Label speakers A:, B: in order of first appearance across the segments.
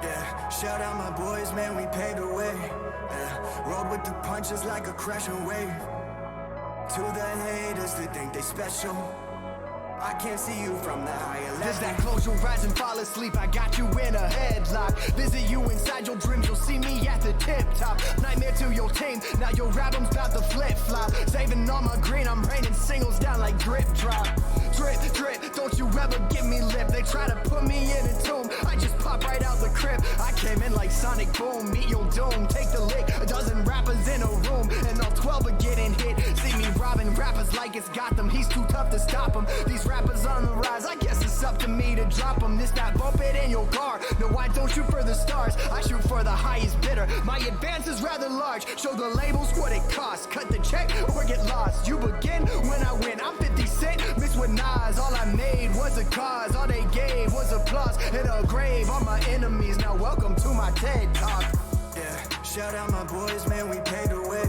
A: Yeah, shout out my boys, man, we paved the way. Yeah, roll with the punches like a crashing wave. To the haters that think they special, I can't see you from the higher level.
B: Does that close your eyes and fall asleep? I got you in a headlock. Visit you inside your dreams, you'll see me at the tip top. Nightmare to your team, now your album's about to flip flop. Saving all my green, I'm raining singles down like drip drop. Drip, drip, don't you ever give me lip. They try to put me in a tomb, I just pop right out the crib. I came in like Sonic Boom, meet your doom. Take the lick, a dozen rappers in a room, and all 12 are getting hit. See me robbing rappers like it's Gotham, he's too tough to stop him. These rappers on the rise, I guess it's up to me to drop them. This not bump it in your car, no I don't shoot for the stars, I shoot for the highest bidder. My advance is rather large, show the labels what it costs. Cut the check or get lost, you begin when I win. I'm 50 Cent mixed with Nas, all I made was a cause. All they gave was applause and a grave on my enemies. Now welcome to my TED Talk.
A: Yeah, shout out my boys, man, we paved the way.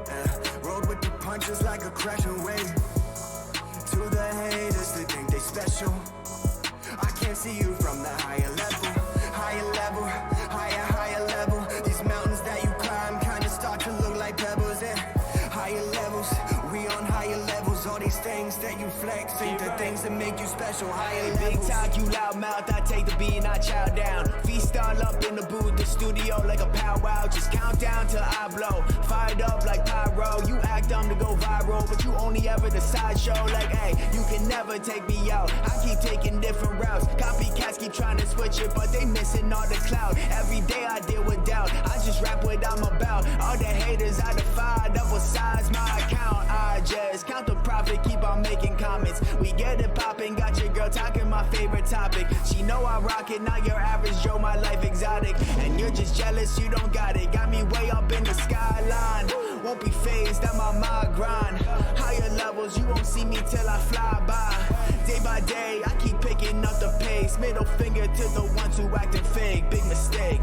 A: Yeah, rolled with the punches like a crashing wave. To the haters that think they special, I can't see you from the higher level. Higher level, higher level. These mountains that you climb kinda start to look like pebbles, yeah. Higher levels, we on higher levels. All these things that you flex ain't the things that make you special. Higher levels.
B: Big talk, you loud mouth, I take the beat and I chow down. Feast all up in the booth, the studio like a powwow. Just count down till I blow, fired up like pyro. You act dumb to go viral, but you only ever the sideshow. Like, hey, you can never take me out, I keep taking different routes. Copycats keep trying to switch it, but they missing all the clout. Every day I deal with doubt, I just rap what I'm about. All the haters I defy, double size my account. I just count the profit, keep on making comments. We get it poppin', got your girl talking my favorite topic. She know I rock it, not your average Joe, my life exotic. And you're just jealous, you don't got it. Got me way up in the skyline, won't be phased, I'm on my grind. Higher levels, you won't see me till I fly by. Day by day, I keep picking up the pace. Middle finger to the ones who acting fake, big mistake.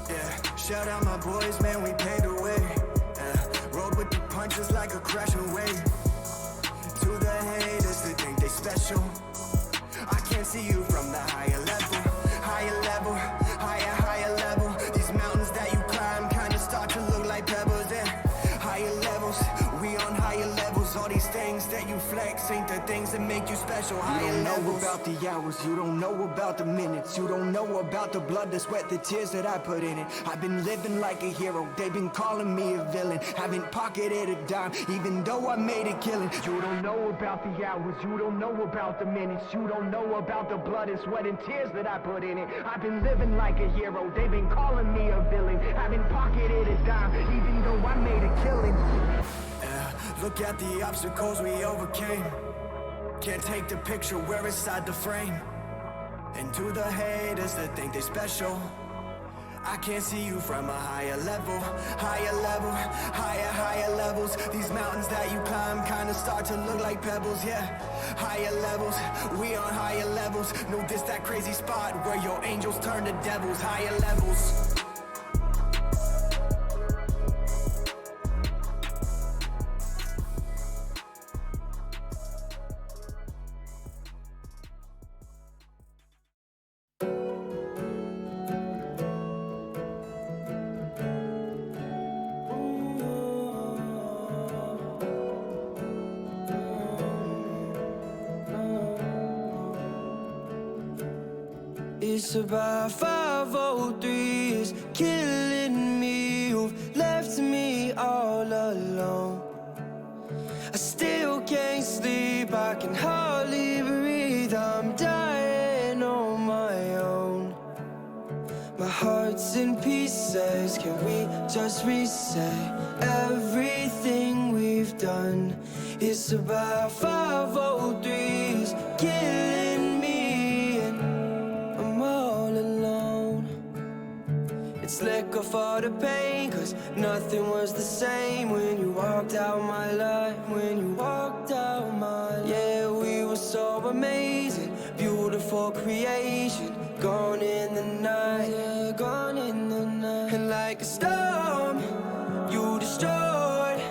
A: Yeah, shout out my boys, man, we paved the way. Yeah, rolled with the punches like a crashing wave. To the haters that think they special, I can't see you from the higher level. Higher level, higher level. These mountains that you climb kinda start to look like pebbles, yeah. Higher levels, we on higher levels. All these things that you flex ain't the things that make you special. Higher
B: You don't know
A: levels.
B: about the hours, you don't know about the minutes. You don't know about the blood, the sweat, the tears that I put in it. I've been living like a hero, they've been calling me a villain. Haven't pocketed a dime, even though I made a killing. You don't know about the hours, you don't know about the minutes. You don't know about the blood and sweat and tears that I put in it. I've been living like a hero, they've been calling me a villain. Haven't pocketed a dime, even though I made a killing.
A: Look at the obstacles we overcame. Can't take the picture, we're inside the frame. And to the haters that think they special, I can't see you from a higher level. Higher level, higher levels. These mountains that you climb kinda start to look like pebbles, yeah. Higher levels, we on higher levels. No, this that crazy spot where your angels turn to devils. Higher levels.
C: It's about 503, it's killing me. You've left me all alone. I still can't sleep, I can hardly breathe. I'm dying on my own. My heart's in pieces, can we just reset everything we've done? It's about 503, it's killing me, and I'm all alone. It's liquor for the pain, cause nothing was the same when you walked out my life, when you walked out my life. Yeah, we were so amazing, beautiful creation, gone in the night, yeah, gone in the night. And like a storm, you destroyed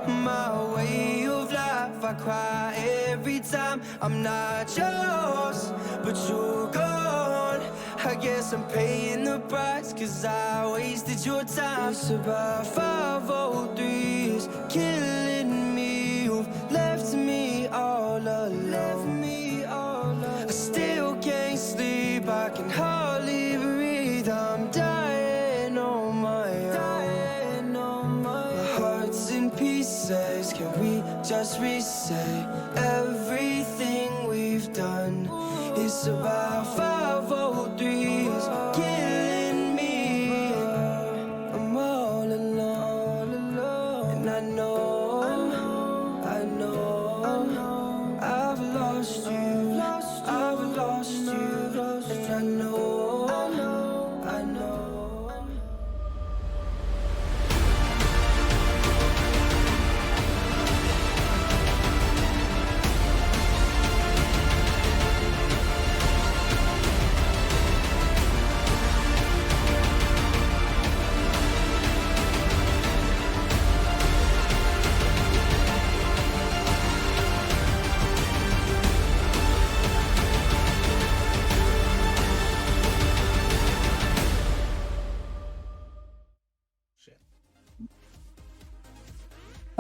C: my way of life. I cry every time I'm not yours, but you're gone. I guess guess I'm paying the price, cause I wasted your time. It's about 503s killing me. You've left me all alone. I still can't sleep, I can hardly breathe. I'm dying on my own. My heart's in pieces, can we just reset everything we've done? It's about 503s killing me. I'm all alone, and I know I've lost you, and I know.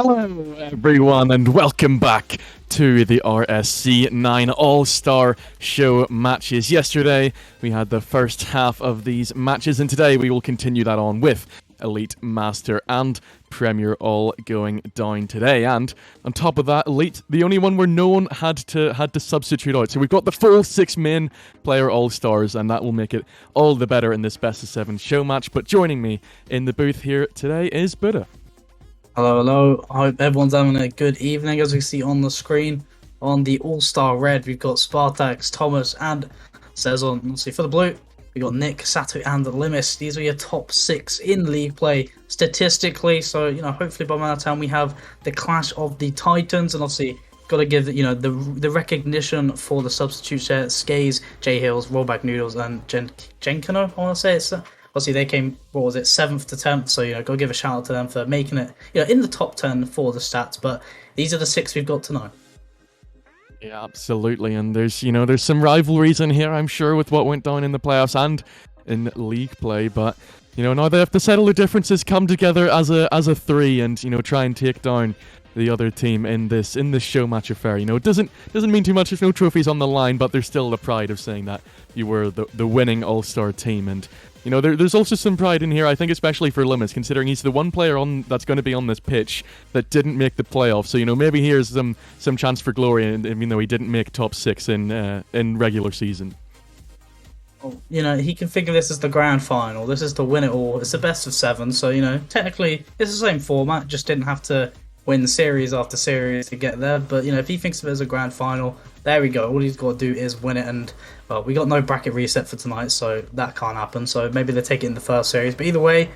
D: Hello everyone and welcome back to the RSC9 All-Star Show matches. Yesterday we had the first half of these matches and today we will continue that on with Elite, Master and Premier all going down today. And on top of that, Elite, the only one where no one had to substitute out. So we've got the full 6 main player All-Stars and that will make it all the better in this best of 7 show match. But joining me in the booth here today is Buddha.
E: Hello. I hope everyone's having a good evening. As we see on the screen, on the All-Star Red, we've got Spartax, Thomas, and Sezon. Let's see, for the Blue, we've got Nick, Sato, and Limis. These are your top 6 in league play statistically. So, hopefully by the time we have the Clash of the Titans, and obviously got to give the recognition for the substitutes there: Skaze, J Hills, Rollback Noodles, and Genkino. I want to say it's. Obviously, they came, 7th to 10th, so, go give a shout out to them for making it, in the top 10 for the stats, but these are the 6 we've got tonight.
D: Yeah, absolutely, and there's some rivalries in here, I'm sure, with what went down in the playoffs and in league play, but, now they have to settle the differences, come together as a 3, and, try and take down the other team in this show match affair. It doesn't mean too much, there's no trophies on the line, but there's still the pride of saying that you were the winning all-star team, and there's also some pride in here, I think, especially for Limis, considering he's the one player that's going to be on this pitch that didn't make the playoffs. So, maybe here's some chance for glory, and even though he didn't make top 6 in regular season.
E: He can figure this as the grand final. This is to win it all. It's the best of 7, so, technically, it's the same format, just didn't have to win series after series to get there. But, if he thinks of it as a grand final, there we go. All he's got to do is win it, and well, we got no bracket reset for tonight, so that can't happen. So maybe they take it in the first series. But either way,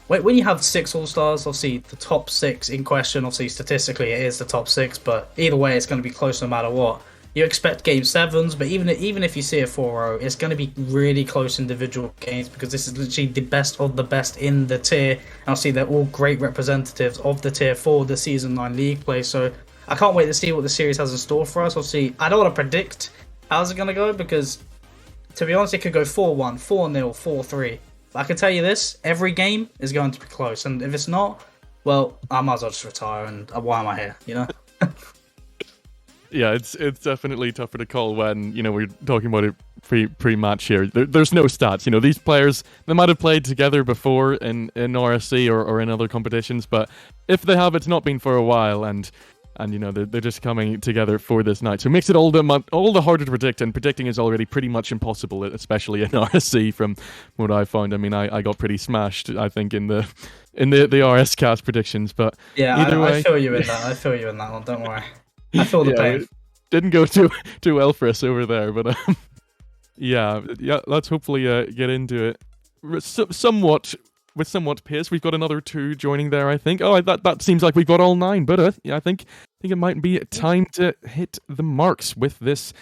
E: when you have 6 All-Stars, obviously the top 6 in question, obviously statistically it is the top 6, but either way it's going to be close no matter what. You expect game 7s, but even if you see a 4-0, it's going to be really close individual games because this is literally the best of the best in the tier. And obviously they're all great representatives of the tier for the Season 9 league play. So I can't wait to see what the series has in store for us. Obviously, I don't want to predict how's it going to go because, to be honest, it could go 4-1, 4-0, 4-3. But I can tell you this, every game is going to be close. And if it's not, well, I might as well just retire and why am I here,
D: Yeah, it's definitely tougher to call when, we're talking about it pre-match here. There's no stats. These players, they might have played together before in RSC or in other competitions, but if they have, it's not been for a while, and they're just coming together for this night. So it makes it all the harder to predict, and predicting is already pretty much impossible, especially in RSC from what I found. I mean, I got pretty smashed, I think, in the RS cast predictions, but
E: yeah,
D: either way,
E: I feel you in that. I feel you in that one. Don't worry. I feel the pain.
D: It didn't go too well for us over there, but yeah. Let's hopefully get into it somewhat pace. We've got another 2 joining there, I think. Oh, that seems like we've got all 9, but yeah, I think it might be time to hit the marks with this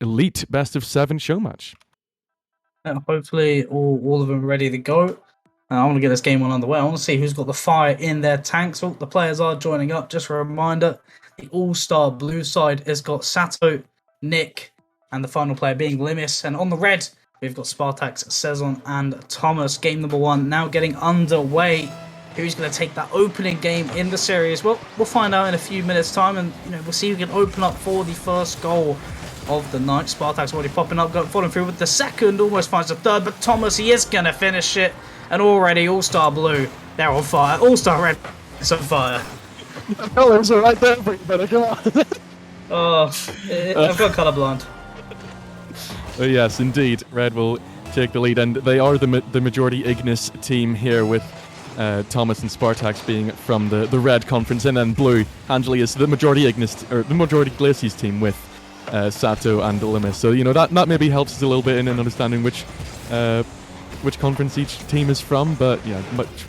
D: Elite best of 7 show match.
E: Hopefully, all of them are ready to go. I want to get this game on underway. I want to see who's got the fire in their tanks. Oh, the players are joining up. Just a reminder, the All-Star Blue side has got Sato, Nick, and the final player being Limis. And on the red, We've got Spartax, Sezon, and Thomas. Game number 1 now getting underway. Who's going to take that opening game in the series? Well, we'll find out in a few minutes' time, and we'll see who can open up for the first goal of the night. Spartax already popping up, following through with the second, almost finds the third, but Thomas, he is going to finish it. And already All-Star Blue, they're on fire. All-Star Red is on fire.
D: The colours are right there for you, better come on.
E: I've got colourblind.
D: Oh, yes, indeed. Red will take the lead, and they are the majority Ignis team here, with Thomas and Spartax being from the Red Conference, and then Blue, Angeli, is the majority Ignis, or the majority Glaciers team with Sato and Limis. So, that maybe helps us a little bit in understanding which conference each team is from, but yeah,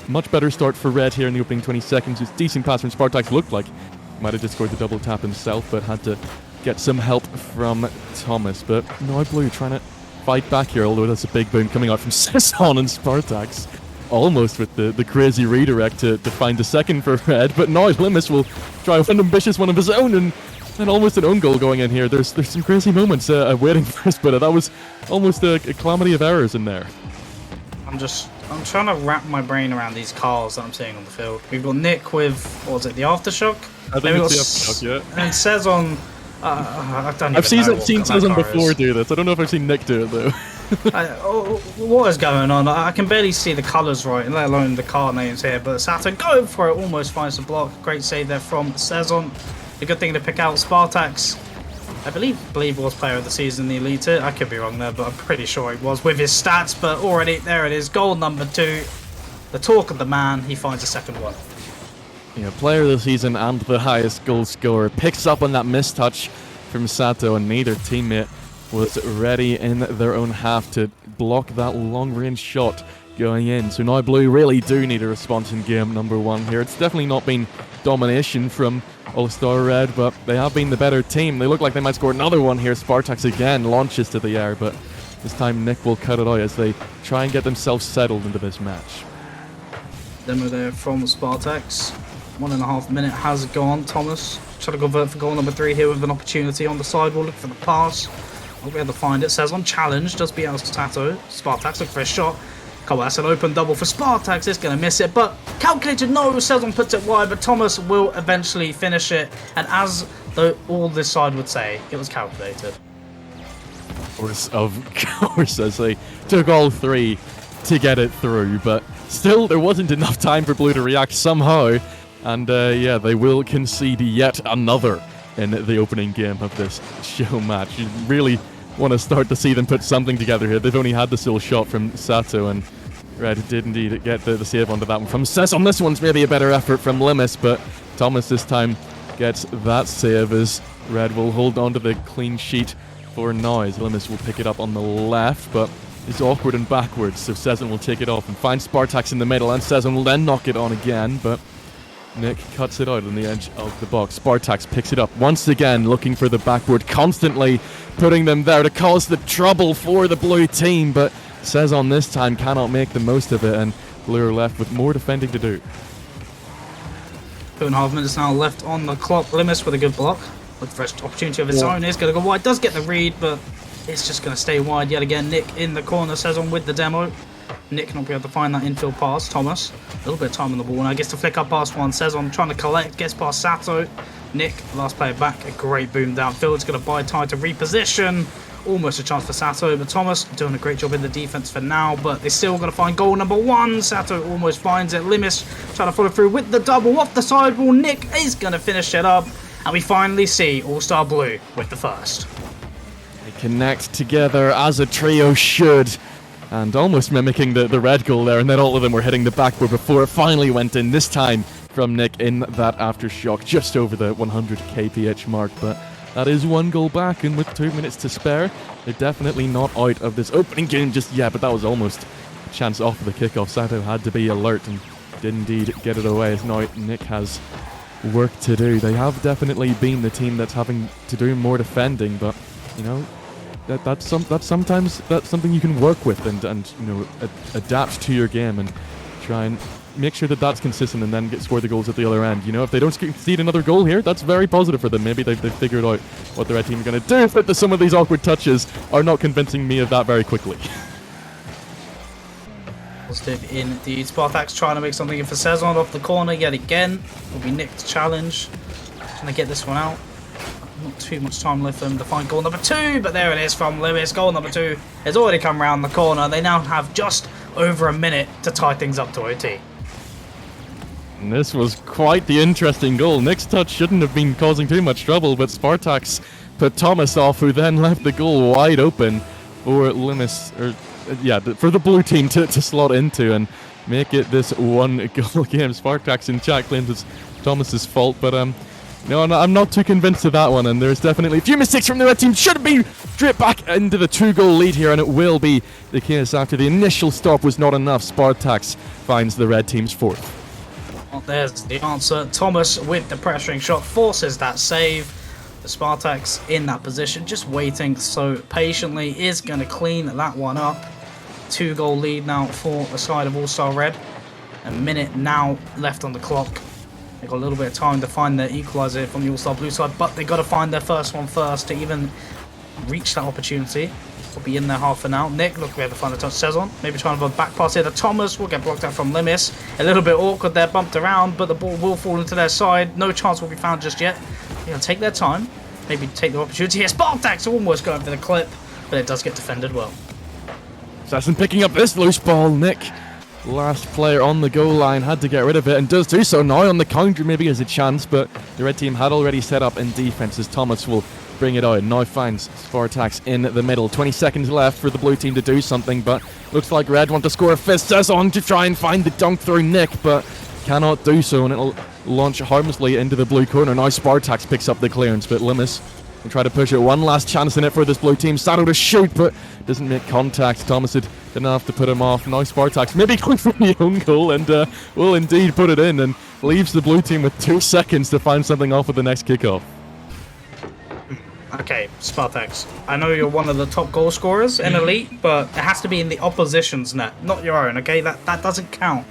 D: much better start for Red here in the opening 20 seconds. It's decent pass from Spartax, looked like he might have just scored the double tap himself, but had to get some help from Thomas. But no, Blue trying to fight back here, although that's a big boom coming out from Sezon and Spartax. Almost with the crazy redirect to find the second for Red, but now Limis will try an ambitious one of his own, and almost an own goal going in here. There's some crazy moments waiting for us, but that was almost a calamity of errors in there.
E: I'm trying to wrap my brain around these cars that I'm seeing on the field. We've got Nick with, what was it, the Aftershock?
D: I think it's the Aftershock, yeah.
E: And Sezon, I don't
D: I've seen
E: Sezon
D: before do this. I don't know if I've seen Nick do it though.
E: What is going on? I can barely see the colours right, let alone the car names here. But Sato going for it, almost finds the block. Great save there from Sezon. A good thing to pick out. Spartax, I believe was player of the season in the Elite. I could be wrong there, but I'm pretty sure he was with his stats. But already there it is, goal number 2. The talk of the man. He finds a second one.
D: Yeah, player of the season and the highest goal scorer picks up on that mistouch from Sato, and neither teammate was ready in their own half to block that long-range shot going in. So now Blue really do need a response in game number 1 here. It's definitely not been domination from All-Star Red, but they have been the better team. They look like they might score another one here. Spartax again launches to the air, but this time Nick will cut it out as they try and get themselves settled into this match.
E: Demo there from Spartax. 1.5 minute has gone. Thomas trying to convert for goal number 3 here with an opportunity on the sidewall. Look for the pass. I'll be able to find it. Sezon challenge. Does beat out Sato. Spartax look for a shot. Come on, that's an open double for Spartax. It's going to miss it, but calculated no. Sezon puts it wide, but Thomas will eventually finish it. And as all this side would say, it was calculated.
D: Of course, as they took all 3 to get it through, but still there wasn't enough time for Blue to react somehow. And yeah, they will concede yet another in the opening game of this show match. You really want to start to see them put something together here. They've only had the still shot from Sato, and Red did indeed get the save onto that one from Sezon. This one's maybe a better effort from Limis, but Thomas this time gets that save as Red will hold on to the clean sheet for now, as Limis will pick it up on the left, but it's awkward and backwards, so Sezon will take it off and find Spartax in the middle, and Sezon will then knock it on again, but Nick cuts it out on the edge of the box. Spartax picks it up once again, looking for the backboard, constantly putting them there to cause the trouble for the Blue team, but Sezon this time cannot make the most of it, and Blue are left with more defending to do.
E: 2.5 minutes now left on the clock. Limis with a good block. With fresh opportunity of its own. It's going to go wide. Does get the read, but it's just going to stay wide yet again. Nick in the corner. Sezon with the demo. Nick not be able to find that infield pass. Thomas, a little bit of time on the ball now. Gets to flick up past one. Sezon trying to collect. Gets past Sato. Nick, last player back. A great boom downfield. It's going to buy time to reposition. Almost a chance for Sato, but Thomas doing a great job in the defense for now. But they're still going to find goal number 1. Sato almost finds it. Limis trying to follow through with the double off the sidewall. Nick is going to finish it up. And we finally see All-Star Blue with the first.
D: They connect together as a trio should. And almost mimicking the red goal there, and then all of them were hitting the backboard before it finally went in, this time from Nick in that aftershock, just over the 100 kph mark, but that is 1 goal back, and with 2 minutes to spare, they're definitely not out of this opening game just yet, but that was almost a chance off the kickoff. Sato had to be alert and did indeed get it away, as now Nick has work to do. They have definitely been the team that's having to do more defending, but, you know, that's something you can work with and adapt to your game and try and make sure that that's consistent and then score the goals at the other end. You know, if they don't concede another goal here, that's very positive for them. Maybe they've figured out what the red team are going to do, but some of these awkward touches are not convincing me of that very quickly.
E: Positive indeed. Spartak's trying to make something in for Sezon off the corner yet again. Will be Nick to challenge. Trying to get this one out. Not too much time left for them to find goal number 2, but there it is from Lewis. Goal number 2 has already come round the corner. They now have just over a minute to tie things up to OT.
D: And this was quite the interesting goal. Nick's touch shouldn't have been causing too much trouble, but Spartak's put Thomas off, who then left the goal wide open for Limis, for the blue team to slot into and make it this one goal game. Spartak's in chat claims it's Thomas's fault, but no, I'm not too convinced of that one, and there's definitely a few mistakes from the red team. Should be straight back into the 2-goal lead here, and it will be the case after the initial stop was not enough. Spartak's finds the red team's 4th.
E: Well, there's the answer. Thomas with the pressuring shot forces that save. The Spartak's in that position, just waiting so patiently, is going to clean that one up. 2-goal lead now for the side of All-Star Red. A minute now left on the clock. They've got a little bit of time to find their equaliser from the All-Star Blue side, but they've got to find their first one first to even reach that opportunity. Will be in there half an hour. Nick, look, we have to find the touch. Sezon, maybe trying to have a back pass here to Thomas. Will get blocked out from Limis. A little bit awkward there, bumped around, but the ball will fall into their side. No chance will be found just yet. They're going to take their time, maybe take the opportunity here. Spartak's almost going for the clip, but it does get defended well.
D: Assassin picking up this loose ball. Nick, last player on the goal line, had to get rid of it and does do so now on the counter. Maybe as a chance, but the red team had already set up in defense as Thomas will bring it out. Now finds Spartak's in the middle. 20 seconds left for the blue team to do something, but looks like red want to score a fist. Sezon to try and find the dunk through Nick, but cannot do so, and it'll launch harmlessly into the blue corner. Now Spartak's picks up the clearance, but Limis can try to push it. One last chance in it for this blue team. Saddle to shoot, but doesn't make contact. Thomas didn't have to put him off. Now Spartak's maybe going for the own goal and will indeed put it in and leaves the blue team with 2 seconds to find something off with the next kickoff.
E: Okay, Spartak's, I know you're one of the top goal scorers in Elite, but it has to be in the opposition's net, not your own, okay? That doesn't count.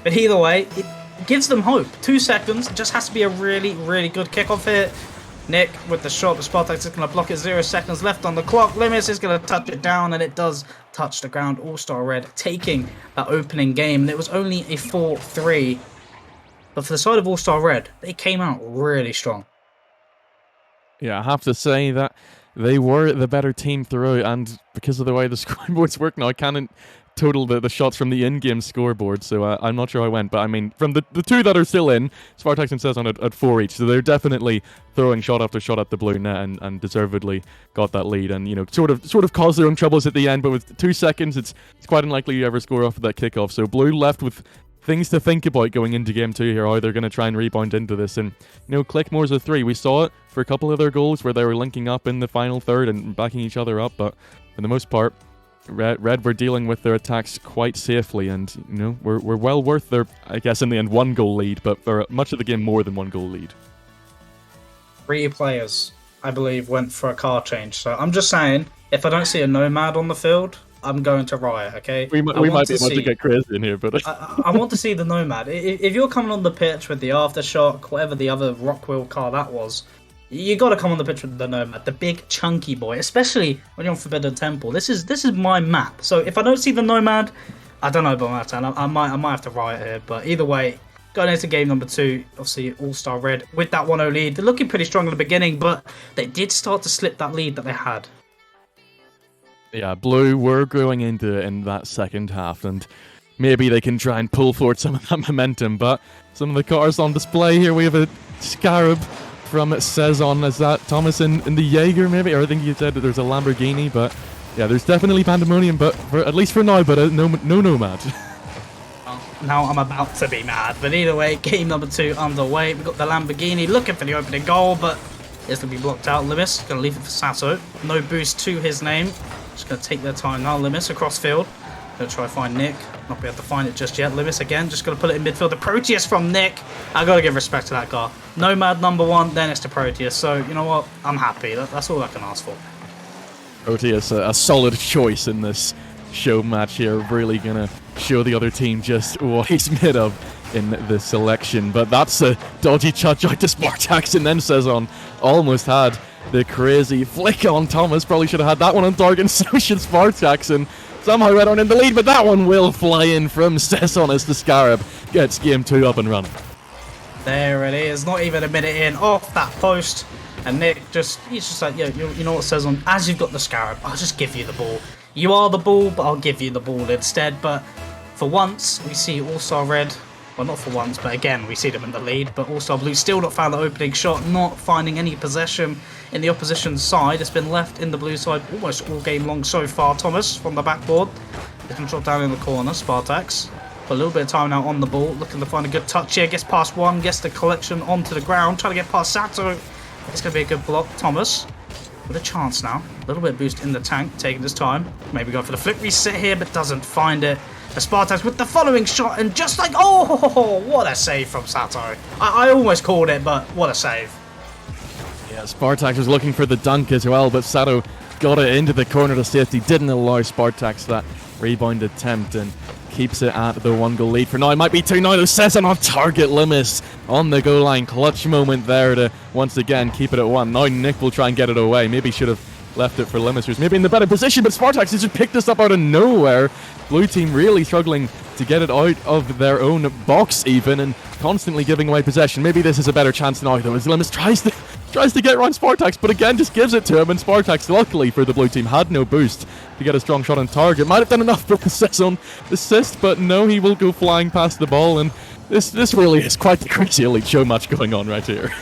E: But either way, it gives them hope. 2 seconds, it just has to be a really, really good kickoff here. Nick with the shot, but Spartak's is going to block it. 0 seconds left on the clock. Limis is going to touch it down, and it does touch the ground. All-Star Red taking that opening game, and it was only a 4-3. But for the side of All-Star Red, they came out really strong.
D: Yeah, I have to say that they were the better team throughout, and because of the way the scoreboards work now, I can't total the shots from the in-game scoreboard, so I'm not sure how I went, but I mean, from the 2 that are still in, Spartak's and Sezon at 4 each, so they're definitely throwing shot after shot at the blue net and deservedly got that lead, and, you know, sort of caused their own troubles at the end, but with 2 seconds, it's quite unlikely you ever score off of that kickoff, so blue left with things to think about going into game 2 here, how they're going to try and rebound into this. And, you know, Clickmore's a 3. We saw it for a couple of their goals where they were linking up in the final third and backing each other up, but for the most part, Red were dealing with their attacks quite safely, and, you know, we're well worth their, I guess, in the end, 1-goal lead, but for much of the game, more than 1-goal lead.
E: 3 players, I believe, went for a car change, so I'm just saying, if I don't see a Nomad on the field, I'm going to riot, okay?
D: We might be able to get crazy in here, but
E: I want to see the Nomad. If you're coming on the pitch with the Aftershock, whatever the other Rockwheel car that was, you got to come on the pitch with the Nomad, the big chunky boy, especially when you're on Forbidden Temple. This is my map. So if I don't see the Nomad, I don't know about that. I might have to riot here. But either way, going into game number 2, obviously All-Star Red with that 1-0 lead. They're looking pretty strong in the beginning, but they did start to slip that lead that they had.
D: Yeah, blue were going into it in that second half, and maybe they can try and pull forward some of that momentum, but some of the cars on display here, we have a Scarab from Sezon. Is that Thomas in the Jaeger, maybe? Or I think you said that there's a Lamborghini, but yeah, there's definitely pandemonium, but at least for now, but no Nomad.
E: Now I'm about to be mad, but either way, game number 2 underway. We've got the Lamborghini looking for the opening goal, but it's going to be blocked out. Limis going to leave it for Sato. No boost to his name. Just going to take their time now. Limis across field. Going to try to find Nick. Not be able to find it just yet. Limis again. Just going to put it in midfield. The Proteus from Nick. I got to give respect to that guy. Nomad number 1, then it's the Proteus. So, you know what? I'm happy. That's all I can ask for.
D: Proteus, a solid choice in this show match here. Really going to show the other team just what he's made of in the selection. But that's a dodgy touch out to Spartax, and then Saison almost had the crazy flick on Thomas. Probably should have had that one on target, so should Spartax, and somehow Red Horn in the lead, but that one will fly in from Saison as the Scarab gets game 2 up and running.
E: There it is, not even a minute in, off that post. And Nick he's just like, yeah, you know what Saison, as you've got the Scarab, I'll just give you the ball. You are the ball, but I'll give you the ball instead. But for once, we see All-Star Red. Well, not for once, but again, we see them in the lead. But All-Star Blue still not found the opening shot, not finding any possession in the opposition side. It's been left in the blue side almost all game long so far. Thomas from the backboard. He's going to drop down in the corner, Spartax. But a little bit of time now on the ball, looking to find a good touch here. Gets past one, gets the collection onto the ground, trying to get past Sato. It's going to be a good block. Thomas with a chance now. A little bit of boost in the tank, taking his time. Maybe go for the flick reset here, but doesn't find it. The Spartax with the following shot, and just like, oh, what a save from Sato. I almost called it, but what a save.
D: Yeah, Spartax was looking for the dunk as well, but Sato got it into the corner to safety. Didn't allow Spartax that rebound attempt, and keeps it at the 1-goal lead for now. It might be 2 now, though. Saison on target. Limis on the goal line. Clutch moment there to once again keep it at 1. Now Nick will try and get it away. Maybe should have left it for Limis, who's maybe in the better position, but Spartax has just picked this up out of nowhere. Blue team really struggling to get it out of their own box even, and constantly giving away possession. Maybe this is a better chance now, though, as Limis tries to get around Spartax, but again just gives it to him, and Spartax, luckily for the blue team, had no boost to get a strong shot on target. Might have done enough for the Saison assist, but no, he will go flying past the ball, and this really is quite the crazy elite show match going on right here.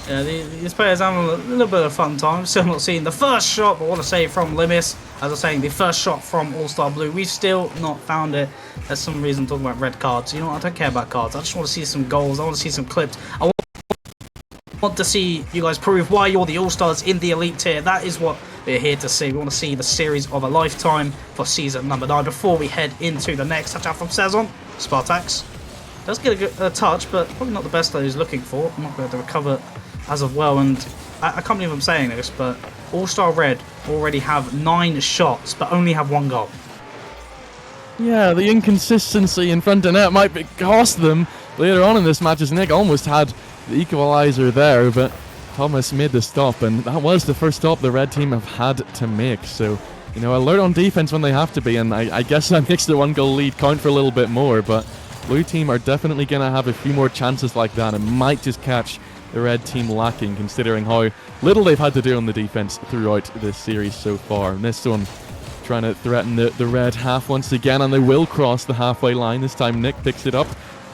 E: Yeah, these players having a little bit of fun time. Still not seeing the first shot, but what a save from Limis. As I was saying, the first shot from All-Star Blue. We've still not found it. There's some reason talking about red cards. You know what? I don't care about cards. I just want to see some goals. I want to see some clips. I want to see you guys prove why you're the All-Stars in the elite tier. That is what we're here to see. We want to see the series of a lifetime for season number 9 before we head into the next. Touch out from Saison. Spartax does get a touch, but probably not the best that he's looking for. I'm not going to recover as of well, and I can't believe I'm saying this, but All-Star Red already have 9 shots, but only have 1 goal.
D: Yeah, the inconsistency in front of net might cost them later on in this match, as Nick almost had the equalizer there, but Thomas made the stop, and that was the first stop the red team have had to make. So, you know, alert on defense when they have to be, and I guess that makes the 1-goal lead count for a little bit more, but blue team are definitely going to have a few more chances like that, and might just catch the red team lacking, considering how little they've had to do on the defense throughout this series so far. And this one trying to threaten the red half once again, and they will cross the halfway line. This time Nick picks it up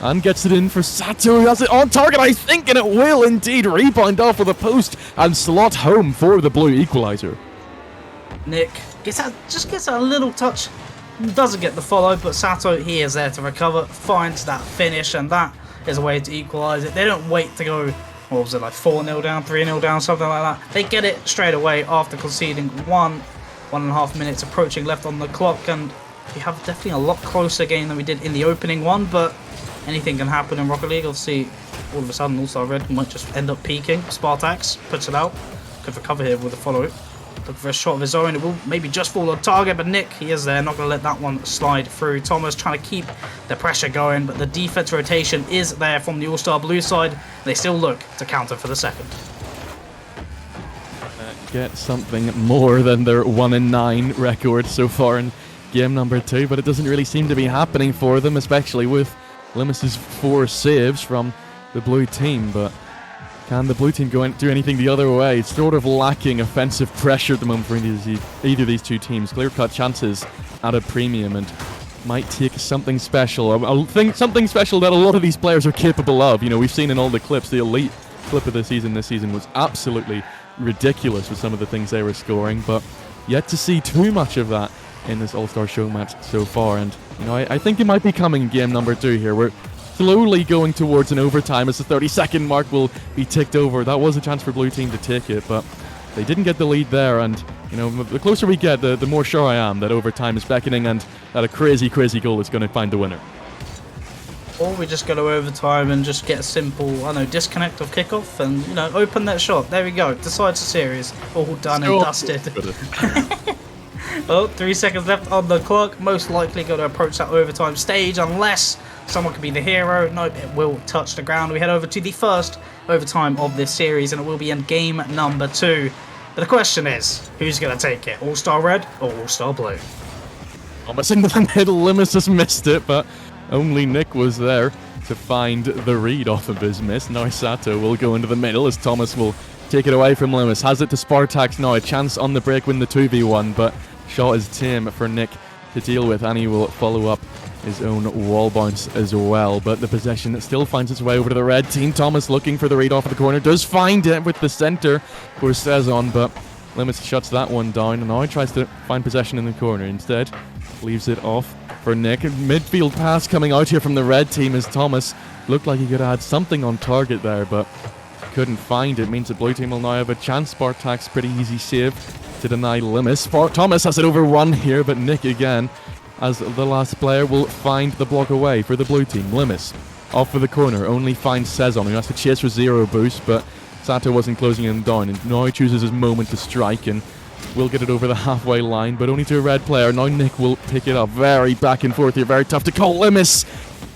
D: and gets it in for Sato, who has it on target, I think, and it will indeed rebound off of the post and slot home for the blue equalizer.
E: Nick gets a little touch, doesn't get the follow, but Sato, he is there to recover, finds that finish, and that is a way to equalise it. They don't wait to go, what was it, like 4-0 down, 3-0 down, something like that. They get it straight away after conceding 1.5 minutes approaching left on the clock, and we have definitely a lot closer game than we did in the opening one, but anything can happen in Rocket League. Obviously, all of a sudden, All-Star Red might just end up peaking. Spartax puts it out. Could recover here with a follow. Looking for a shot of his own. It will maybe just fall on target, but Nick, he is there. Not going to let that one slide through. Thomas trying to keep the pressure going, but the defense rotation is there from the All-Star Blue side. They still look to counter for the second.
D: Get something more than their 1-9 record so far in game number 2, but it doesn't really seem to be happening for them, especially with Limis's 4 saves from the blue team. But can the blue team go and do anything the other way? It's sort of lacking offensive pressure at the moment for either of these two teams. Clear-cut chances at a premium, and might take something special. I think something special that a lot of these players are capable of. You know, we've seen in all the clips, the elite clip of the season this season was absolutely ridiculous with some of the things they were scoring, but yet to see too much of that in this All-Star Show match so far. And you know, I think it might be coming in game number 2 here. We're slowly going towards an overtime as the 30-second mark will be ticked over. That was a chance for blue team to take it, but they didn't get the lead there. And you know, the closer we get, the more sure I am that overtime is beckoning, and that a crazy goal is going to find the winner.
E: Or we just go to overtime and just get a simple, I don't know, disconnect of kickoff and, you know, open that shot. There we go. Decides the series. All done and dusted. Well, 3 seconds left on the clock. Most likely going to approach that overtime stage unless someone can be the hero. Nope, it will touch the ground. We head over to the first overtime of this series, and it will be in game number 2. But the question is, who's going to take it? All-Star Red or All-Star Blue?
D: Almost into the middle. Limus just missed it, but only Nick was there to find the read off of his miss. Now Sato will go into the middle as Thomas will take it away from Limus. Has it to Spartax now. A chance on the break win the 2v1, but shot is tame for Nick to deal with, and he will follow up his own wall bounce as well. But the possession still finds its way over to the red team. Thomas looking for the read off of the corner. Does find it with the center for Sezon, but Limus shuts that one down, and now he tries to find possession in the corner. Instead, leaves it off for Nick. Midfield pass coming out here from the red team as Thomas looked like he could add something on target there, but couldn't find it. Means the blue team will now have a chance. Spartak's pretty easy save to deny Limus. Thomas has it over one here, but Nick again, as the last player, will find the block away for the blue team. Limus off for the corner, only finds Sezon, who has to chase for 0 boost, but Sato wasn't closing him down, and now he chooses his moment to strike and will get it over the halfway line, but only to a red player. Now Nick will pick it up. Very back and forth here, very tough to call. Limus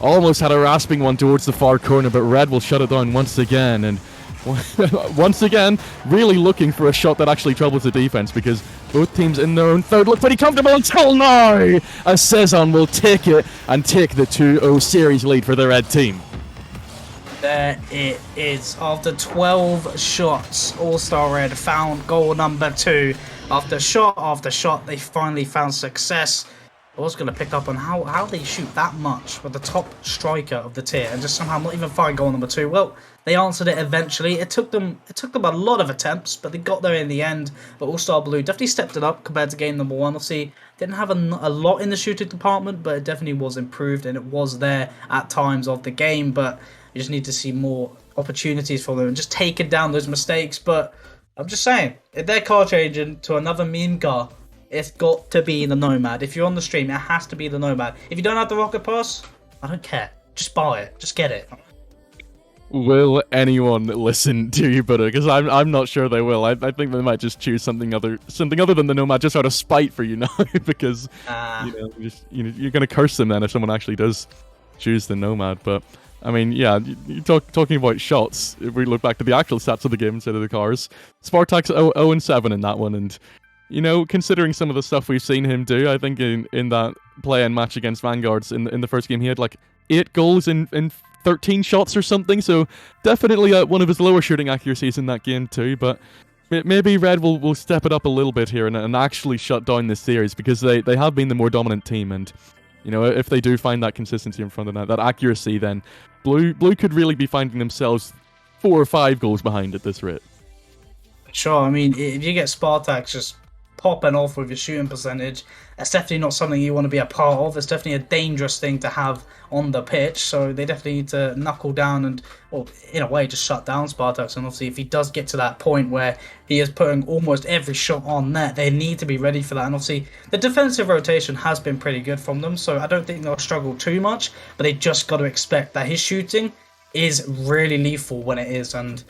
D: almost had a rasping one towards the far corner, but red will shut it down once again, and once again, really looking for a shot that actually troubles the defense, because both teams in their own third look pretty comfortable until now, as Sezon will take it and take the 2-0 series lead for the red team.
E: There it is. After 12 shots, All-Star Red found goal number 2. After shot, they finally found success. I was going to pick up on how they shoot that much with the top striker of the tier and just somehow not even find goal number 2. Well, they answered it eventually. It took them a lot of attempts, but they got there in the end. But All-Star Blue definitely stepped it up compared to game number 1. Obviously, didn't have a lot in the shooting department, but it definitely was improved, and it was there at times of the game. But you just need to see more opportunities for them and just taking down those mistakes. But I'm just saying, if they're car changing to another meme car, it's got to be the Nomad. If you're on the stream, it has to be the Nomad. If you don't have the Rocket Pass, I don't care. Just buy it. Just get it.
D: Will anyone listen to you, Buddha? Because I'm not sure they will. I think they might just choose something other than the Nomad, just out of spite for you now, because you're gonna curse them then if someone actually does choose the Nomad. But I mean, yeah, talking about shots, if we look back to the actual stats of the game instead of the cars, Spartak's 0-7 in that one, and considering some of the stuff we've seen him do, I think in that play-in match against Vanguards in the first game, he had like 8 goals in 13 shots or something, so definitely one of his lower shooting accuracies in that game too, but maybe Red will step it up a little bit here and actually shut down this series, because they have been the more dominant team, and if they do find that consistency in front of that accuracy, then Blue could really be finding themselves 4 or 5 goals behind at this rate.
E: Sure, I mean, if you get Spartak just popping off with your shooting percentage, it's definitely not something you want to be a part of. It's definitely a dangerous thing to have on the pitch, so they definitely need to knuckle down and, well, in a way, just shut down Spartak. And obviously, if he does get to that point where he is putting almost every shot on net, they need to be ready for that. And obviously, the defensive rotation has been pretty good from them, so I don't think they'll struggle too much, but they just got to expect that his shooting is really lethal when it is, and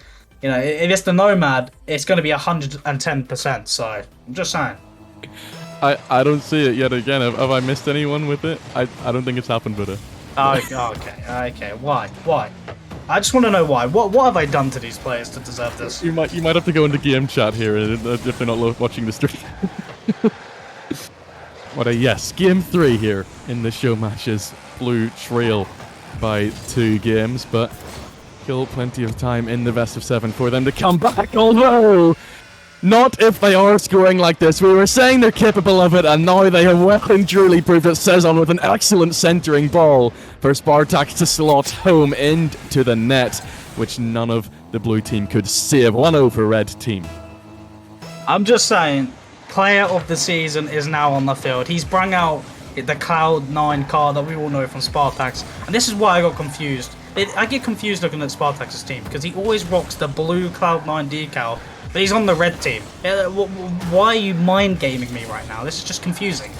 E: if it's the Nomad, it's going to be 110%, so I'm just saying.
D: I don't see it yet again. Have I missed anyone with it? I don't think it's happened, Buddha.
E: Okay. Why? I just want to know why. What have I done to these players to deserve this?
D: You might have to go into game chat here if they're not watching the stream. What a yes. Game 3 here in the show matches. Blue trail by 2 games, but still plenty of time in the best of 7 for them to come back, although not if they are scoring like this. We were saying they're capable of it, and now they have well and truly proved it. Sezon with an excellent centering ball for Spartak to slot home into the net, which none of the blue team could save. 1-0 for red team.
E: I'm just saying, player of the season is now on the field. He's brought out the Cloud9 car that we all know from Spartak's, and this is why I got confused. I get confused looking at Spartak's team, because he always rocks the blue Cloud9 decal, but he's on the red team. Why are you mind gaming me right now? This is just confusing.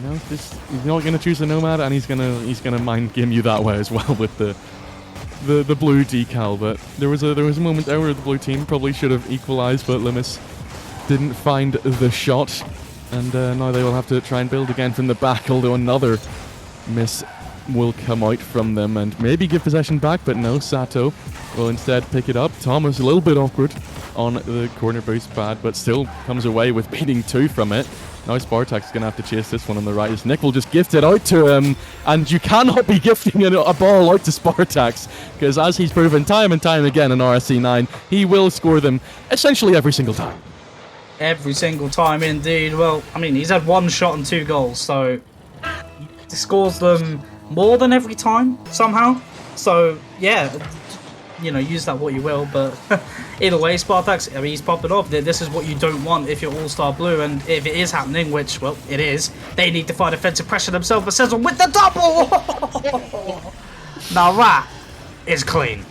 D: No, he's not going to choose the Nomad, and he's gonna mind game you that way as well with the blue decal. But there was a moment there where the blue team probably should have equalized, but Limus didn't find the shot. And now they will have to try and build again from the back, although another miss will come out from them and maybe give possession back, but no, Sato will instead pick it up. Thomas a little bit awkward on the corner boost pad, but still comes away with beating 2 from it. Now Spartak's going to have to chase this one on the right as Nick will just gift it out to him, and you cannot be gifting a ball out to Spartax, because as he's proven time and time again in RSC9, he will score them essentially every single time.
E: Every single time, indeed. Well, I mean, he's had 1 shot and 2 goals, so he scores them more than every time, somehow. So, yeah, you know, use that what you will, but either way, Spartax, I mean, he's popping off. This is what you don't want if you're All-Star Blue, and if it is happening, which, well, it is, they need to find offensive pressure themselves, but Sezon with the double! Now that is clean.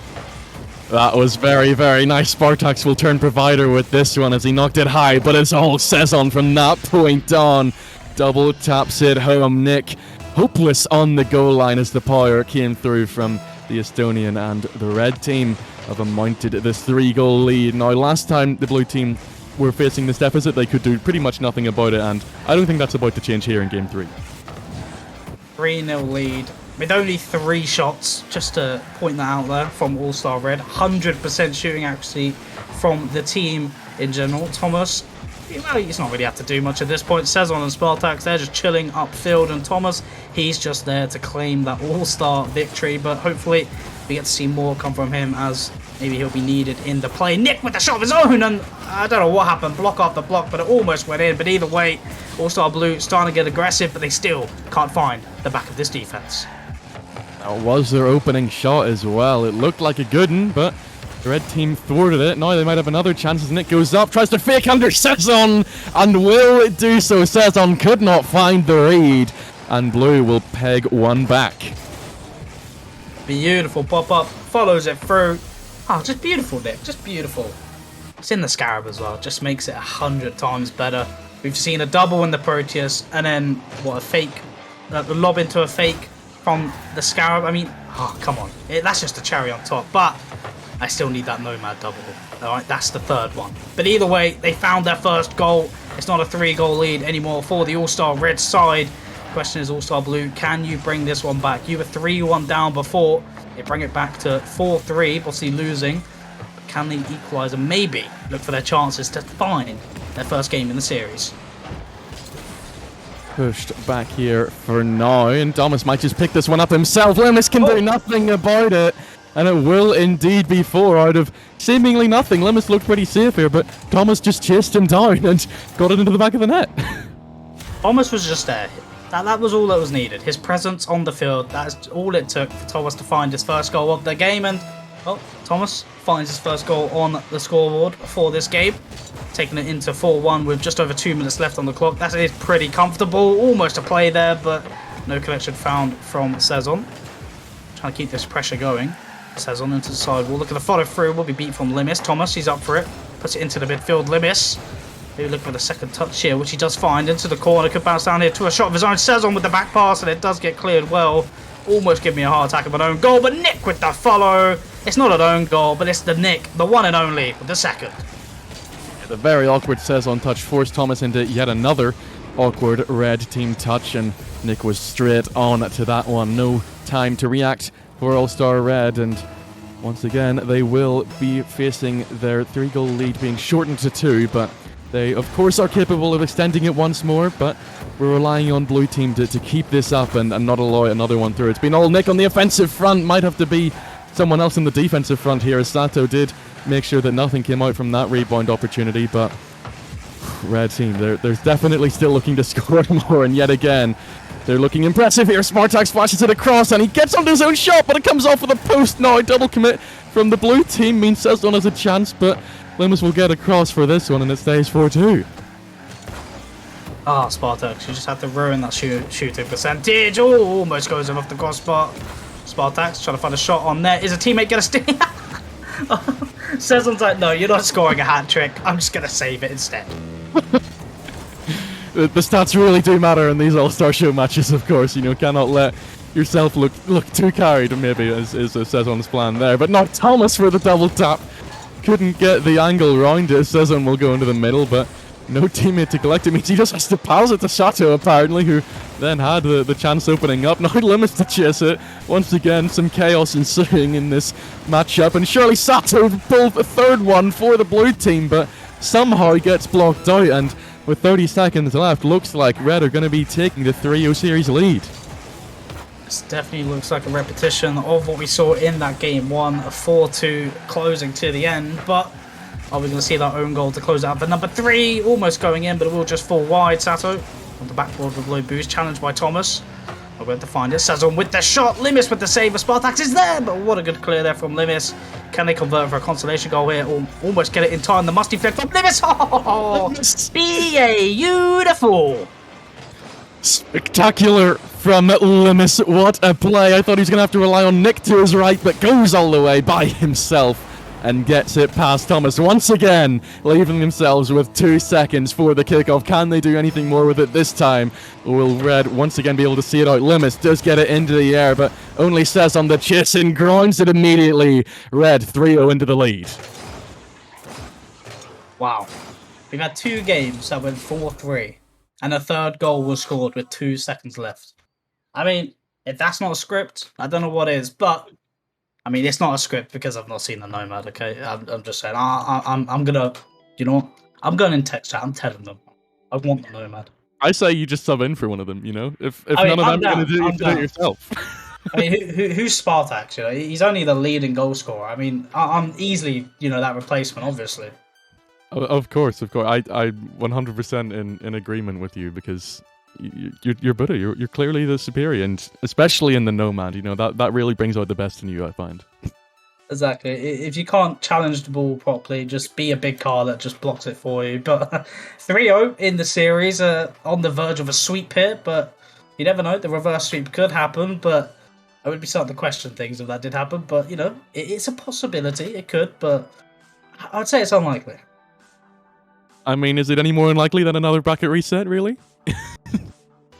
D: That was very, very nice. Spartax will turn provider with this one as he knocked it high, but it's all Sezon from that point on. Double taps it home. Nick hopeless on the goal line as the power came through from the Estonian, and the red team have amounted this 3-goal lead. Now, last time the blue team were facing this deficit, they could do pretty much nothing about it, and I don't think that's about to change here in Game 3.
E: 3-0 lead. With only 3 shots, just to point that out there, from All-Star Red. 100% shooting accuracy from the team in general. Thomas, well, he's not really had to do much at this point. Sezon and Spartax, they're just chilling upfield. And Thomas, he's just there to claim that All-Star victory. But hopefully we get to see more come from him, as maybe he'll be needed in the play. Nick with the shot of his own, and I don't know what happened. Block after block, but it almost went in. But either way, All-Star Blue starting to get aggressive, but they still can't find the back of this defense.
D: That was their opening shot as well. It looked like a good one, but the red team thwarted it. Now they might have another chance as Nick goes up, tries to fake under Sezon, and will it do so? Sezon could not find the read, and blue will peg one back.
E: Beautiful pop-up, follows it through. Oh, just beautiful, Nick, just beautiful. It's in the Scarab as well, just makes it 100 times better. We've seen a double in the Proteus, and then, what, a fake, the lob into a fake from the Scarab. I mean, oh, come on. That's just a cherry on top, but I still need that Nomad double. Alright, that's the 3rd one. But either way, they found their first goal. It's not a 3-goal lead anymore for the All-Star Red side. Question is, All-Star Blue, can you bring this one back? You were 3-1 down before. They bring it back to 4-3, obviously losing. But can they equalise and maybe look for their chances to find their first game in the series?
D: Pushed back here for now, and Thomas might just pick this one up himself. Lemus can do nothing about it, and it will indeed be 4 out of seemingly nothing. Lemus looked pretty safe here, but Thomas just chased him down and got it into the back of the net.
E: Thomas was just there. That was all that was needed. His presence on the field, that's all it took for Thomas to find his first goal of the game, and, well, Thomas finds his first goal on the scoreboard for this game. Taking it into 4-1 with just over 2 minutes left on the clock. That is pretty comfortable. Almost a play there, but no connection found from Sezon. Trying to keep this pressure going. Sezon into the sidewall. Look at the follow through. Will be beat from Limis. Thomas, he's up for it. Puts it into the midfield. Limis. Maybe looking for the second touch here, which he does find. Into the corner. Could bounce down here to a shot of his own. Sezon with the back pass, and it does get cleared well. Almost give me a heart attack of an own goal, but Nick with the follow. It's not an own goal, but it's the Nick, the one and only, with the second.
D: The very awkward Sezon touch forced Thomas into yet another awkward red team touch, and Nick was straight on to that one. No time to react for All-Star Red, and once again they will be facing their 3-goal lead being shortened to 2, but they of course are capable of extending it once more, but we're relying on blue team to keep this up and not allow another one through. It's been all Nick on the offensive front. Might have to be someone else in the defensive front here, as Sato did make sure that nothing came out from that rebound opportunity, but red team, they're definitely still looking to score more, and yet again, they're looking impressive here. Spartax flashes it across, and he gets onto his own shot, but it comes off with a post now. Double commit from the blue team means Sezon has a chance, but Limus will get across for this one, and it stays 4-2.
E: Ah, Spartax, you just had to ruin that shooting percentage. Oh, almost goes in off the crossbar. Spartax trying to find a shot on net. Is a teammate going to stay? Sezon's like, no, you're not scoring a hat trick. I'm just going to save it instead.
D: The stats really do matter in these All-Star Show matches, of course. You know, cannot let yourself look too carried, maybe, is Sezon's plan there. But not Thomas for the double tap. Couldn't get the angle round it. Sezon will go into the middle, but no teammate to collect it. Means he just has to pass it to Sato, apparently, who then had the chance opening up. Now Limits to chase it. Once again, some chaos ensuing in this matchup, and surely Sato pulled a third one for the blue team, but somehow he gets blocked out, and with 30 seconds left, looks like Red are going to be taking the 3-0 series lead.
E: This definitely looks like a repetition of what we saw in that game 1, a 4-2 closing to the end, but are we going to see that own goal to close out for number 3? Almost going in, but it will just fall wide. Sato on the backboard with low boost, challenged by Thomas. We're going to find it. Sazon with the shot. Limis with the save. Spartax is there, but what a good clear there from Limis. Can they convert for a consolation goal here? Or almost get it in time. The musty flick from Limis. Oh, beautiful.
D: Spectacular from Limis. What a play. I thought he was going to have to rely on Nick to his right, but goes all the way by himself and gets it past Thomas once again, leaving themselves with 2 seconds for the kickoff. Can they do anything more with it this time? Or will Red once again be able to see it out? Limis does get it into the air, but only says on the chase and grounds it immediately. Red 3-0 into the lead.
E: Wow. We've had 2 games that went 4-3, and a third goal was scored with 2 seconds left. I mean, if that's not a script, I don't know what is, but I mean, it's not a script because I've not seen the Nomad, okay? I'm just saying, I'm gonna, you know what? I'm going in text chat, I'm telling them. I want the Nomad.
D: I say you just sub in for one of them, you know? If none of them are going to do it, you do it yourself.
E: I mean, who's Spartax, you know? He's only the leading goal scorer. I mean, I'm easily, you know, that replacement, obviously.
D: Of course. I 100% in agreement with you, because you're better. You're clearly the superior, and especially in the Nomad, you know, that really brings out the best in you, I find.
E: Exactly. If you can't challenge the ball properly, just be a big car that just blocks it for you. But 3-0 in the series, on the verge of a sweep here, but you never know. The reverse sweep could happen, but I would be starting to question things if that did happen. But, you know, it's a possibility. It could, but I'd say it's unlikely.
D: I mean, is it any more unlikely than another bracket reset, really?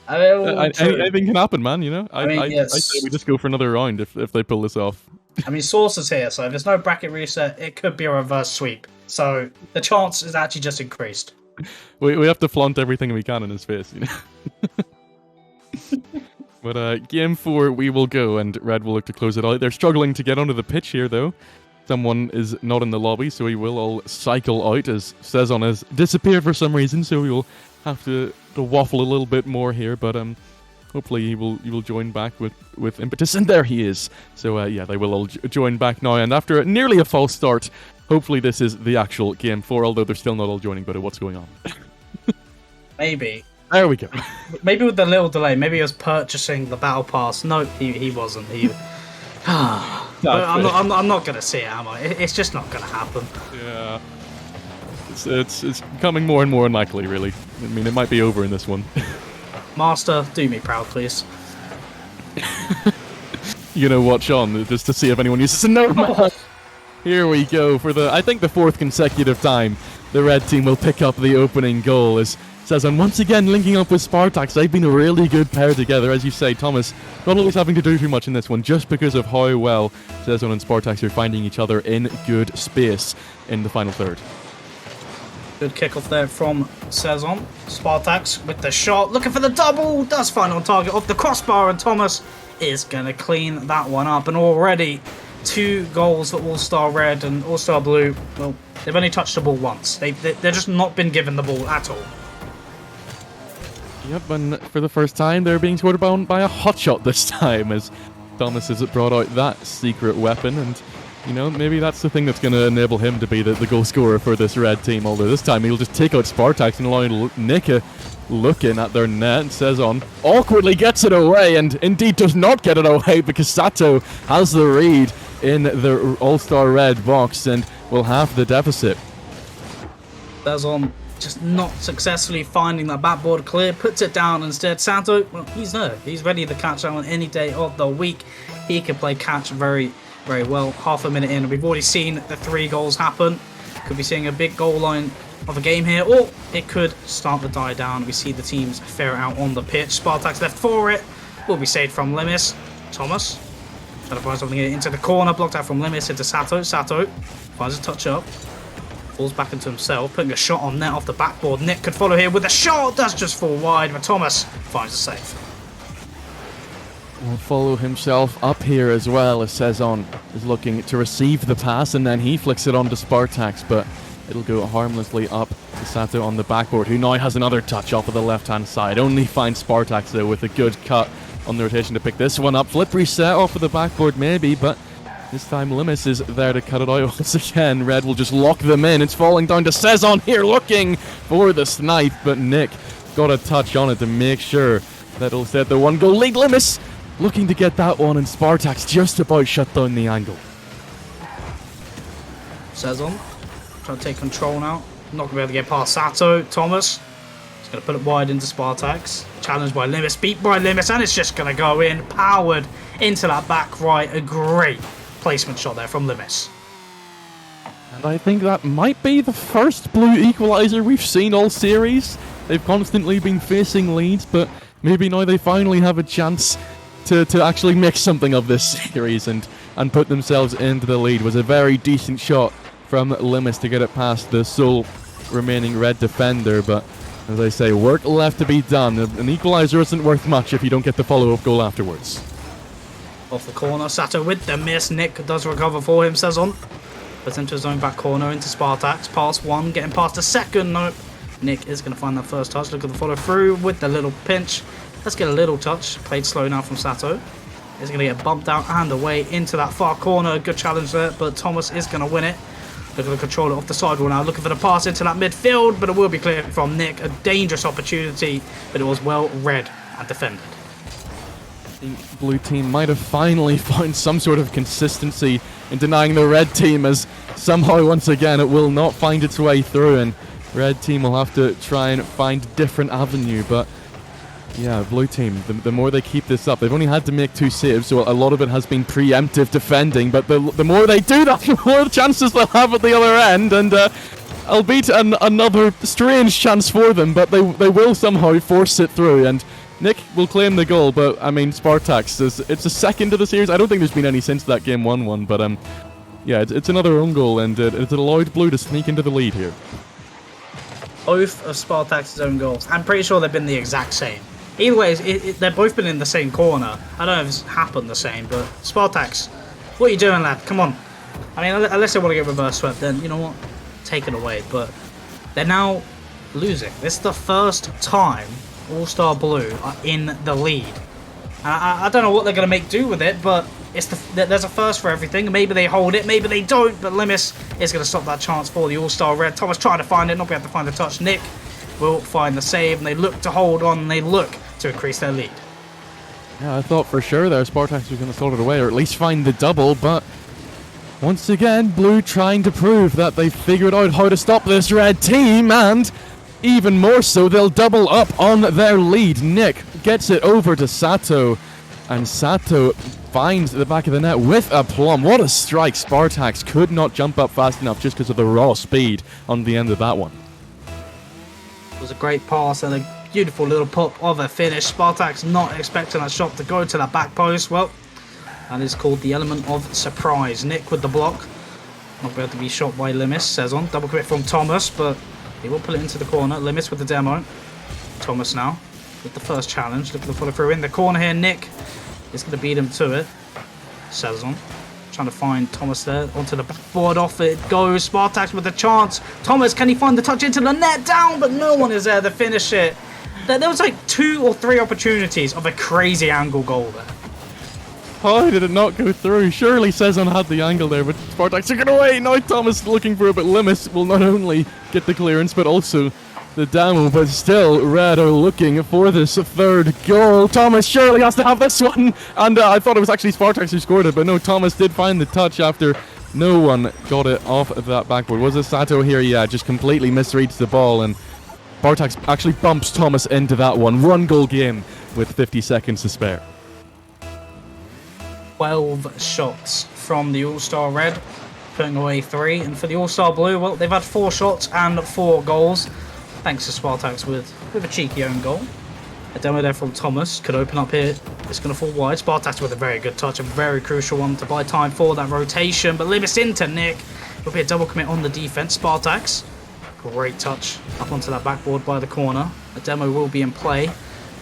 D: Anything can happen, man, you know? I say we just go for another round if they pull this off.
E: I mean, Source is here, so if there's no bracket reset, it could be a reverse sweep. So the chance is actually just increased.
D: We have to flaunt everything we can in his face, you know? But game 4, we will go, and Red will look to close it out. They're struggling to get onto the pitch here, though. Someone is not in the lobby, so we will all cycle out, as Sezon has disappeared for some reason, so we will have to waffle a little bit more here, but hopefully he will join back with impetus, and there he is. So yeah, they will all join back now, and after nearly a false start, hopefully this is the actual game 4, although they're still not all joining, but what's going on? Maybe. There we go.
E: Maybe with the little delay, maybe he was purchasing the battle pass. No, he wasn't. I'm not gonna see it, am I? It's just not gonna happen.
D: Yeah. It's becoming more and more unlikely, really. I mean, it might be over in this one.
E: Master, do me proud, please.
D: You know what, Sean? Just to see if anyone uses a Nomad. Here we go for I think the 4th consecutive time the red team will pick up the opening goal, as Sezon once again linking up with Spartax. They've been a really good pair together, as you say. Thomas not always having to do too much in this one, just because of how well Sezon and Spartax are finding each other in good space in the final third.
E: Good kickoff there from Sezon. Spartax with the shot, looking for the double, does find on target off the crossbar, and Thomas is going to clean that one up. And already 2 goals for All-Star Red and All-Star Blue. Well, they've only touched the ball once. They've just not been given the ball at all.
D: Yep, and for the first time, they're being scored upon by a hotshot this time, as Thomas has brought out that secret weapon, and you know, maybe that's the thing that's going to enable him to be the goal scorer for this red team, although this time he'll just take out Spartax and allow Nika looking at their net, and Sezon awkwardly gets it away, and indeed does not get it away, because Sato has the read in the All-Star Red box and will have the deficit.
E: Sezon just not successfully finding that backboard clear, puts it down instead. Sato, well, he's there. He's ready to catch that on any day of the week. He can play catch very, very well. Half a minute in, we've already seen the 3 goals happen. Could be seeing a big goal line of a game here, or it could start to die down. We see the teams fare out on the pitch. Spartax left for it. Will be saved from Limis. Thomas trying to find something into the corner, blocked out from Limis into Sato. Sato finds a touch up. Falls back into himself, putting a shot on net off the backboard. Nick could follow here with a shot. Does just fall wide, but Thomas finds a save.
D: Will follow himself up here as well, as Sezon is looking to receive the pass, and then he flicks it on to Spartax, but it'll go harmlessly up to Sato on the backboard, who now has another touch off of the left-hand side. Only finds Spartax, though, with a good cut on the rotation to pick this one up. Flip reset off of the backboard, maybe, but this time Limis is there to cut it out once again. Red will just lock them in. It's falling down to Sezon here, looking for the snipe, but Nick got a touch on it to make sure that it'll set the one-goal lead. Limis looking to get that one, and Spartax just about shut down the angle.
E: Sezon trying to take control now. Not going to be able to get past Sato. Thomas is going to put it wide into Spartax. Challenged by Limis, beat by Limis, and it's just going to go in. Powered into that back right. A great placement shot there from Limis.
D: And I think that might be the first blue equaliser we've seen all series. They've constantly been facing leads, but maybe now they finally have a chance to actually make something of this series and put themselves into the lead. Was a very decent shot from Limis to get it past the sole remaining red defender, but as I say, work left to be done. An equaliser isn't worth much if you don't get the follow-up goal afterwards.
E: Off the corner, Sato with the miss. Nick does recover for him, Sezon. Puts into his own back corner, into Spartax. Pass one, getting past the second. Nope. Nick is going to find that first touch. Look at the follow through with the little pinch. Let's get a little touch. Played slow now from Sato. Is going to get bumped out and away into that far corner. Good challenge there, but Thomas is going to win it. Looking to control it off the sidewall now. Looking for the pass into that midfield, but it will be cleared from Nick. A dangerous opportunity, but it was well read and defended.
D: The blue team might have finally found some sort of consistency in denying the red team, as somehow once again it will not find its way through, and red team will have to try and find a different avenue. But yeah, blue team, the more they keep this up, they've only had to make 2 saves, so a lot of it has been preemptive defending, but the more they do that, the more chances they'll have at the other end, and albeit another strange chance for them, but they will somehow force it through, and Nick will claim the goal. But I mean, Spartax, it's a second of the series. I don't think there's been any since that game 1-1, but yeah, it's another own goal, and it allowed blue to sneak into the lead here.
E: Both of Spartax's own goals. I'm pretty sure they've been the exact same. Either way, they've both been in the same corner. I don't know if it's happened the same, but Spartax, what are you doing, lad? Come on. I mean, unless they want to get reverse swept, then you know what? Take it away. But they're now losing. This is the first time All-Star Blue are in the lead. I don't know what they're going to make do with it, but there's a first for everything. Maybe they hold it, maybe they don't, but Limis is going to stop that chance for the All-Star Red. Thomas trying to find it, not be able to find the touch. Nick will find the save, and they look to hold on, and they look to increase their lead.
D: Yeah, I thought for sure there Spartax was going to sort it away, or at least find the double, but once again, blue trying to prove that they figured out how to stop this red team, and even more so, they'll double up on their lead. Nick gets it over to Sato, and Sato finds the back of the net with aplomb. What a strike. Spartax could not jump up fast enough just because of the raw speed on the end of that one.
E: It was a great pass and a beautiful little pop of a finish. Spartax not expecting that shot to go to that back post. Well, that is called the element of surprise. Nick with the block. Not be able to be shot by Limis, Sezon. Double commit from Thomas, but he will pull it into the corner. Limis with the demo. Thomas now with the first challenge. Looking to follow through in the corner here. Nick is going to beat him to it. Sezon trying to find Thomas there. Onto the backboard, off it goes. Spartax with a chance. Thomas, can he find the touch into the net? Down, but no one is there to finish it. There was like 2 or 3 opportunities of a crazy angle goal there.
D: How did it not go through? Surely Sezon had the angle there, but Spartax took it away. Now Thomas looking for it, but Limis will not only get the clearance, but also the demo. But still, Red are looking for this third goal. Thomas surely has to have this one. And I thought it was actually Spartax who scored it, but no, Thomas did find the touch after no one got it off of that backboard. Was it Sato here? Yeah, just completely misreads the ball, and Spartax actually bumps Thomas into that one. 1-goal game with 50 seconds to spare. 12 shots from the All-Star Red, putting away 3. And for the All-Star Blue, well, they've had 4 shots and 4 goals. Thanks to Spartax with a cheeky own goal. A demo there from Thomas. Could open up here. It's going to fall wide. Spartax with a very good touch. A very crucial one to buy time for that rotation. But Limis into Nick.
E: It'll be a double commit on the defense. Spartax. Great touch up onto that backboard by the corner. A demo will be in play.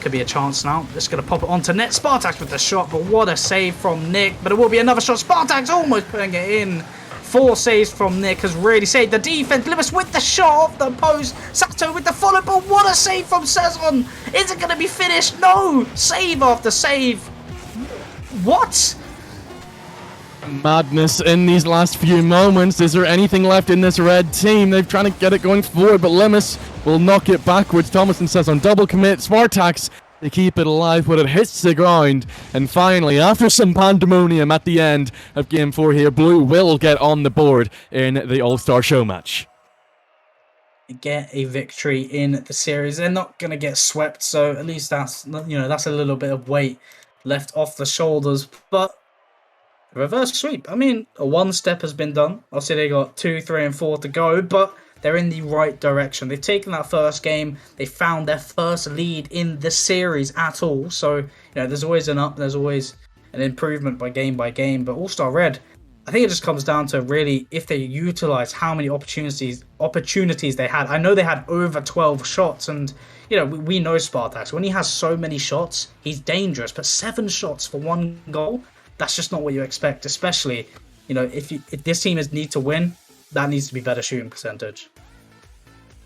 E: Could be a chance now. Just going to pop it onto net. Spartax with the shot, but what a save from Nick. But it will be another shot. Spartax almost putting it in. 4 saves from Nick has really saved the defense. Limus with the shot off the post. Sato with the follow, but what a save from Sezon. Is it going to be finished? No. Save after save. What?
D: Madness in these last few moments. Is there anything left in this red team? They're trying to get it going forward, but Limus will knock it backwards. Thomason says on double commit. Spartax to keep it alive, but it hits the ground. And finally, after some pandemonium at the end of Game 4 here, Blue will get on the board in the All-Star Show match.
E: Get a victory in the series. They're not going to get swept, so at least that's, you know, that's a little bit of weight left off the shoulders. But reverse sweep. I mean, a 1 step has been done. Obviously, they got 2, 3, and 4 to go, but they're in the right direction. They've taken that first game. They found their first lead in the series at all. So, you know, there's always an up. There's always an improvement by game. But All-Star Red, I think it just comes down to really if they utilize how many opportunities they had. I know they had over 12 shots, and you know we know Spartax. When he has so many shots, he's dangerous. But 7 shots for 1 goal, that's just not what you expect. Especially, you know, if this team need to win, that needs to be better shooting percentage.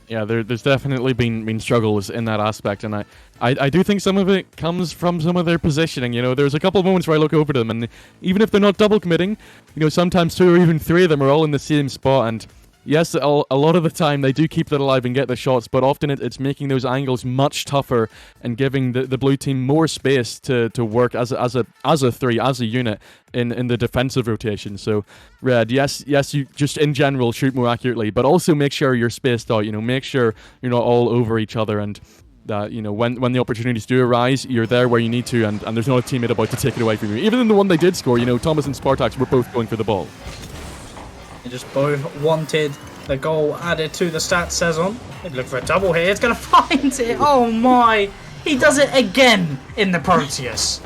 D: Yeah, there's definitely been struggles in that aspect, and I do think some of it comes from some of their positioning. You know, there's a couple of moments where I look over to them, and even if they're not double committing, you know, sometimes 2 or even 3 of them are all in the same spot, and yes, a lot of the time they do keep that alive and get the shots, but often it's making those angles much tougher and giving the blue team more space to work as a 3, as a unit in the defensive rotation. So Red, yes, you just in general shoot more accurately, but also make sure you're spaced out. You know, make sure you're not all over each other, and that, you know, when the opportunities do arise, you're there where you need to, and there's not a teammate about to take it away from you. Even in the one they did score, you know, Thomas and Spartax were both going for the ball.
E: They just both wanted the goal added to the stats. Sezon, they look for a double here. It's going to find it. Oh my. He does it again in the Proteus.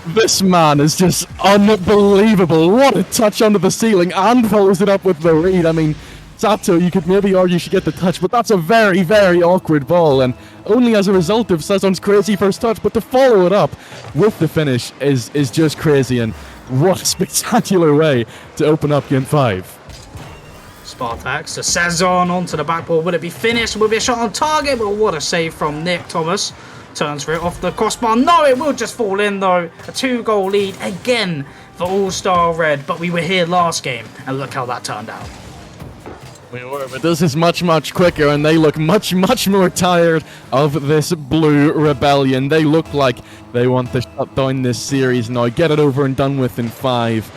D: This man is just unbelievable. What a touch under the ceiling, and follows it up with the read. I mean, Sato, you could maybe argue should get the touch, but that's a very, very awkward ball, and only as a result of Sezon's crazy first touch. But to follow it up with the finish is just crazy, and what a spectacular way to open up Game 5.
E: Spartax to Sezon onto the backboard. Will it be finished? Will it be a shot on target? But what a save from Nick. Thomas turns for it off the crossbar. No, it will just fall in though. A 2-goal lead again for All-Star Red. But we were here last game, and look how that turned out.
D: We were, but this is much, much quicker, and they look much, much more tired of this blue rebellion. They look like they want to shut down this series now, get it over and done with in 5,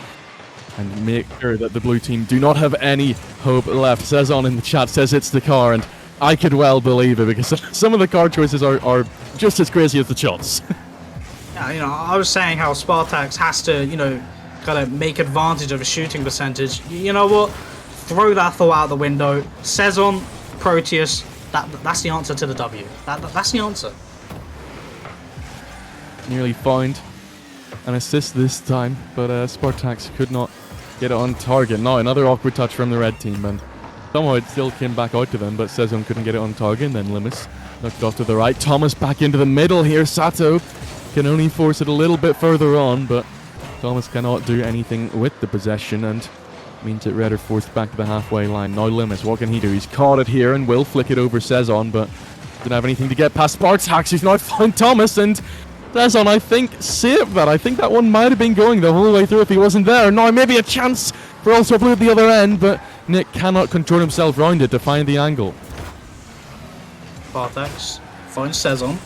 D: and make sure that the blue team do not have any hope left. Sezon in the chat says it's the car, and I could well believe it, because some of the car choices are just as crazy as the shots.
E: Yeah, you know, I was saying how Spartax has to, you know, kind of make advantage of a shooting percentage. You know what? Throw that thought out the window. Sezon, Proteus, that's the answer to the W. That's the answer.
D: Nearly found an assist this time, but Spartax could not get it on target. Now another awkward touch from the red team, and somehow it still came back out to them, but Sezon couldn't get it on target, and then Limus knocked off to the right. Thomas back into the middle here. Sato can only force it a little bit further on, but Thomas cannot do anything with the possession, and means that Red are forced back to the halfway line. Now Limus, what can he do? He's caught it here and will flick it over Sezon, but didn't have anything to get past Spartax. He's now found Thomas, and Sezon, I think, saved that. I think that one might have been going the whole way through if he wasn't there. Now maybe a chance for All-Star Blue at the other end, but Nick cannot control himself round it to find the angle.
E: Spartax finds Sezon.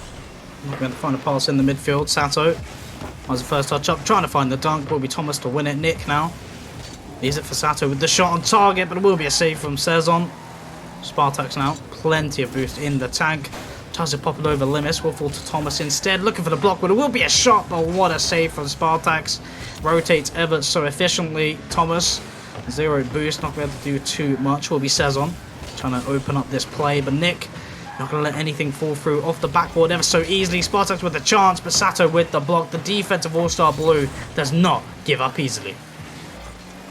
E: Not going to find a pass in the midfield. Sato has the first touch up, trying to find the dunk. Will be Thomas to win it. Nick now leaves it for Sato with the shot on target, but it will be a save from Sezon. Spartax now, plenty of boost in the tank. Tries to pop it over Limus, will fall to Thomas instead. Looking for the block, but it will be a shot, but what a save from Spartax. Rotates ever so efficiently. Thomas, 0 boost, not going to be able to do too much. Will be Sezon trying to open up this play, but Nick not going to let anything fall through off the backboard ever so easily. Spartax with a chance, but Sato with the block. The defense of All-Star Blue does not give up easily.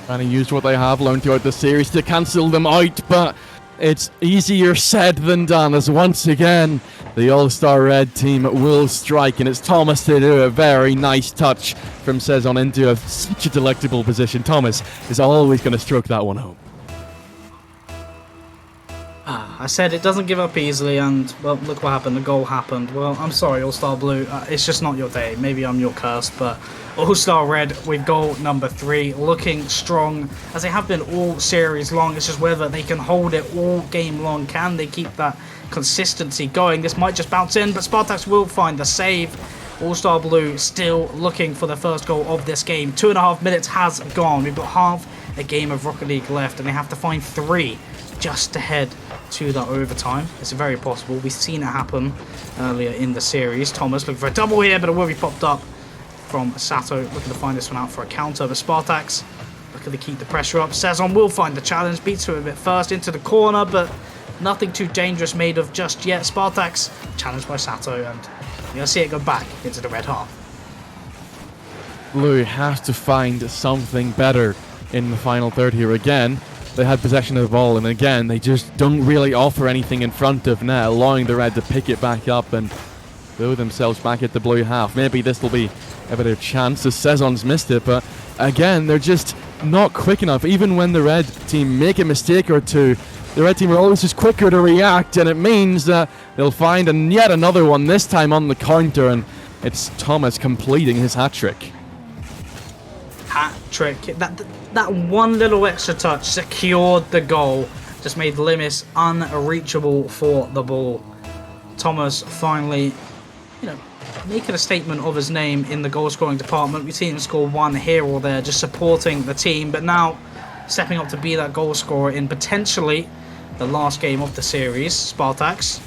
D: Trying to use what they have learned throughout the series to cancel them out, but it's easier said than done, as once again the All-Star Red team will strike, and it's Thomas to do a very nice touch from Saison into such a delectable position. Thomas is always going to stroke that one home.
E: I said it doesn't give up easily, and, well, look what happened. The goal happened. Well, I'm sorry, All-Star Blue. It's just not your day. Maybe I'm your curse, but All-Star Red with goal number 3, looking strong, as they have been all series long. It's just whether they can hold it all game long. Can they keep that consistency going? This might just bounce in, but Spartax will find the save. All-Star Blue still looking for the first goal of this game. 2.5 minutes has gone. We've got half a game of Rocket League left, and they have to find 3 just to head to that overtime. It's very possible. We've seen it happen earlier in the series. Thomas looking for a double here, but it will be popped up from Sato, looking to find this one out for a counter. But Spartax looking to keep the pressure up. Saison will find the challenge, beats him a bit first into the corner, but nothing too dangerous made of just yet. Spartax challenged by Sato, and you're going to see it go back into the red half.
D: Blue have to find something better in the final third here again. They had possession of the ball, and again, they just don't really offer anything in front of net, allowing the Red to pick it back up and throw themselves back at the blue half. Maybe this will be a better chance, as Saison's missed it, but again, they're just not quick enough. Even when the Red team make a mistake or two, the Red team are always just quicker to react, and it means that they'll find yet another one, this time on the counter, and it's Thomas completing his hat-trick.
E: Hat-trick. That one little extra touch secured the goal. Just made Limis unreachable for the ball. Thomas finally, making a statement of his name in the goal-scoring department. We've seen him score 1 here or there, just supporting the team, but now stepping up to be that goal scorer in potentially the last game of the series. Spartax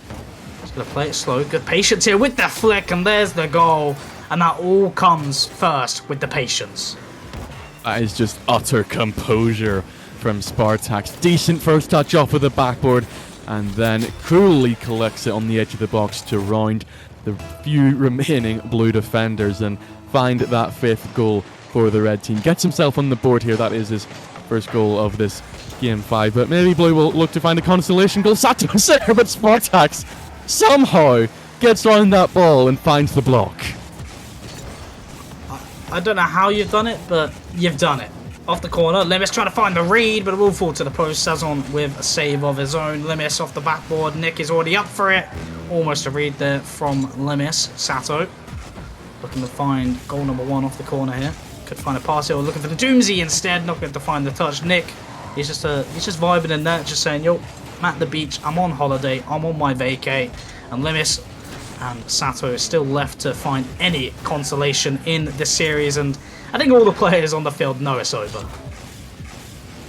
E: is going to play it slow. Good patience here with the flick, and there's the goal. And that all comes first with the patience.
D: That is just utter composure from Spartax. Decent first touch off of the backboard, and then coolly collects it on the edge of the box to round the few remaining blue defenders and find that 5th goal for the red team. Gets himself on the board here. That is his first goal of this game 5, but maybe blue will look to find a consolation goal. Sato's there, but Spartax somehow gets around that ball and finds the block.
E: I don't know how you've done it, but you've done it. Off the corner, Limis trying to find the read, but it will fall to the post. Saison with a save of his own. Limis off the backboard. Nick is already up for it. Almost a read there from Limis. Sato looking to find goal number 1 off the corner here. Could find a pass here, or looking for the Doomsy instead. Not going to find the touch. Nick, he's just vibing in there, just saying, yo, I'm at the beach. I'm on holiday. I'm on my vacay. And Limis and Sato is still left to find any consolation in this series, and I think all the players on the field know it's over.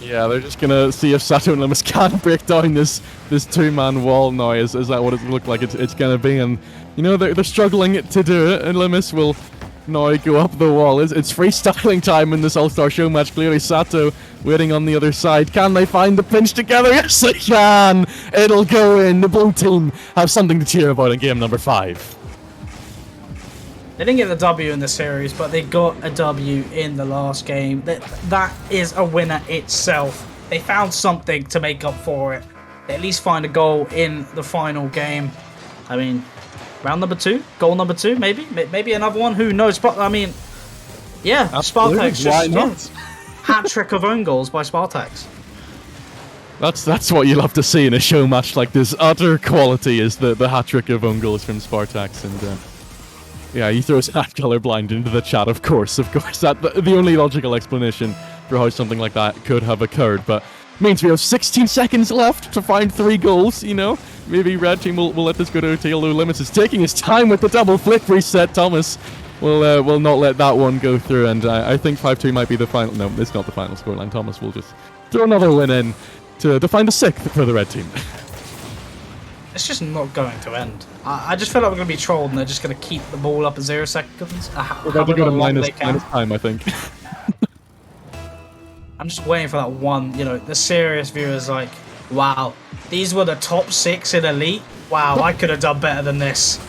D: Yeah, they're just gonna see if Sato and Limis can break down this 2-man wall now. Is that what it looked like it's gonna be? And they're struggling to do it, and Limis will now go up the wall. It's freestyling time in this All-Star Show match. Clearly Sato waiting on the other side. Can they find the pinch together? Yes, they can! It'll go in. The blue team have something to cheer about in game number 5.
E: They didn't get the W in the series, but they got a W in the last game. That is a winner itself. They found something to make up for it. They at least find a goal in the final game. I mean, round number 2, goal number 2, maybe another one. Who knows? But I mean, yeah, Spartax just hat-trick of own goals by Spartax.
D: That's what you love to see in a show match like this. Utter quality is the hat-trick of own goals from Spartax, and yeah, he throws hat colorblind into the chat. Of course, that the only logical explanation for how something like that could have occurred, but means we have 16 seconds left to find 3 goals. Maybe red team will let this go to OT, although Limis is taking his time with the double flick reset. Thomas will not let that one go through, and I think 5-2 might be the final. No, it's not the final scoreline. Thomas will just throw another win in to find a 6th for the red team.
E: It's just not going to end. I just feel like we're going to be trolled, and they're just going to keep the ball up at 0 seconds.
D: We're about to go to minus time, I think.
E: I'm just waiting for that one, the serious viewers like, wow, these were the top 6 in Elite? Wow, I could have done better than this.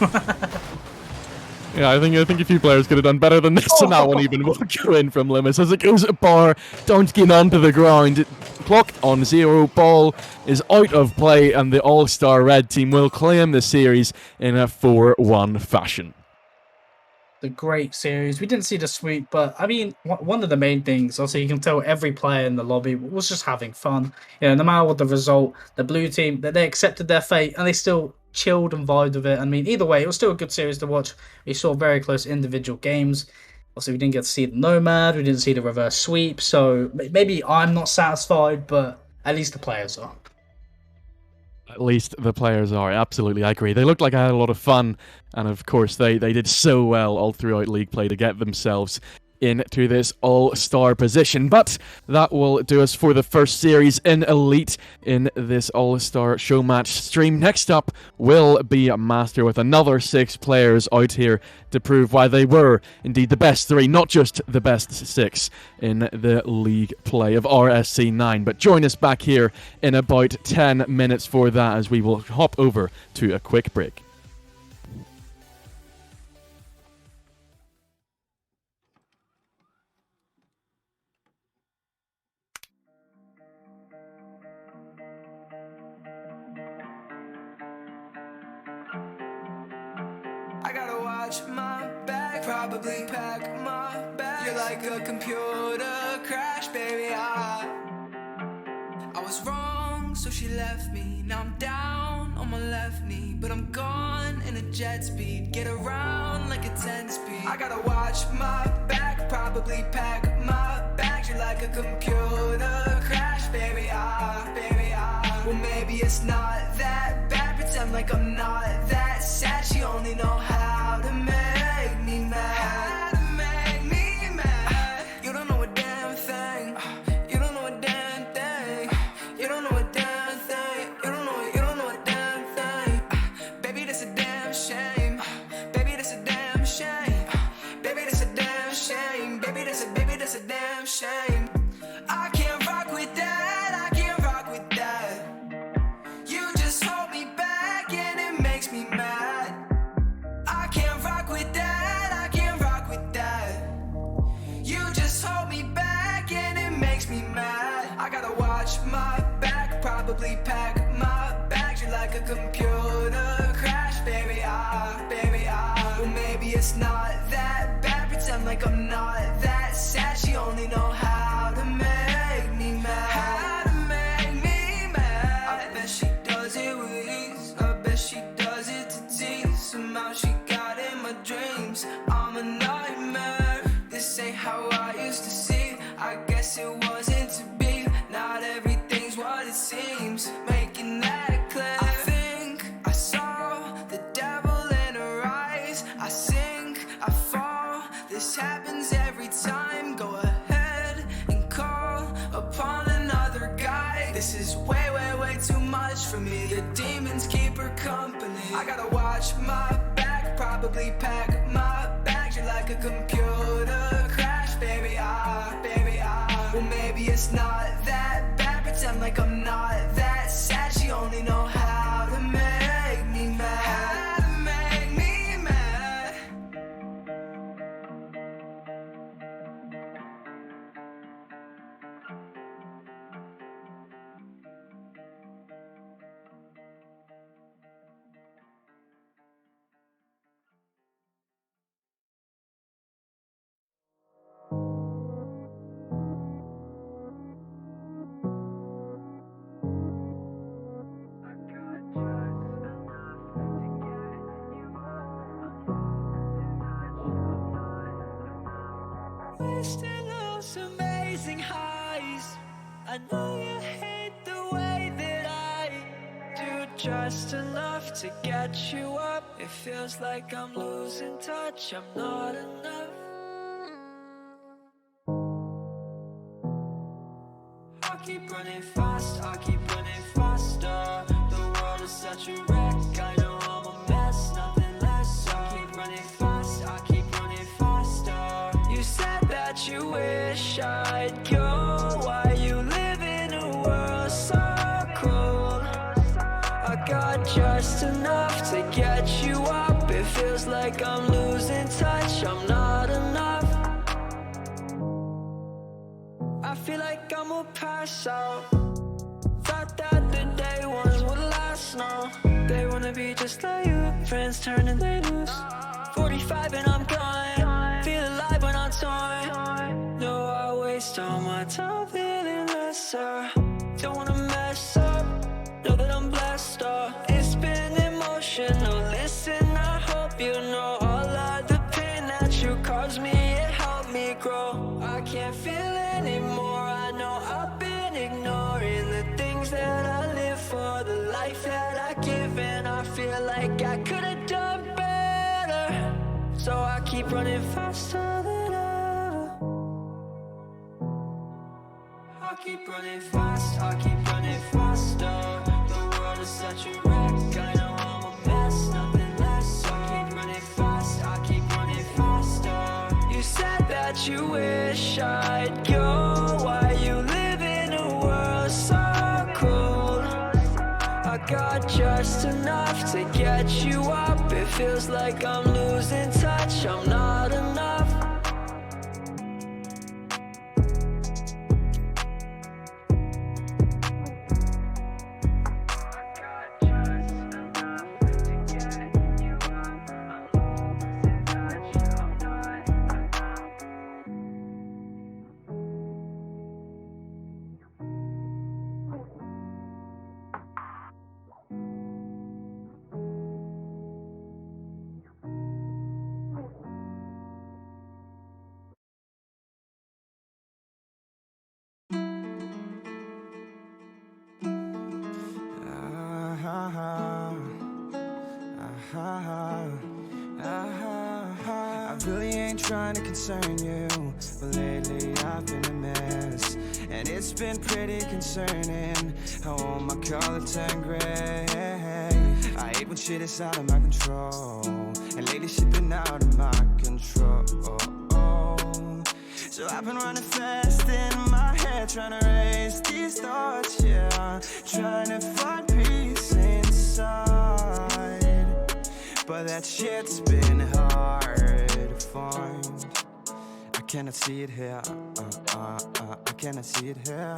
D: Yeah, I think a few players could have done better than this, and that one even will go in from Limus as it goes at bar. Don't get onto the ground. Clock on 0. Ball is out of play, and the All-Star Red team will claim the series in a 4-1 fashion.
E: The great series. We didn't see the sweep, but I mean, one of the main things, also, you can tell every player in the lobby was just having fun. You know, no matter what the result, the blue team, that they accepted their fate and they still chilled and vibed with it. I mean, either way, it was still a good series to watch. We saw very close individual games. Also, we didn't get to see the Nomad, we didn't see the reverse sweep, so maybe I'm not satisfied, but at least the players are.
D: At least the players are, absolutely, I agree. They looked like I had a lot of fun, and of course they did so well all throughout league play to get themselves into this all-star position. But that will do us for the first series in Elite in this all-star show match stream. Next up will be a Master with another 6 players out here to prove why they were indeed the best 3, not just the best 6 in the league play of RSC9. But join us back here in about 10 minutes for that, as we will hop over to a quick break.
C: I gotta watch my back, probably pack my bag. You're like a computer crash, baby. I was wrong, so she left me. Now I'm down on my left knee, but I'm gone in a jet speed. Get around like a 10-speed. I gotta watch my back, probably pack my bags. You're like a computer crash, baby. Well, maybe it's not that bad. Pretend like I'm not that sad. She only know how to make me mad. You don't know a damn thing. You don't know a damn thing. You don't know a damn thing. You don't know a damn thing. Baby, that's a damn shame. Baby, that's a damn shame. Baby, that's a damn shame. Baby, that's a damn shame. I can't rock with that. I can't rock with that. You just hold me back and it makes me mad. I can't rock with that. I can't rock with that. You just hold me back and it makes me mad. I gotta watch my back, probably pack my bags. You're like a computer crash, baby. Well, maybe it's not that bad. Pretend like I'm not that sad. She only know how to make me mad. How to make me mad. I bet she does it with ease. I bet she does it to tease. Somehow she got in my dreams. I'm a nightmare. This ain't how I used to see. I guess it wasn't to be. Not everything's what it seems. Making that clear. I think I saw the devil in her eyes. I sink, I fall. This happens every time. Go ahead and call upon another guy. This is way, way, way too much for me. The demons keep her company. I gotta watch my back, probably pack my bags. You're like a computer crash, baby. Well, maybe it's not that bad. Pretend like I'm not that sad. She only know how to make me mad. How to make me mad.
F: Wasting those amazing highs. I know you hate the way that I do just enough to get you up. It feels like I'm losing touch, I'm not enough. I keep running fast, I keep running faster. The world is such a wreck, I know I'm a mess, nothing less. I keep running fast, I keep running faster. You said that you wish I'd go. Why you live in a world so cold? I got just enough to get you up. It feels like I'm losing you'll pass out. Thought that the day ones would last, no. They wanna be just like you, friends turning they lose. 45 and I'm gone, feel alive when I'm torn. No, I waste all my time feeling lesser. Don't wanna mess up, know that I'm blessed, it's been emotional. Listen, I hope you know all of the pain that you caused me, it helped me grow. I can't feel anymore, I know I've been ignoring the things that I live for, the life that I give, and I feel like I could've done better. So I keep running faster than ever. I keep running fast, I keep running faster. The world is such a wreck, I know I'm a mess, nothing less. I keep running fast, I keep running faster. You said that you wish I'd go, why you live in a world so cold? I got just enough to get you up. It feels like I'm losing touch, I'm not enough.
C: I really ain't trying to concern you, but lately I've been a mess, and it's been pretty concerning how all my color turned gray. I hate when shit is out of my control, and lately shit been out of my control. So I've been running fast in my head, trying to erase these thoughts, yeah, trying to find peace inside, but that shit's been hard to find. I cannot see it here, I cannot see it here.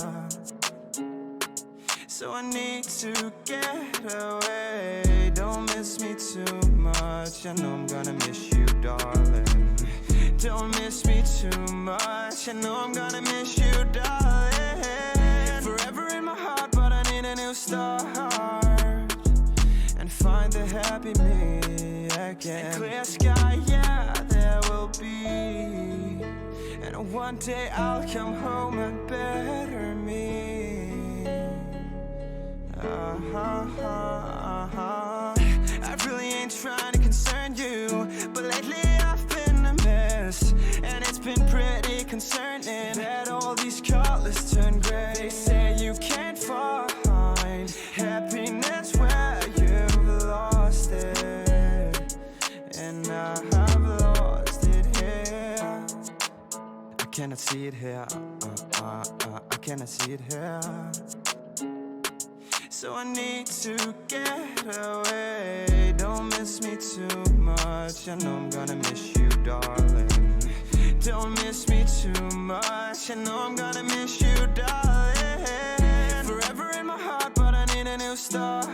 C: So I need to get away. Don't miss me too much, I know I'm gonna miss you, darling. Don't miss me too much, I know I'm gonna miss you, darling. Forever in my heart, but I need a new start, and find the happy me again. And clear sky, yeah, there will be, and one day I'll come home and better me. I really ain't trying to concern you, but lately I've been a mess, and it's been pretty concerning that all these colors turn gray. They say you can't find happiness where you've lost it, and I've lost it here. I cannot see it here, I cannot see it here. So I need to get away. Don't miss me too much, I know I'm gonna miss you, darling. Don't miss me too much, I know I'm gonna miss you, darling. Forever in my heart, but I need a new start,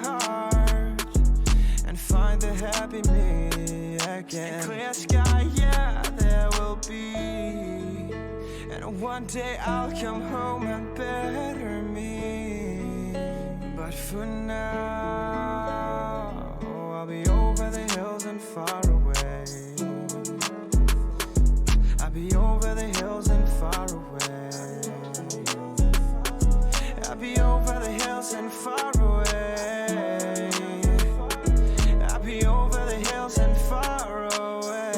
C: and find the happy me again. And clear sky, yeah, there will be, and one day I'll come home and better me. But for now, I'll be over the hills and far away. I'll be over the hills and far away. I'll be over the hills and far away. I'll be over the hills and far away.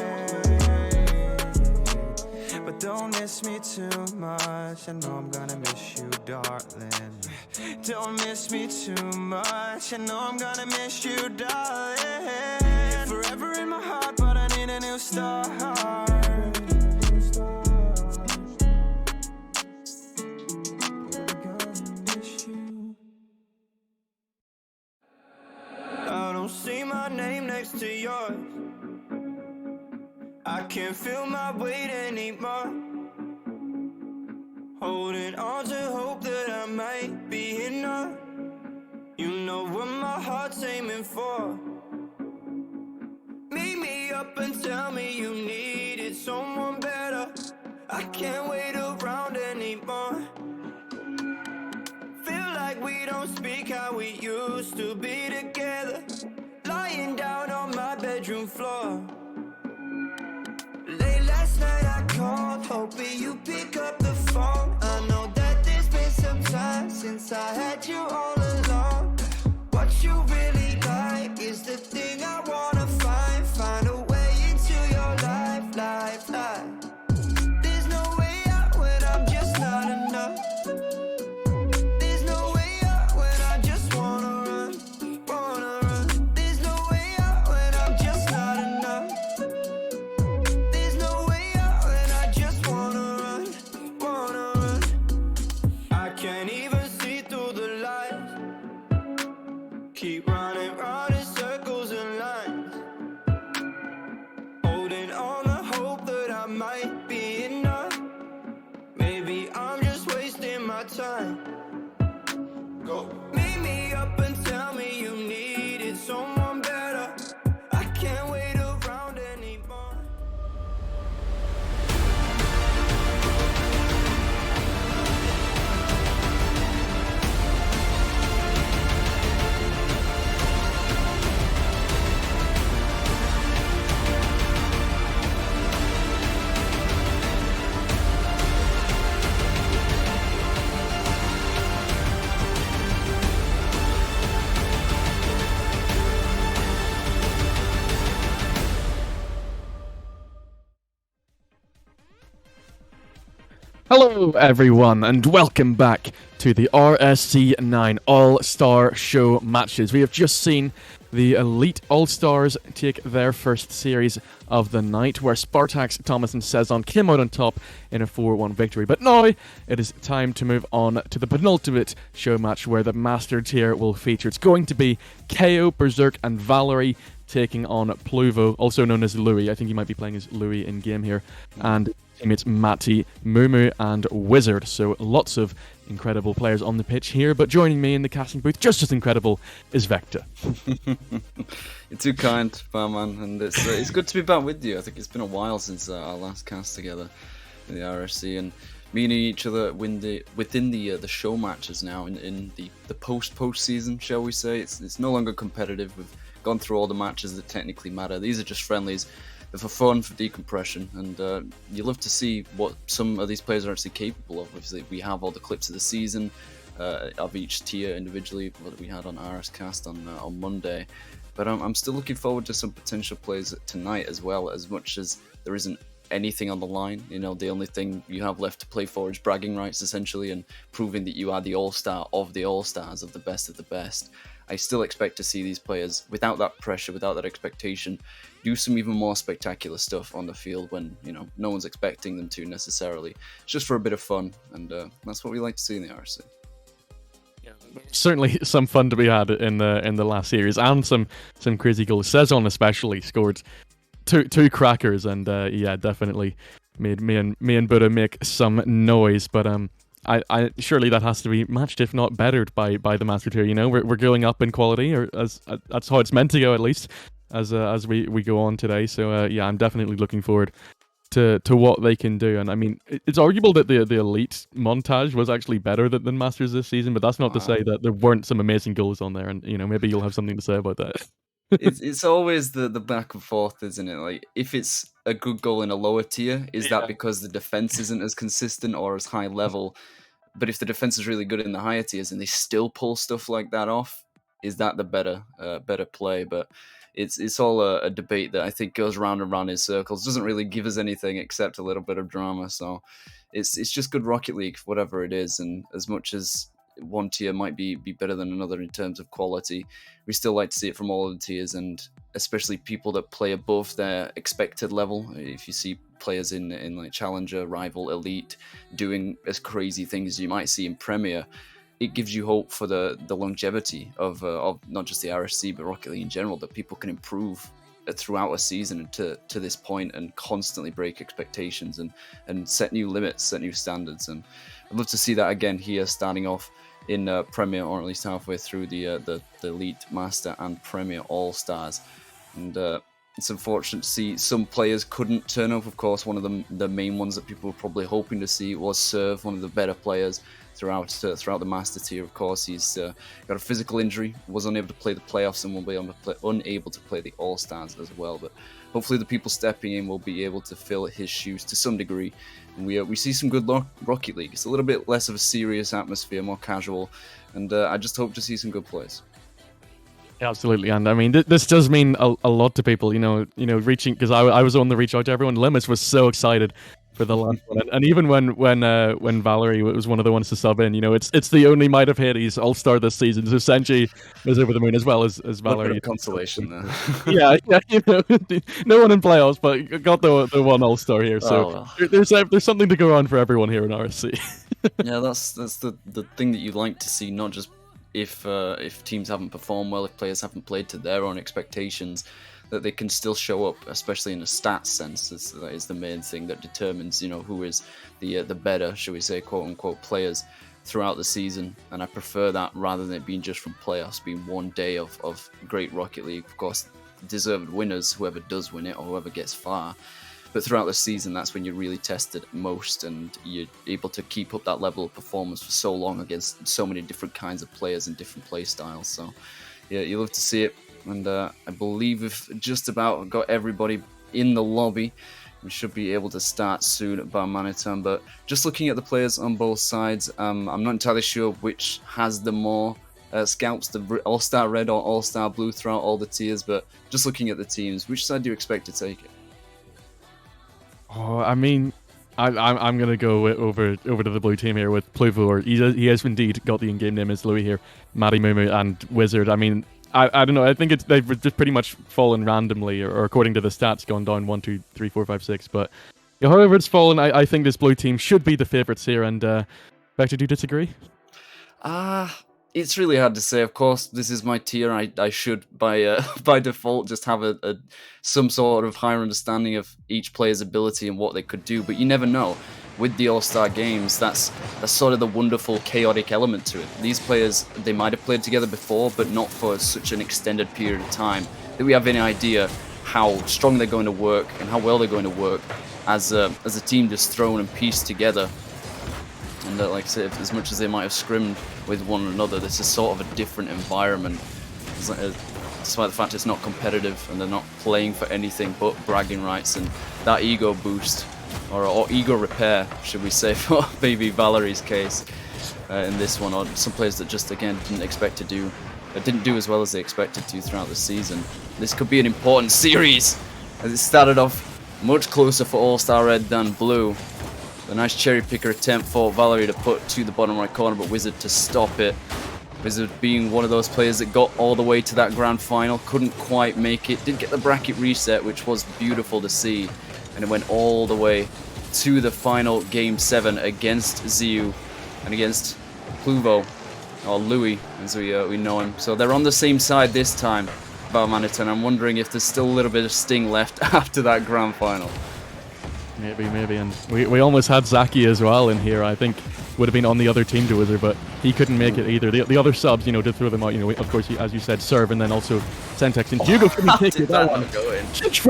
C: But don't miss me too much, I know I'm gonna miss you, darling. Don't miss me too much, I know I'm gonna miss you, darling. Forever in my heart, but I need a new start. I don't see my name next to yours. I can't feel my weight anymore. Holding on to hope that I might be enough. You know what my heart's aiming for. Meet me up and tell me you needed someone better. I can't wait around anymore. Feel like we don't speak how we used to be together. Lying down on my bedroom floor. Late last night I called, hoping you pick up the phone. I know that there's been some time since I had you all along. What you really like is the thing I wanna find a way into your life. There's no way out when I'm just not enough. There's no way out when I just wanna run. There's no way out when I'm just not enough. There's no way out when I just wanna run. I can't even see through the lights. Keep running round in circles and lines. Holding on the hope that I might be enough. Maybe I'm just wasting my time. Go. Meet me up and tell me you needed someone better. I can't wait around anymore.
D: Hello, everyone, and welcome back to the RSC9 All-Star Show matches. We have just seen the Elite All-Stars take their first series of the night, where Spartax, Thomas, and Sezon came out on top in a 4-1 victory. But now it is time to move on to the penultimate show match, where the Master tier will feature. It's going to be KO, Berserk, and Valerie taking on Pluvo, also known as Louis. I think he might be playing as Louis in game here. And teammates Matty, Mumu, and Wizard. So lots of incredible players on the pitch here, but joining me in the casting booth, just as incredible, is Vector.
G: You're too kind, Barman, and it's good to be back with you. I think it's been a while since our last cast together in the RSC, and meeting each other within the show matches now in the post season, shall we say. It's no longer competitive. We've gone through all the matches that technically matter. These are just friendlies. They're for fun, for decompression, and you love to see what some of these players are actually capable of. Obviously, we have all the clips of the season of each tier individually, what we had on RScast on Monday. But I'm still looking forward to some potential plays tonight as well, as much as there isn't anything on the line. You know, the only thing you have left to play for is bragging rights, essentially, and proving that you are the all-star of the all-stars, of the best. I still expect to see these players, without that pressure, without that expectation, do some even more spectacular stuff on the field when, you know, no one's expecting them to necessarily. It's just for a bit of fun, and that's what we like to see in the RSC.
D: Yeah, certainly some fun to be had in the last series, and some crazy goals. Sezon especially scored two crackers, and yeah, definitely made me and Buddha make some noise. But I surely that has to be matched, if not bettered, by the Master tier. You know, we're going up in quality, or that's how it's meant to go, at least as we go on today. So yeah, I'm definitely looking forward to what they can do. And I mean, it's arguable that the Elite montage was actually better than Masters this season, but that's not to say that there weren't some amazing goals on there. And you know, maybe you'll have something to say about that.
G: It's always the back and forth, isn't it? Like, if it's a good goal in a lower tier, is that because the defense isn't as consistent or as high level? But if the defense is really good in the higher tiers and they still pull stuff like that off, is that the better play? But it's all a debate that I think goes round and round in circles. Doesn't really give us anything except a little bit of drama. So it's just good Rocket League, whatever it is. And as much as one tier might be better than another in terms of quality, we still like to see it from all of the tiers, and especially people that play above their expected level. If you see players in like Challenger, Rival, Elite doing as crazy things as you might see in Premier, it gives you hope for the longevity of not just the RSC but Rocket League in general, that people can improve throughout a season to this point and constantly break expectations and set new limits, set new standards. And I'd love to see that again here, starting off in Premier, or at least halfway through the Elite, Master, and Premier All Stars. And it's unfortunate to see some players couldn't turn up. Of course, one of the main ones that people were probably hoping to see was Serve, one of the better players throughout the Master tier. Of course, he's got a physical injury, was unable to play the playoffs, and will be unable to play the All Stars as well. But hopefully, the people stepping in will be able to fill his shoes to some degree. And we see some good Rocket League. It's a little bit less of a serious atmosphere, more casual, and I just hope to see some good plays.
D: Yeah, absolutely, and I mean this does mean a lot to people. You know, reaching, because I was on the reach out to everyone. Limits was so excited for the last one, and even when Valerie was one of the ones to sub in, it's the only Might of Hades All-Star this season. So Senji was over the moon as well as Valerie.
G: Consolation there.
D: yeah, no one in playoffs, but got the one All-Star here. So there's something to go on for everyone here in RSC.
G: Yeah, that's the thing that you like to see, not just if teams haven't performed well, if players haven't played to their own expectations, that they can still show up, especially in a stats sense. That is the main thing that determines, who is the better, shall we say, quote unquote, players throughout the season. And I prefer that rather than it being just from playoffs, being one day of great Rocket League. Of course, deserved winners, whoever does win it or whoever gets far. But throughout the season, that's when you're really tested most, and you're able to keep up that level of performance for so long against so many different kinds of players and different play styles. So, yeah, you love to see it. And I believe we've just about got everybody in the lobby. We should be able to start soon at Bar Manitan. But just looking at the players on both sides, I'm not entirely sure which has the more scalps, the All-Star Red or All-Star Blue throughout all the tiers. But just looking at the teams, which side do you expect to take it?
D: Oh, I mean, I'm gonna go over to the blue team here with Pluvor. He has indeed got the in-game name as Louis here, Matty Mumu and Wizard. I mean, I don't know. I think they've just pretty much fallen randomly, or according to the stats, gone down 1, 2, 3, 4, 5, 6. But however it's fallen, I think this blue team should be the favourites here. And Vector, do you disagree?
G: It's really hard to say. Of course, this is my tier. I should by default just have some sort of higher understanding of each player's ability and what they could do. But you never know. With the All-Star Games, that's sort of the wonderful chaotic element to it. These players, they might have played together before, but not for such an extended period of time that we have any idea how strong they're going to work and how well they're going to work as a team just thrown and pieced together. And like I said, as much as they might have scrimmed with one another, this is sort of a different environment. Despite the fact it's not competitive and they're not playing for anything but bragging rights and that ego boost, or ego repair, should we say, for maybe Valerie's case in this one, or some players that just, again, didn't do as well as they expected to throughout the season. This could be an important series, as it started off much closer for All-Star Red than Blue. A nice cherry picker attempt for Valerie to put to the bottom right corner, but Wizard to stop it. Wizard being one of those players that got all the way to that grand final, couldn't quite make it, did get the bracket reset, which was beautiful to see, and it went all the way to the final Game 7 against Ziu and against Pluvo, or Louis as we know him. So they're on the same side this time, Balmanitan. I'm wondering if there's still a little bit of sting left after that grand final.
D: Maybe, and we almost had Zaki as well in here. I think would have been on the other team to Wizard, but he couldn't make it either. The other subs, did throw them out. Of course, as you said, Serve, and then also Sentex and Hugo couldn't take it. That one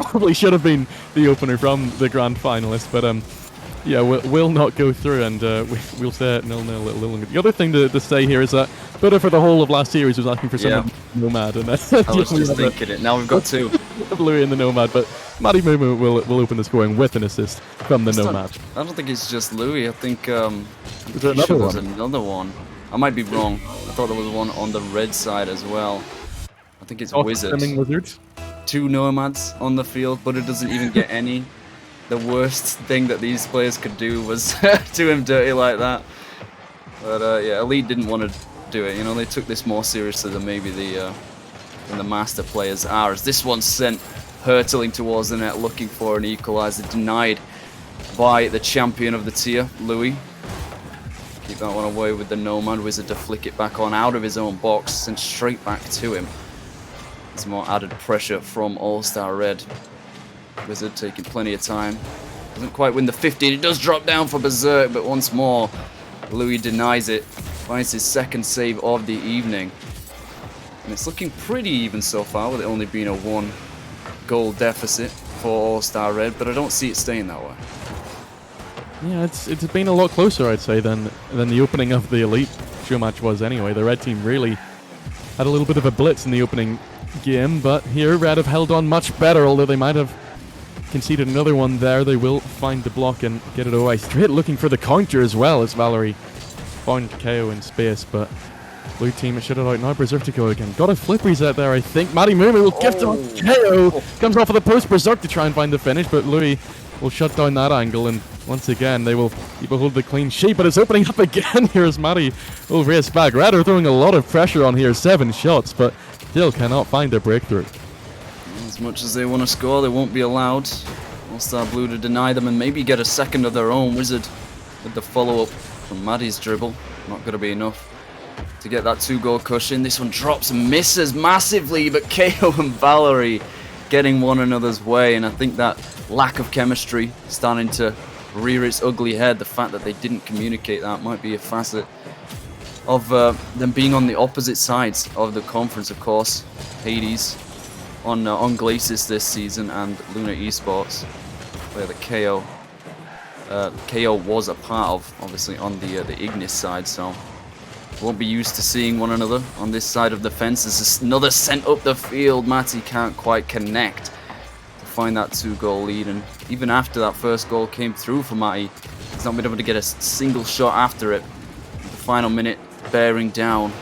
D: probably should have been the opener from the grand finalist, but yeah, will not go through, and we'll stay at 0-0 a little longer. The other thing to say here is that Buddha for the whole of last series was asking for someone Nomad, and
G: I was just thinking it. Now we've got two.
D: Louis and the Nomad, but Matty Mumu will open the scoring with an assist from the Nomad.
G: I don't think it's just Louis. I think
D: there was
G: another one. I might be wrong. I thought there was one on the red side as well. I think it's Wizard.
D: Wizards.
G: 2 Nomads on the field, but it doesn't even get any. The worst thing that these players could do was do him dirty like that. But yeah, Elite didn't want to do it. They took this more seriously than maybe the master players are. As this one's sent hurtling towards the net, looking for an equalizer, denied by the champion of the tier, Louis. Keep that one away with the Nomad. Wizard to flick it back on out of his own box, sent straight back to him. There's more added pressure from All-Star Red. Wizard taking plenty of time. Doesn't quite win the 15. It does drop down for Berserk, but once more, Louis denies it. Finds his second save of the evening. And it's looking pretty even so far, with it only being a 1-goal deficit for All-Star Red, but I don't see it staying that way.
D: Yeah, it's been a lot closer, I'd say, than the opening of the Elite Show match was anyway. The Red team really had a little bit of a blitz in the opening game, but here Red have held on much better, although they might have conceded another one there. They will find the block and get it away. Straight looking for the counter as well as Valerie found KO in space, but blue team should have out now. Berserk to go again. Got a flip reset there, I think. Maddie Mooney will gift him on KO. Comes off of the post. Berserk to try and find the finish, but Louis will shut down that angle, and once again they will hold the clean sheet, but it's opening up again here as Maddie will race back. Red are throwing a lot of pressure on here. 7 shots, but still cannot find their breakthrough.
G: As much as they want to score, they won't be allowed. All-Star Blue to deny them and maybe get a second of their own. Wizard with the follow-up from Maddie's dribble. Not going to be enough to get that 2-goal cushion. This one drops and misses massively, but KO and Valerie getting one another's way, and I think that lack of chemistry starting to rear its ugly head. The fact that they didn't communicate that might be a facet of them being on the opposite sides of the conference, of course. Hades on Glacis this season and Luna Esports, where the KO was a part of, obviously on the Ignis side, so won't be used to seeing one another on this side of the fence. There's another sent up the field. Matty can't quite connect to find that 2-goal lead, and even after that first goal came through for Matty, he's not been able to get a single shot after it. The final minute bearing down.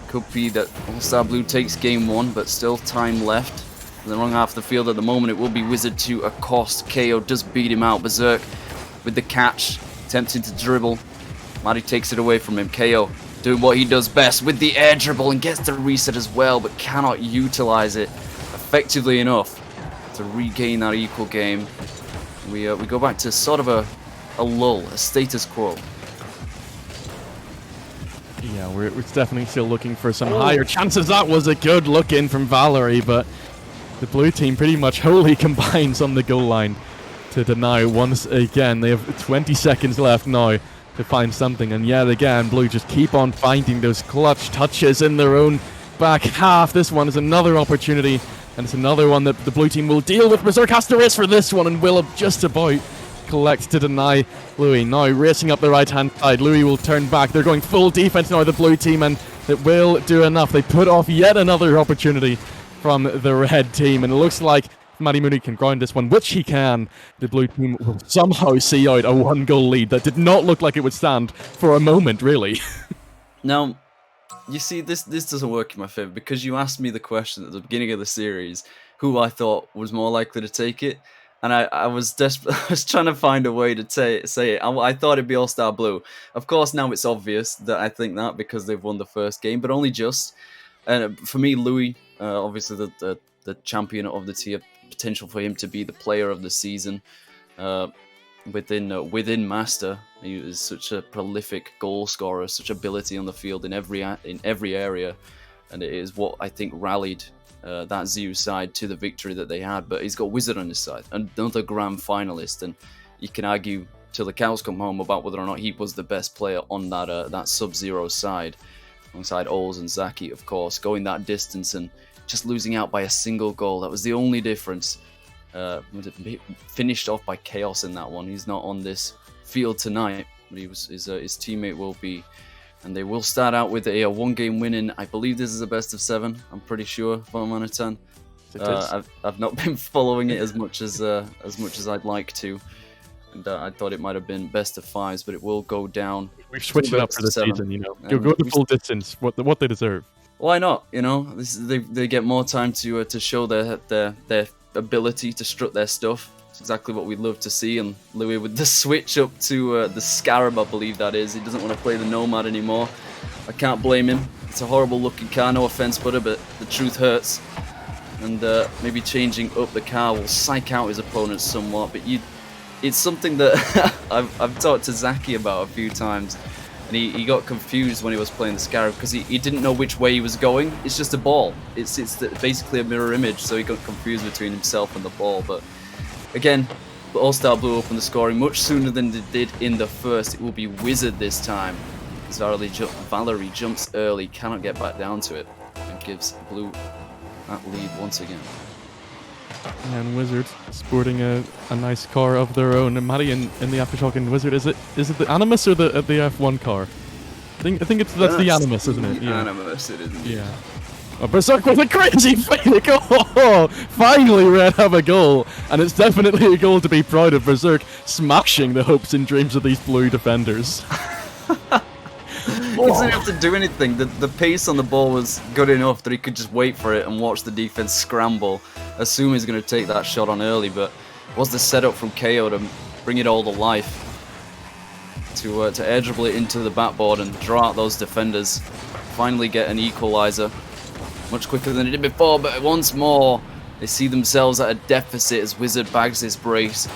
G: Could be that All-Star Blue takes game 1, but still time left. In the wrong half of the field at the moment, it will be Wizard to accost. KO does beat him out. Berserk with the catch, attempting to dribble. Matty takes it away from him. KO doing what he does best with the air dribble and gets the reset as well, but cannot utilize it effectively enough to regain that equal game. We go back to sort of a lull, a status quo.
D: Yeah, we're definitely still looking for some higher chances. That was a good look in from Valerie, but the blue team pretty much wholly combines on the goal line to deny once again. They have 20 seconds left now to find something, and yet again, blue just keep on finding those clutch touches in their own back half. This one is another opportunity, and it's another one that the blue team will deal with. Berserk has to race for this one, and will just about collect to deny Louis. Now racing up the right hand side, Louis will turn back. They're going full defense now, the blue team, and it will do enough. They put off yet another opportunity from the red team, and it looks like Matty Mooney can ground this one, which he can. The blue team will somehow see out a 1-goal lead that did not look like it would stand for a moment, really.
G: Now, you see, this doesn't work in my favor, because you asked me the question at the beginning of the series who I thought was more likely to take it, and I was desperate. I was trying to find a way to say it. I thought it'd be All-Star Blue. Of course, now it's obvious that I think that because they've won the first game, but only just. And for me, Louis, obviously the champion of the tier, potential for him to be the player of the season within Master. He is such a prolific goal scorer, such ability on the field in every area, and it is what I think rallied that Zeus side to the victory that they had. But he's got Wizard on his side, another grand finalist, and you can argue till the cows come home about whether or not he was the best player on that Sub-Zero side, alongside Oles and Zaki, of course, going that distance and just losing out by a single goal. That was the only difference. Finished off by Chaos in that one. He's not on this field tonight, but his teammate will be. And they will start out with a 1-game win in, I believe this is a best of 7. I'm pretty sure, Varmanatan. I've not been following it as much as I'd like to. And I thought it might have been best of 5s, but it will go down.
D: We've switched it up for the season, you know. Go the full distance, what they deserve.
G: Why not? You know, they get more time to show their ability to strut their stuff. It's exactly what we'd love to see. And Louis with the switch up to the Scarab, I believe that is. He doesn't want to play the Nomad anymore. I can't blame him. It's a horrible looking car, no offense, Butter, but the truth hurts. And maybe changing up the car will psych out his opponents somewhat. But it's something that I've talked to Zaki about a few times. And he got confused when he was playing the Scarab because he didn't know which way he was going. It's just a ball. It's basically a mirror image, so he got confused between himself and the ball. But again, All-Star Blue opened the scoring much sooner than they did in the first. It will be Wizard this time. As Valerie jumps early, cannot get back down to it, and gives Blue that lead once again.
D: And Wizard sporting a nice car of their own. And Maddie in the Aftershock and Wizard, is it the Animus or the F1 car? I think that's the Animus, isn't it?
G: Yeah. Animus, it is.
D: Yeah. Oh, Berserk with a crazy fake! Oh, finally Red have a goal, and it's definitely a goal to be proud of. Berserk smashing the hopes and dreams of these blue defenders.
G: He doesn't have to do anything. The pace on the ball was good enough that he could just wait for it and watch the defense scramble. Assume he's going to take that shot on early, but was the setup from KO to bring it all to life. To air dribble it into the backboard and draw out those defenders. Finally get an equalizer. Much quicker than it did before, but once more they see themselves at a deficit as Wizard bags his brace.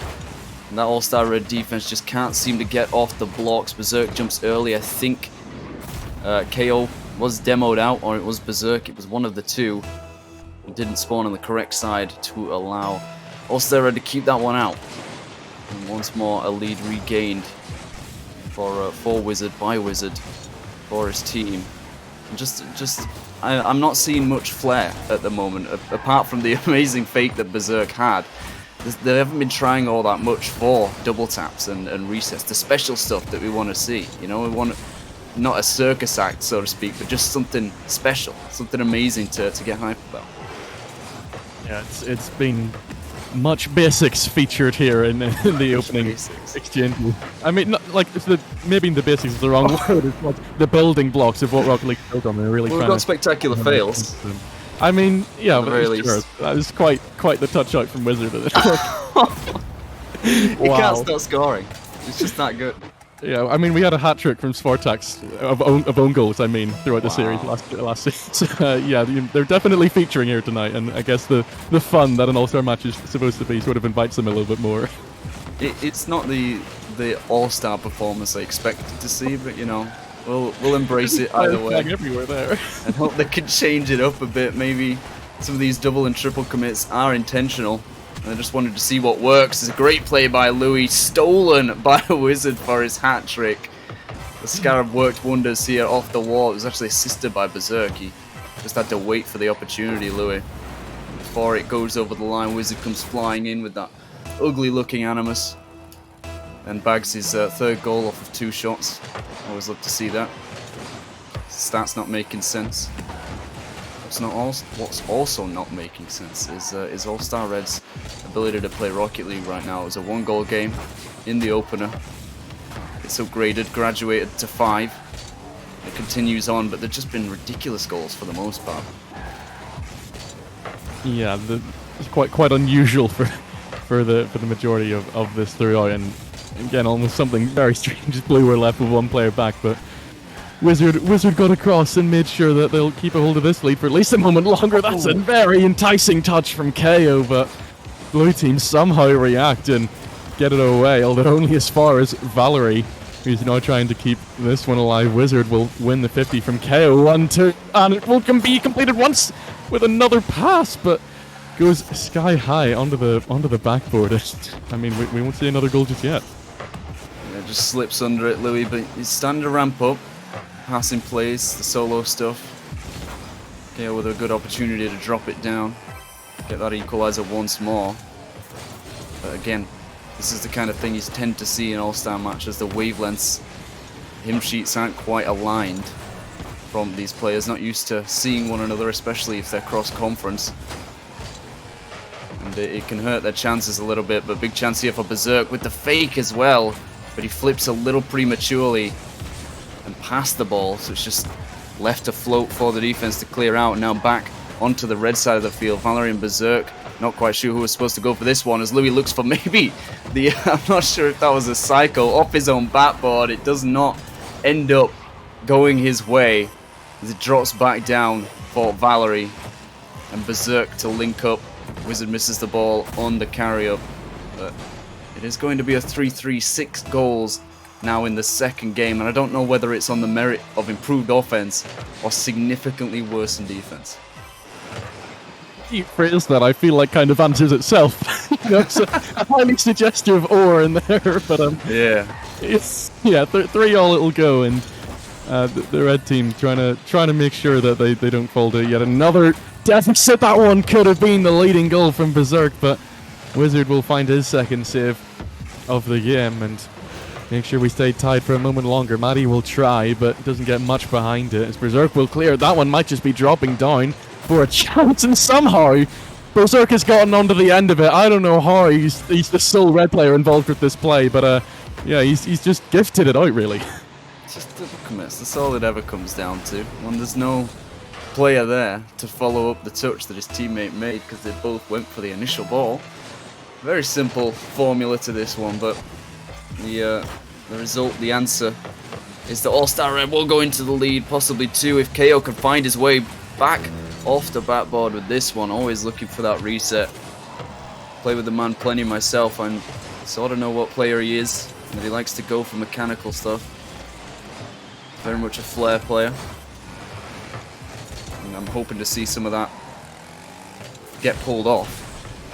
G: And that All-Star Red defense just can't seem to get off the blocks. Berserk jumps early. I think KO was demoed out, or it was Berserk. It was one of the two. It didn't spawn on the correct side to allow All-Star Red to keep that one out. And once more, a lead regained for Wizard, by Wizard, for his team. And I'm not seeing much flair at the moment, apart from the amazing fake that Berserk had. They haven't been trying all that much for double taps and resets, the special stuff that we want to see. You know, we want not a circus act, so to speak, but just something special, something amazing to get hype about.
D: Yeah, it's been much basics featured here in the opening exchange. I mean, not, like maybe the basics is the wrong word. It's like the building blocks of what Rocket League built on. They're really
G: we've got spectacular fails.
D: I mean, yeah, but
G: sure,
D: that was quite the touch out from Wizard.
G: He can't stop scoring. It's just that good.
D: Yeah, I mean, we had a hat trick from Spartax of own goals. I mean, throughout the series last season. So, yeah, they're definitely featuring here tonight, and I guess the fun that an All-Star match is supposed to be sort of invites them a little bit more.
G: It's not the All-Star performance I expected to see, but you know, we'll embrace it either way.
D: Everywhere there.
G: And hope they can change it up a bit. Maybe some of these double and triple commits are intentional. And I just wanted to see what works. It's a great play by Louis, stolen by Wizard for his hat trick. The Scarab worked wonders here off the wall. It was actually assisted by Berserk. He just had to wait for the opportunity, Louis. Before it goes over the line, Wizard comes flying in with that ugly looking Animus. And bags his third goal off of 2 shots. Always love to see that. Stats not making sense. What's also not making sense is All-Star Red's ability to play Rocket League right now. It was a 1-goal game in the opener. It's upgraded, graduated to 5. It continues on, but they've just been ridiculous goals for the most part.
D: Yeah, it's quite unusual for the majority of this throughout, and again, almost something very strange. Blue were left with 1 player back, but Wizard got across and made sure that they'll keep a hold of this lead for at least a moment longer. That's a very enticing touch from KO, but Blue team somehow react and get it away, although only as far as Valerie, who's now trying to keep this one alive. Wizard will win the 50 from KO 1-2, and it will be completed once with another pass, but goes sky high onto the backboard. I mean, we won't see another goal just yet.
G: Yeah, just slips under it, Louis, but he's starting to ramp up. Passing plays, the solo stuff. KO with a good opportunity to drop it down. Get that equalizer once more. But again, this is the kind of thing you tend to see in All-Star matches. The wavelengths, hymn sheets aren't quite aligned from these players. Not used to seeing one another, especially if they're cross-conference. And it can hurt their chances a little bit, but big chance here for Berserk with the fake as well. But he flips a little prematurely and past the ball, so it's just left to float for the defense to clear out. Now back onto the red side of the field. Valerie and Berserk, not quite sure who was supposed to go for this one, as Louis looks for maybe the I'm not sure if that was a cycle off his own backboard. It does not end up going his way as it drops back down for Valerie and Berserk to link up. Wizard misses the ball on the carry up, but it is going to be a 3-3, 6 goals now in the second game, and I don't know whether it's on the merit of improved offense or significantly worsened defense.
D: You phrase that, I feel like kind of answers itself. You know, it's a highly suggestive or in there, but
G: Yeah.
D: it's 3-3 it'll go, and the red team trying to make sure that they don't fall to yet another deficit. That one could have been the leading goal from Berserk, but Wizard will find his second save of the game and make sure we stay tied for a moment longer. Maddie will try, but doesn't get much behind it, as Berserk will clear. That one might just be dropping down for a chance, and somehow Berserk has gotten onto the end of it. I don't know how he's the sole red player involved with this play, but yeah, he's just gifted it out, really.
G: It's just double commits. That's all it ever comes down to. When there's no player there to follow up the touch that his teammate made because they both went for the initial ball. Very simple formula to this one, but the result, the answer, is that All-Star Red will go into the lead, possibly two, if KO can find his way back off the backboard with this one. Always looking for that reset. Play with the man plenty myself. I sort of know what player he is, and he likes to go for mechanical stuff. Very much a flair player. And I'm hoping to see some of that get pulled off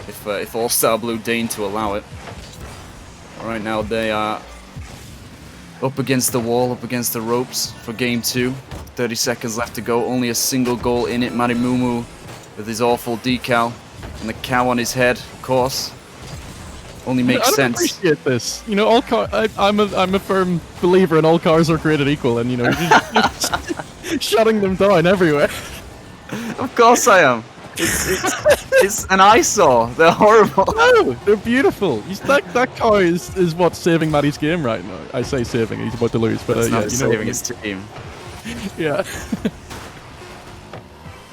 G: if All-Star Blue deign to allow it. Right now they are up against the wall, up against the ropes for game 2. 30 seconds left to go, only a single goal in it. Marimumu with his awful decal and the cow on his head, of course. Only makes sense.
D: I appreciate this. You know, I'm a firm believer in all cars are created equal, and you know, just shutting them down everywhere.
G: Of course I am. It's an eyesore. They're horrible.
D: No, they're beautiful. That car is what's saving Maddie's game right now. I say saving, he's about to lose, but
G: It's
D: yeah,
G: not saving his team.
D: Yeah.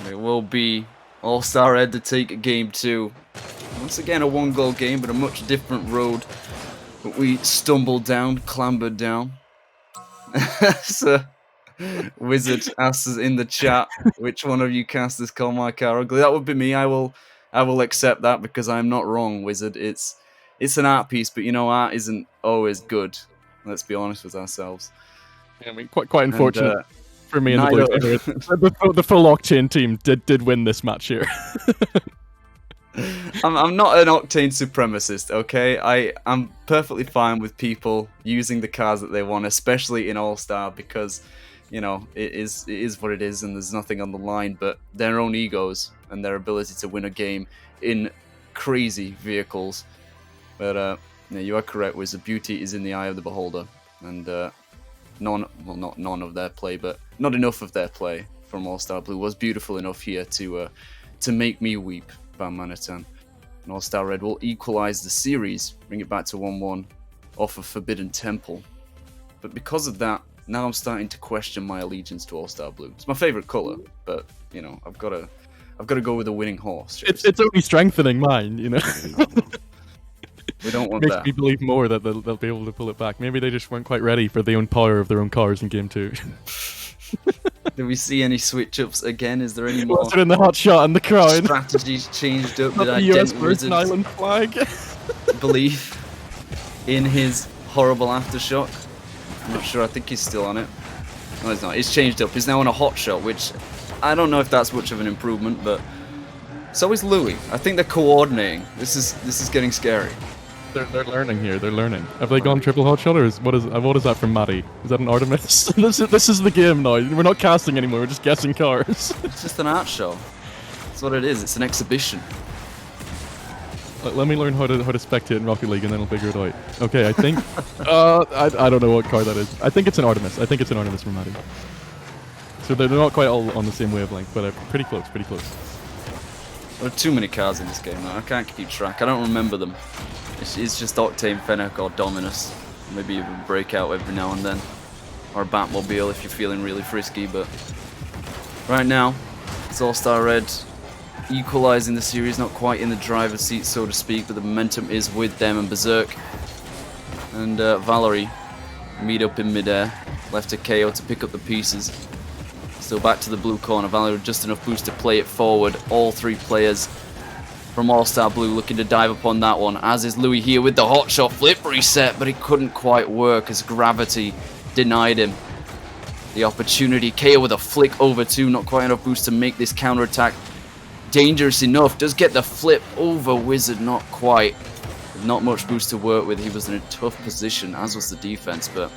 G: It will be All-Star Red to take game 2. Once again, a 1-goal game, but a much different road. But we stumbled down, clambered down. So, Wizard asks us in the chat, which one of you casters call my car ugly? That would be me. I will accept that because I'm not wrong, Wizard. It's an art piece, but you know, art isn't always good. Let's be honest with ourselves.
D: Yeah, I mean, quite unfortunate for me and the
G: neither-
D: blue team. The full Octane team did win this match here.
G: I'm not an Octane supremacist, okay? I'm perfectly fine with people using the cars that they want, especially in All-Star, because, you know, it is what it is and there's nothing on the line but their own egos and their ability to win a game in crazy vehicles. But yeah, you are correct, Wizard. Beauty is in the eye of the beholder, and not none of their play, but not enough of their play from All-Star Blue was beautiful enough here to make me weep. Van Manhattan. And All-Star Red will equalize the series, bring it back to 1-1 off of Forbidden Temple. But because of that, now I'm starting to question my allegiance to All-Star Blue. It's my favorite color, but you know, I've got to go with a winning horse.
D: It's only strengthening mine, you know.
G: We don't want
D: Makes
G: that.
D: me believe more that they'll be able to pull it back. Maybe they just weren't quite ready for the own power of their own cars in game 2.
G: Do we see any switch-ups again? Is there any more
D: What's it in the hot shot and the crown?
G: strategies changed up?
D: Not
G: Did I
D: the US
G: dent
D: Virgin
G: Wizard's
D: Island flag.
G: belief in his horrible aftershock? I'm not sure. I think he's still on it. No, he's not. He's changed up. He's now on a hot shot, which I don't know if that's much of an improvement, but so is Louis. I think they're coordinating. This is getting scary.
D: They're learning here. They're learning. Have they gone triple hot shot, or what is that from Maddie? Is that an Artemis? this is the game now. We're not casting anymore. We're just guessing cars.
G: It's just an art show. That's what it is. It's an exhibition.
D: Let me learn how to spectate in Rocket League, and then I'll figure it out. Okay, I think I don't know what car that is. I think it's an Artemis. I think it's an Artemis from Maddie. So they're not quite all on the same wavelength, but pretty close. Pretty close.
G: There are too many cars in this game now. I can't keep track. I don't remember them. It's just Octane, Fennec, or Dominus. Maybe even Breakout every now and then. Or Batmobile if you're feeling really frisky, but right now, it's All-Star Red equalizing the series, not quite in the driver's seat, so to speak, but the momentum is with them, and Berserk and Valerie meet up in midair. Left to KO to pick up the pieces. Still back to the blue corner. Valerie with just enough boost to play it forward. All three players from All-Star Blue, looking to dive upon that one, as is Louis here with the hot shot flip reset, but it couldn't quite work as gravity denied him the opportunity. KO with a flick over 2, not quite enough boost to make this counterattack dangerous enough. Does get the flip over Wizard, not quite. Not much boost to work with. He was in a tough position, as was the defense, but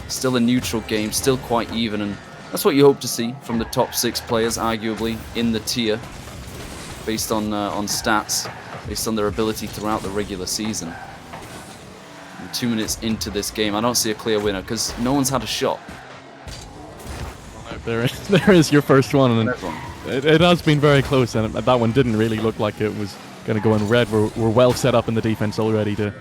G: still a neutral game, still quite even, and that's what you hope to see from the top 6 players, arguably, in the tier, based on stats, based on their ability throughout the regular season. And 2 minutes into this game, I don't see a clear winner, because no one's had a shot.
D: There is your first one, and it has been very close, and that one didn't really look like it was going to go in red. We're well set up in the defense already to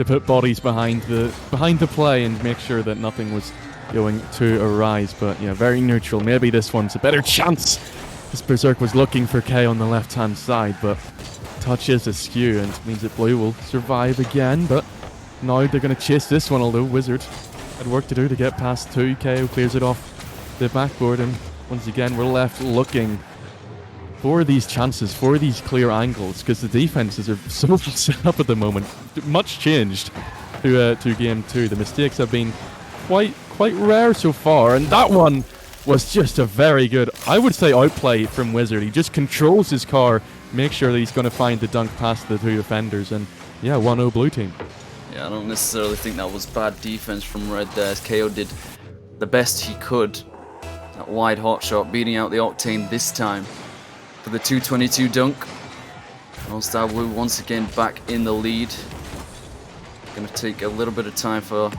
D: put bodies behind the play and make sure that nothing was going to arise. But yeah, very neutral. Maybe this one's a better chance. This Berserk was looking for K on the left-hand side, but touch is askew, and means that Blue will survive again. But now they're going to chase this one, although Wizard had work to do to get past 2. KO clears it off the backboard, and once again we're left looking for these chances, for these clear angles, because the defenses are so set up at the moment. Much changed to game 2. The mistakes have been quite rare so far, and that one was just a very good, I would say, outplay from Wizard. He just controls his car, makes sure that he's going to find the dunk past the 2 defenders, and yeah, 1-0 Blue team.
G: Yeah, I don't necessarily think that was bad defense from Red there, as KO did the best he could. That wide hot shot, beating out the Octane this time for the 222 dunk. All-Star Blue once again back in the lead. Gonna take a little bit of time for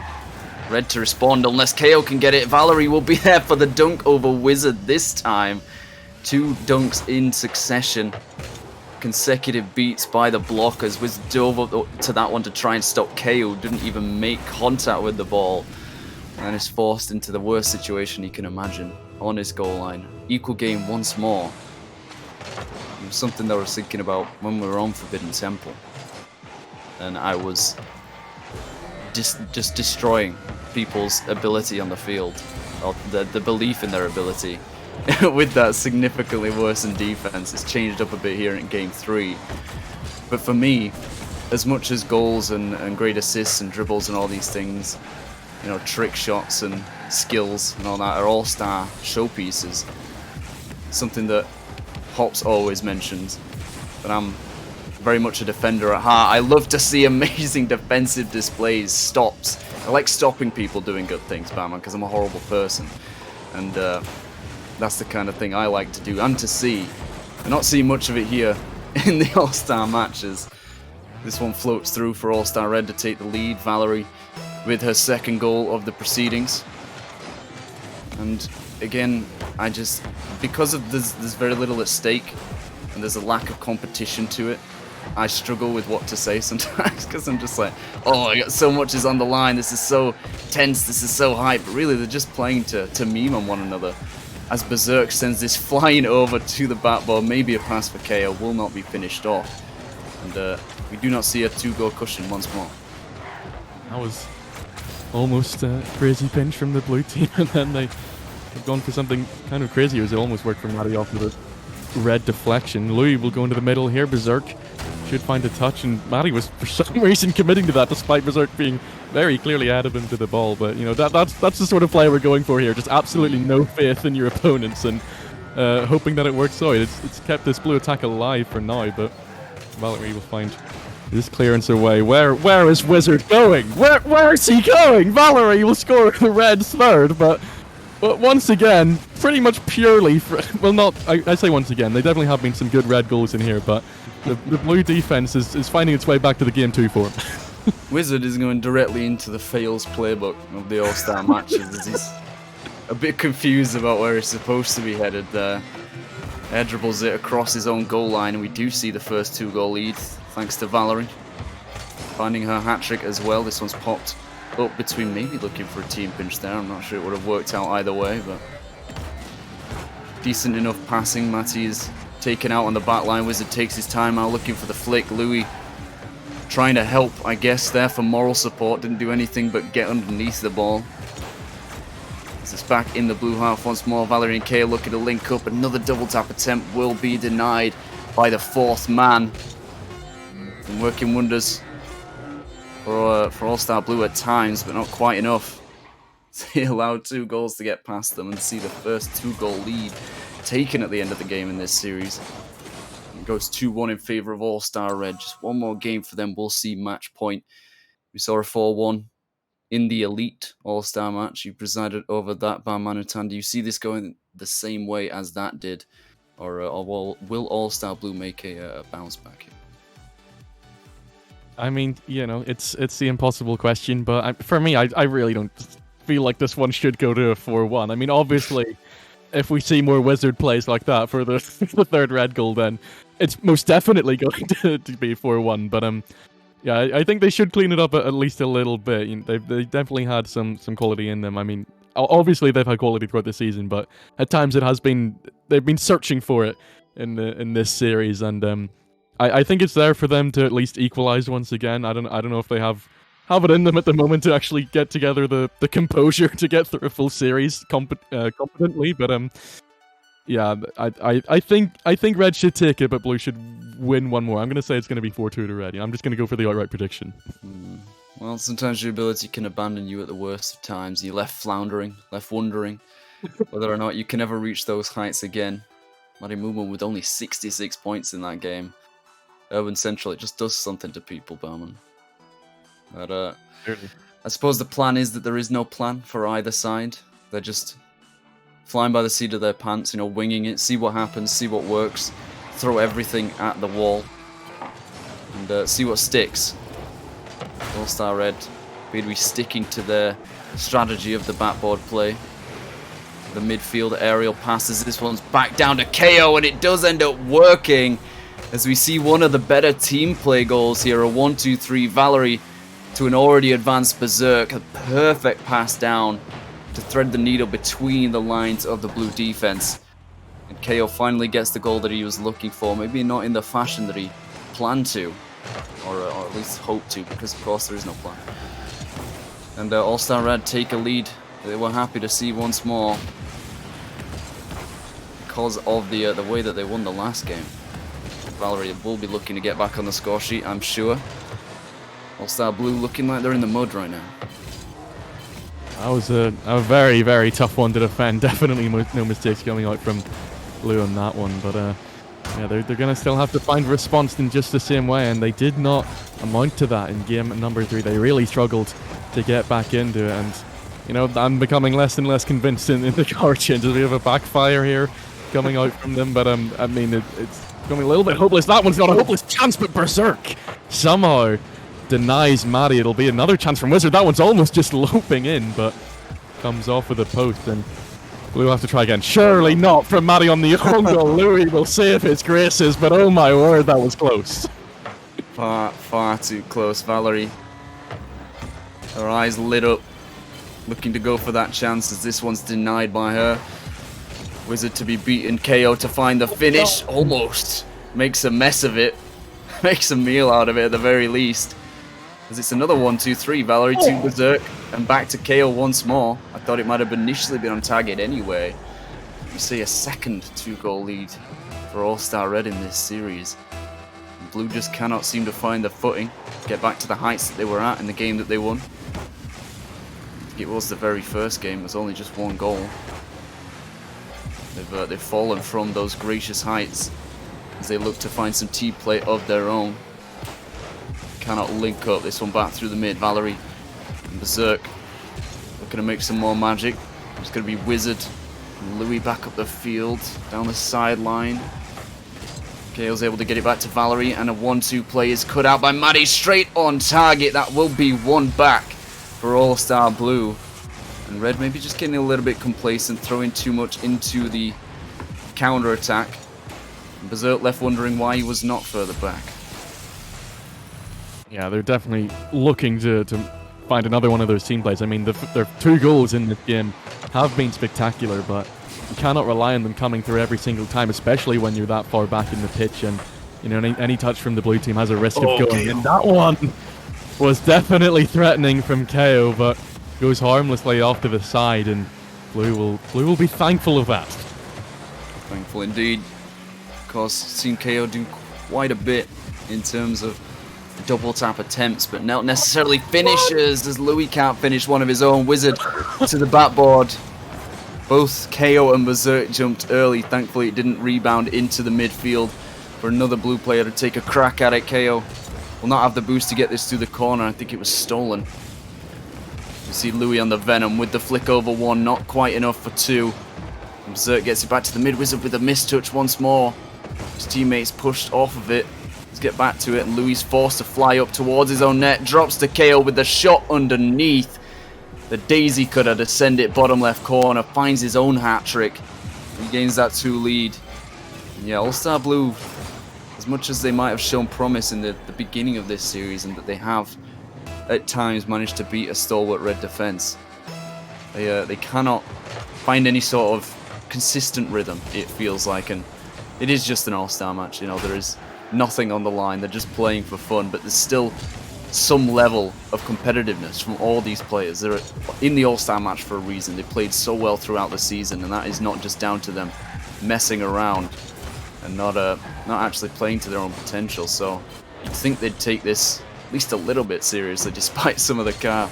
G: Red to respond, unless KO can get it. Valerie will be there for the dunk over Wizard this time. 2 dunks in succession. Consecutive beats by the blockers. Wizard dove up to that one to try and stop KO. Didn't even make contact with the ball. And is forced into the worst situation he can imagine on his goal line. Equal game once more. It was something that I was thinking about when we were on Forbidden Temple. And I was just destroying people's ability on the field. Or the belief in their ability. With that significantly worsened defense. It's changed up a bit here in game 3. But for me, as much as goals and great assists and dribbles and all these things, you know, trick shots and skills and all that are all-star showpieces. Something that Hops always mentions, but I'm very much a defender at heart. I love to see amazing defensive displays, stops. I like stopping people doing good things, Batman, because I'm a horrible person. And that's the kind of thing I like to do and to see. I'm not seeing much of it here in the all-star matches. This one floats through for All-Star Red to take the lead. Valerie with her second goal of the proceedings. And again, because of there's very little at stake and there's a lack of competition to it, I struggle with what to say sometimes, because I'm just like, oh, I got so much is on the line, this is so tense, this is so hype, but really they're just playing to meme on one another. As Berserk sends this flying over to the backboard, maybe a pass for KO will not be finished off. And we do not see a 2-goal cushion once more.
D: That was almost a crazy pinch from the Blue team, and then they've gone for something kind of crazy, as it almost worked for Matty off with a Red deflection. Louis will go into the middle here. Berserk should find a touch, and Matty was for some reason committing to that, despite Berserk being very clearly ahead of him to the ball. But you know, that's the sort of play we're going for here. Just absolutely no faith in your opponents, and hoping that it works out. It's kept this Blue attack alive for now, but Valerie will find this clearance away. Where is Wizard going? Where is he going? Valerie will score the Red's third, but once again, pretty much purely for, well, not, I say once again, they definitely have been some good Red goals in here, but the Blue defense is finding its way back to the game 2 form.
G: Wizard is going directly into the fails playbook of the All-Star matches, as he's a bit confused about where he's supposed to be headed there. Air dribbles it across his own goal line, and we do see the first 2-goal lead, thanks to Valerie. Finding her hat-trick as well. This one's popped up between, maybe looking for a team pinch there. I'm not sure it would have worked out either way, but decent enough passing. Matty is taken out on the back line. Wizard takes his time out looking for the flick. Louis trying to help, I guess, there for moral support. Didn't do anything but get underneath the ball. It's back in the blue half once more. Valerie and Kay looking to link up. Another double tap attempt will be denied by the 4th man. Been working wonders for All-Star Blue at times, but not quite enough. They allowed 2 goals to get past them and see the first 2-goal lead taken at the end of the game in this series. It goes 2-1 in favor of All-Star Red. Just one more game for them. We'll see match point. We saw a 4-1 in the Elite All-Star match. You presided over that, Barmanutan. Do you see this going the same way as that did? Or will All-Star Blue make a bounce back here?
D: I mean, you know, it's the impossible question, but for me, I really don't feel like this one should go to a 4-1. I mean, obviously, if we see more Wizard plays like that for the third red goal, then it's most definitely going to be 4-1. But yeah, I think they should clean it up at least a little bit. You know, they definitely had some quality in them. I mean, obviously they've had quality throughout the season, but at times they've been searching for it in this series, and I think it's there for them to at least equalize once again. I don't know if they have it in them at the moment to actually get together the composure to get through a full series competently, but yeah, I think Red should take it, but Blue should win one more. I'm gonna say it's gonna be 4-2 to Red. I'm just gonna go for the outright prediction.
G: Well, sometimes your ability can abandon you at the worst of times. You're left floundering, left wondering whether or not you can ever reach those heights again. Matty Movement with only 66 points in that game. Urban Central, it just does something to people, Bowman. But I suppose the plan is that there is no plan for either side. They're just flying by the seat of their pants, you know, winging it, see what happens, see what works, throw everything at the wall, and see what sticks. All-Star Red appear to be sticking to their strategy of the backboard play. The midfield aerial passes, this one's back down to KO, and it does end up working. As we see one of the better team play goals here, a 1-2-3 Valerie to an already advanced Berserk, a perfect pass down to thread the needle between the lines of the Blue defense. And KO finally gets the goal that he was looking for, maybe not in the fashion that he planned to, or at least hoped to, because of course there is no plan. And All-Star Red take a lead they were happy to see once more, because of the way that they won the last game. Valerie will be looking to get back on the score sheet, I'm sure. All-Star Blue looking like they're in the mud right now.
D: That was a very, very tough one to defend. Definitely no mistakes coming out from Blue on that one. But yeah, they're going to still have to find a response in just the same way, and they did not amount to that in game number 3. They really struggled to get back into it, and you know, I'm becoming less and less convinced in the card change. There's a bit of a backfire here coming out from them, but I mean, it's becoming a little bit hopeless. That one's not a hopeless chance, but Berserk somehow denies Maddie. It'll be another chance from Wizard. That one's almost just loping in, but comes off with a post, and Blue have to try again. Surely not from Maddie on the own goal. Louis will save his graces, but oh my word, that was close.
G: Far too close. Valerie, her eyes lit up, looking to go for that chance as this one's denied by her. Wizard to be beaten, KO to find the finish, almost makes a mess of it, makes a meal out of it at the very least. As it's another 1-2-3, Valerie to Berserk, and back to KO once more. I thought it might have initially been on target anyway. You see a second 2-goal lead for All-Star Red in this series. Blue just cannot seem to find the footing, get back to the heights that they were at in the game that they won. It was the very first game, it was only just 1 goal. They've fallen from those gracious heights as they look to find some team play of their own. Cannot link up. This one back through the mid. Valerie and Berserk looking to make some more magic. It's going to be Wizard and Louis back up the field, down the sideline. Gale's able to get it back to Valerie, and a 1-2 play is cut out by Maddie, straight on target. That will be one back for All-Star Blue. And Red maybe just getting a little bit complacent, throwing too much into the counter-attack. Berserk left wondering why he was not further back.
D: Yeah, they're definitely looking to find another one of those team plays. I mean, their 2 goals in this game have been spectacular, but you cannot rely on them coming through every single time, especially when you're that far back in the pitch, and you know, any touch from the Blue team has a risk of going. And that one was definitely threatening from KO, but goes harmlessly off to the side, and Blue will be thankful of that.
G: Thankful indeed. Of course, seen KO do quite a bit in terms of double tap attempts, but not necessarily finishes, as Louis can't finish one of his own. Wizard to the backboard. Both KO and Berserk jumped early. Thankfully, it didn't rebound into the midfield for another blue player to take a crack at it. KO will not have the boost to get this through the corner. I think it was stolen. You see Louis on the Venom with the flick over one, not quite enough for two. And Berserk gets it back to the mid Wizard with a mistouch once more. His teammates pushed off of it. Let's get back to it, and Louis forced to fly up towards his own net. Drops to KO with the shot underneath. The daisy cutter to send it bottom left corner. Finds his own hat trick. He gains that 2 lead. And yeah, All-Star Blue, as much as they might have shown promise in the beginning of this series, and that they have at times managed to beat a stalwart red defense, they cannot find any sort of consistent rhythm, it feels like. And it is just an all-star match, you know, there is nothing on the line. They're just playing for fun, but there's still some level of competitiveness from all these players. They're in the all-star match for a reason. They played so well throughout the season, and that is not just down to them messing around and not actually playing to their own potential. So you'd think they'd take this at least a little bit seriously, despite some of the car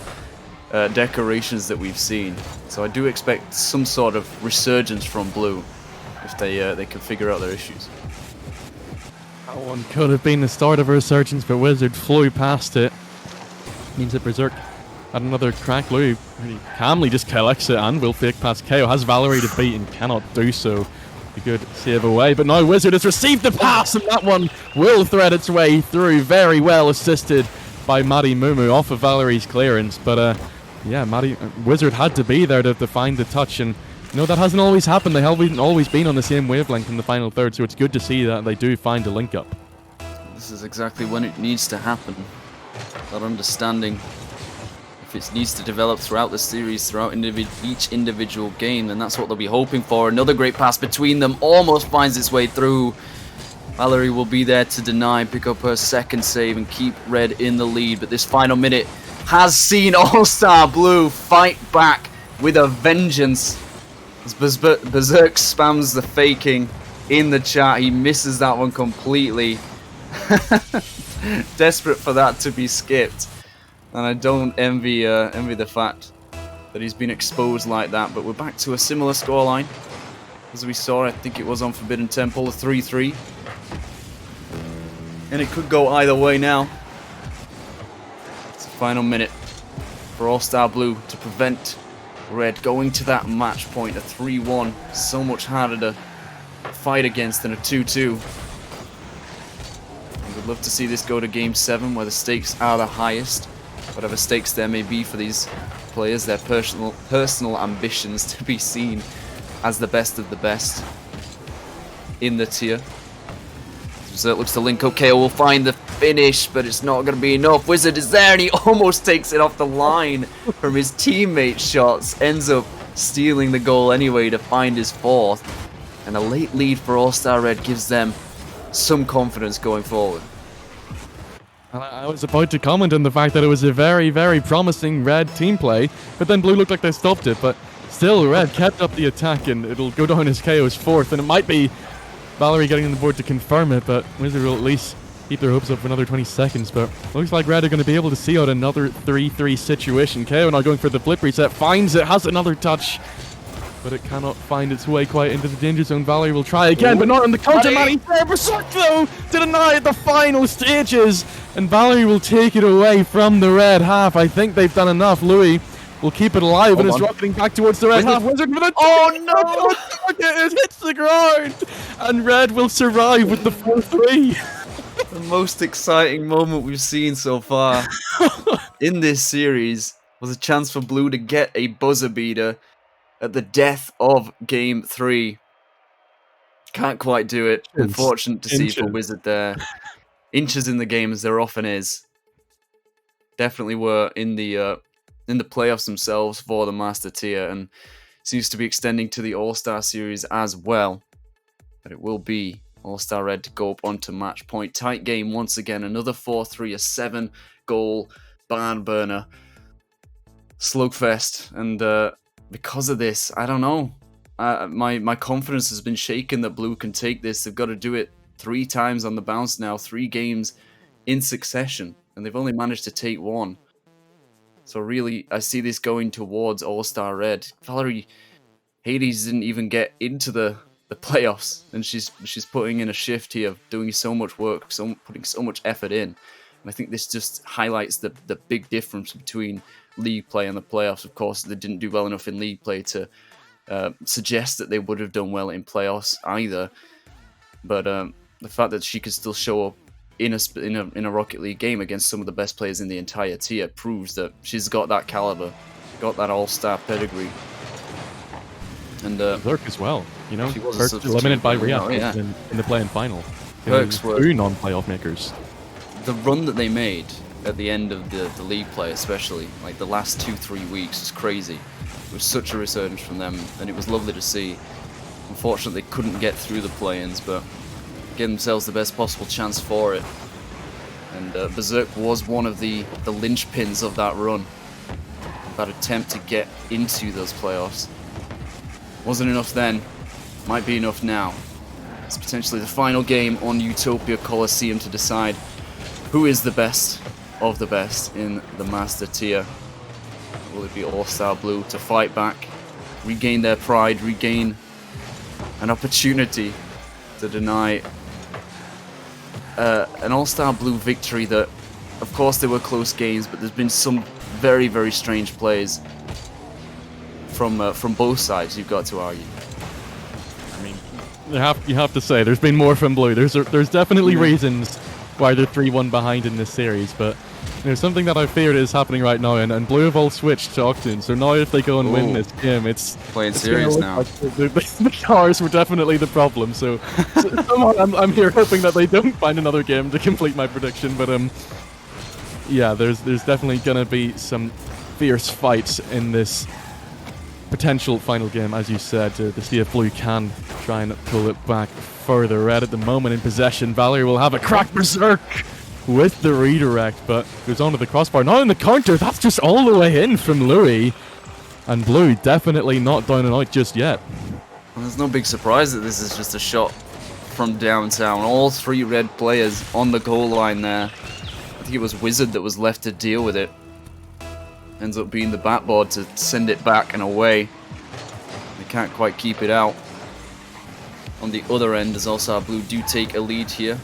G: decorations that we've seen. So I do expect some sort of resurgence from Blue if they can figure out their issues.
D: That one could have been the start of a resurgence, but Wizard flew past it. Means that Berserk had another crack. Louis really calmly just collects it and will fake past KO. Has Valerie to beat and cannot do so. A good save away, but now Wizard has received the pass, and that one will thread its way through. Very well assisted by Matty Mumu off of Valerie's clearance. But yeah, Wizard had to be there to find the touch, and you know, that hasn't always happened. They haven't always been on the same wavelength in the final third, so it's good to see that they do find a link up.
G: This is exactly when it needs to happen. That understanding, if it needs to develop throughout the series, throughout each individual game, then that's what they'll be hoping for. Another great pass between them, almost finds its way through. Valerie will be there to deny, pick up her second save, and keep Red in the lead. But this final minute has seen All-Star Blue fight back with a vengeance. As Berserk spams the faking in the chat, he misses that one completely. Desperate for that to be skipped, and I don't envy the fact that he's been exposed like that. But we're back to a similar scoreline as we saw. I think it was on Forbidden Temple, a 3-3, and it could go either way now. It's the final minute for All-Star Blue to prevent Red going to that match point. A 3-1, so much harder to fight against than a 2-2. I would love to see this go to Game 7, where the stakes are the highest. Whatever stakes there may be for these players, their personal ambitions to be seen as the best of the best in the tier. So it looks to link up. KO will find the finish, but it's not going to be enough. Wizard is there, and he almost takes it off the line from his teammate's shots. Ends up stealing the goal anyway to find his fourth. And a late lead for All-Star Red gives them some confidence going forward.
D: I was about to comment on the fact that it was a very, very promising Red team play, but then Blue looked like they stopped it. But still, Red kept up the attack, and it'll go down as KO's fourth, and it might be Valerie getting on the board to confirm it, but Wizard will at least keep their hopes up for another 20 seconds. But looks like Red are going to be able to see out another 3-3 situation. KO now going for the flip reset, finds it, has another touch, but it cannot find its way quite into the danger zone. Valerie will try again, but not on the counter. Manny Berserk though to deny at the final stages, and Valerie will take it away from the red half. I think they've done enough. Louis will keep it alive and is rocketing back towards the red half. Wizard with a it hits the ground, and Red will survive with the 4-3.
G: The most exciting moment we've seen so far in this series was a chance for Blue to get a buzzer beater at the death of Game 3. Can't quite do it. Unfortunate to see for Wizard there. Inches in the game, as there often is. Definitely were in the playoffs themselves for the Master Tier, and seems to be extending to the All-Star Series as well. But it will be All-Star Red to go up onto match point. Tight game once again. Another 4-3, a 7-goal barn burner. Slugfest. And because of this, I don't know. My confidence has been shaken that Blue can take this. They've got to do it 3 times on the bounce now. 3 games in succession. and they've only managed to take one. So really, I see this going towards All-Star Red. Valerie Hades didn't even get into the playoffs, and she's putting in a shift here, doing so much work, putting so much effort in. And I think this just highlights the big difference between league play and the playoffs. Of course, they didn't do well enough in league play to suggest that they would have done well in playoffs either. But the fact that she could still show up in a Rocket League game against some of the best players in the entire tier proves that she's got that caliber, got that all-star pedigree. And
D: Lurk as well, you know,
G: she was a
D: Perks
G: substitute
D: eliminated by
G: player,
D: Riyadh in the play-in final.
G: Perks were
D: two non-playoff makers.
G: The run that they made at the end of the league play, especially like the last 2-3 weeks, was crazy. It was such a resurgence from them, and it was lovely to see. Unfortunately, they couldn't get through the play-ins, but gave themselves the best possible chance for it. And Berserk was one of the linchpins of that run, that attempt to get into those playoffs. Wasn't enough then, might be enough now. It's potentially the final game on Utopia Coliseum to decide who is the best of the best in the Master tier. Will it be All-Star Blue to fight back, regain their pride, regain an opportunity to deny an All-Star Blue victory that, of course, there were close games, but there's been some very, very strange plays from both sides, you've got to argue.
D: I mean, you have to say, there's been more from Blue. There's definitely reasons why they're 3-1 behind in this series, but you know, something that I feared is happening right now, and Blue have all switched to Octane, so now if they go and win this game, it's
G: playing serious now.
D: Like the cars were definitely the problem, so somehow I'm here hoping that they don't find another game to complete my prediction, but yeah, there's definitely gonna be some fierce fights in this potential final game, as you said, to see if Blue can try and pull it back further. Red at the moment in possession. Valerie will have a crack Berserk with the redirect, but goes on to the crossbar. Now in the counter, that's just all the way in from Louis. And Blue definitely not down and out just yet.
G: Well, there's no big surprise that this is just a shot from downtown. All three red players on the goal line there. I think it was Wizard that was left to deal with it. Ends up being the backboard to send it back and away. They can't quite keep it out. On the other end, as All-Star Blue do take a lead here.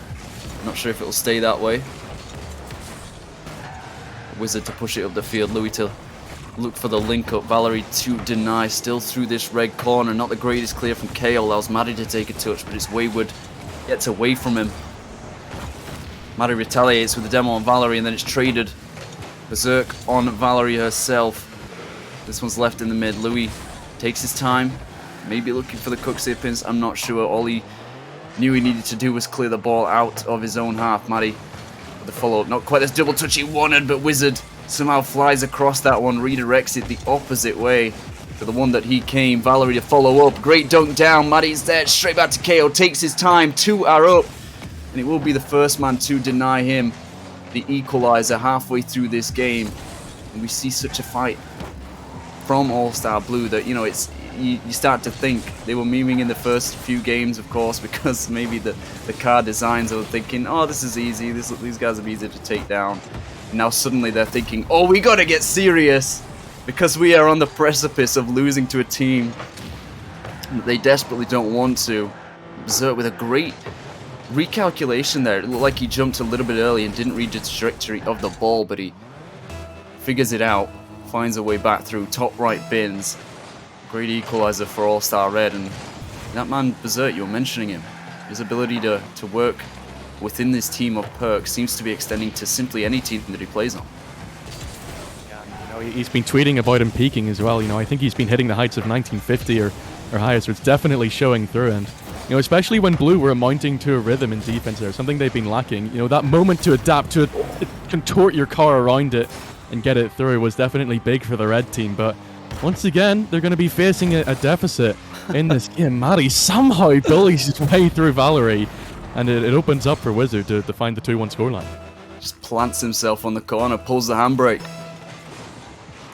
G: Not sure if it'll stay that way. Wizard to push it up the field. Louis to look for the link-up. Valerie to deny. Still through this red corner. Not the greatest clear from KO. Allows Maddie to take a touch, but it's Wayward. Gets away from him. Maddie retaliates with the demo on Valerie, and then it's traded. Berserk on Valerie herself. This one's left in the mid. Louis takes his time. Maybe looking for the cook pins. I'm not sure. All he knew he needed to do was clear the ball out of his own half. Maddie with the follow-up. Not quite as double touch he wanted, but Wizard somehow flies across that one. Redirects it the opposite way to the one that he came. Valerie to follow up. Great dunk down. Maddie's there. Straight back to KO. Takes his time. 2 are up. And it will be the first man to deny him the equalizer halfway through this game. And we see such a fight from All-Star Blue that, you know, it's you start to think they were memeing in the first few games, of course, because maybe the card designs are thinking, oh, this is easy, these guys are easy to take down. And now suddenly they're thinking, oh, we gotta get serious because we are on the precipice of losing to a team that they desperately don't want to. Berserk with a great recalculation there. It looked like he jumped a little bit early and didn't read the trajectory of the ball, but he figures it out, finds a way back through top right bins. Great equalizer for All-Star Red, and that man Berserk, you were mentioning him, his ability to work within this team of Perks seems to be extending to simply any team that he plays on.
D: Yeah, you know, he's been tweeting about him peaking as well. You know, I think he's been hitting the heights of 1950 or higher, so it's definitely showing through. And you know, especially when Blue were amounting to a rhythm in defense there, something they've been lacking. You know, that moment to adapt to it, contort your car around it and get it through was definitely big for the red team. But once again, they're going to be facing a deficit in this game. Maddie somehow bullies his way through Valerie, and it opens up for Wizard to find the 2-1 scoreline.
G: Just plants himself on the corner, pulls the handbrake.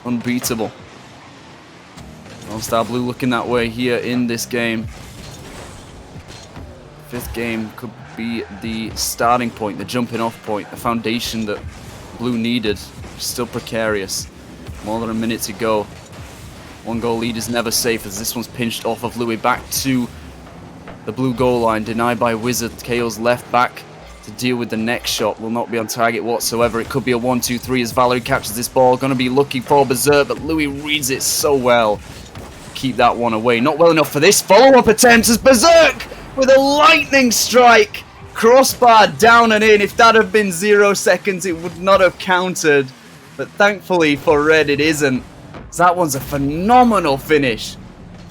G: Unbeatable. All-Star Blue looking that way here in this game. Fifth game could be the starting point, the jumping off point, the foundation that Blue needed. Still precarious. More than a minute to go. 1 goal lead is never safe as this one's pinched off of Louis back to the Blue goal line. Denied by Wizard. KO's left back to deal with the next shot. Will not be on target whatsoever. It could be a 1-2-3 as Valerie catches this ball. Gonna be looking for Berserk, but Louis reads it so well. Keep that one away. Not well enough for this follow-up attempt as Berserk with a lightning strike. Crossbar down and in. If that had been 0 seconds, it would not have counted. But thankfully for Red, it isn't. So that one's a phenomenal finish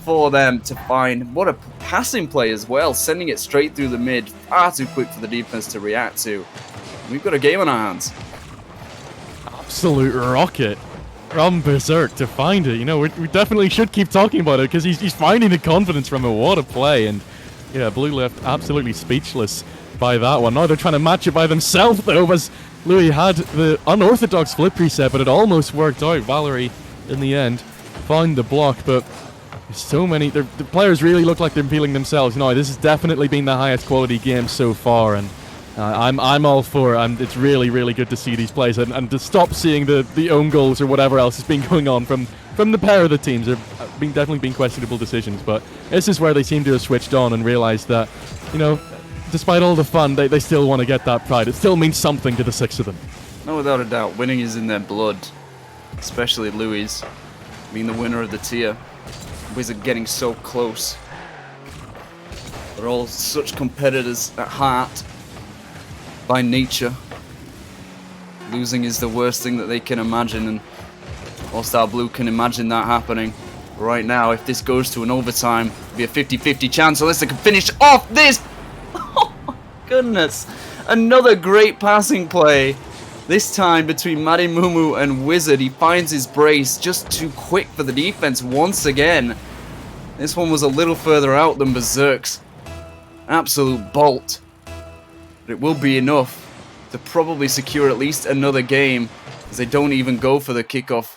G: for them to find. What a passing play as well, sending it straight through the mid. Far too quick for the defense to react to. We've got a game on our hands.
D: Absolute rocket from Berserk to find it. You know, we definitely should keep talking about it because he's finding the confidence from it. What a play. And yeah, Blue left absolutely speechless by that one. Now they're trying to match it by themselves though, as Louis had the unorthodox flip reset, but it almost worked out. Valerie, in the end, found the block, but so many... The players really look like they're feeling themselves. No, this has definitely been the highest quality game so far, and I'm all for it. It's really, really good to see these plays, and to stop seeing the own goals or whatever else has been going on from the pair of the teams. There have definitely been questionable decisions, but this is where they seem to have switched on and realized that, you know, despite all the fun, they still want to get that pride. It still means something to the 6 of them.
G: No, without a doubt, winning is in their blood. Especially Louis, being the winner of the tier. Wizard getting so close. They're all such competitors at heart, by nature. Losing is the worst thing that they can imagine, and All-Star Blue can imagine that happening. Right now, if this goes to an overtime, it'll be a 50-50 chance unless they can finish off this. Oh my goodness. Another great passing play. This time between Madi Mumu and Wizard. He finds his brace just too quick for the defense once again. This one was a little further out than Berserk's absolute bolt. But it will be enough to probably secure at least another game, as they don't even go for the kickoff.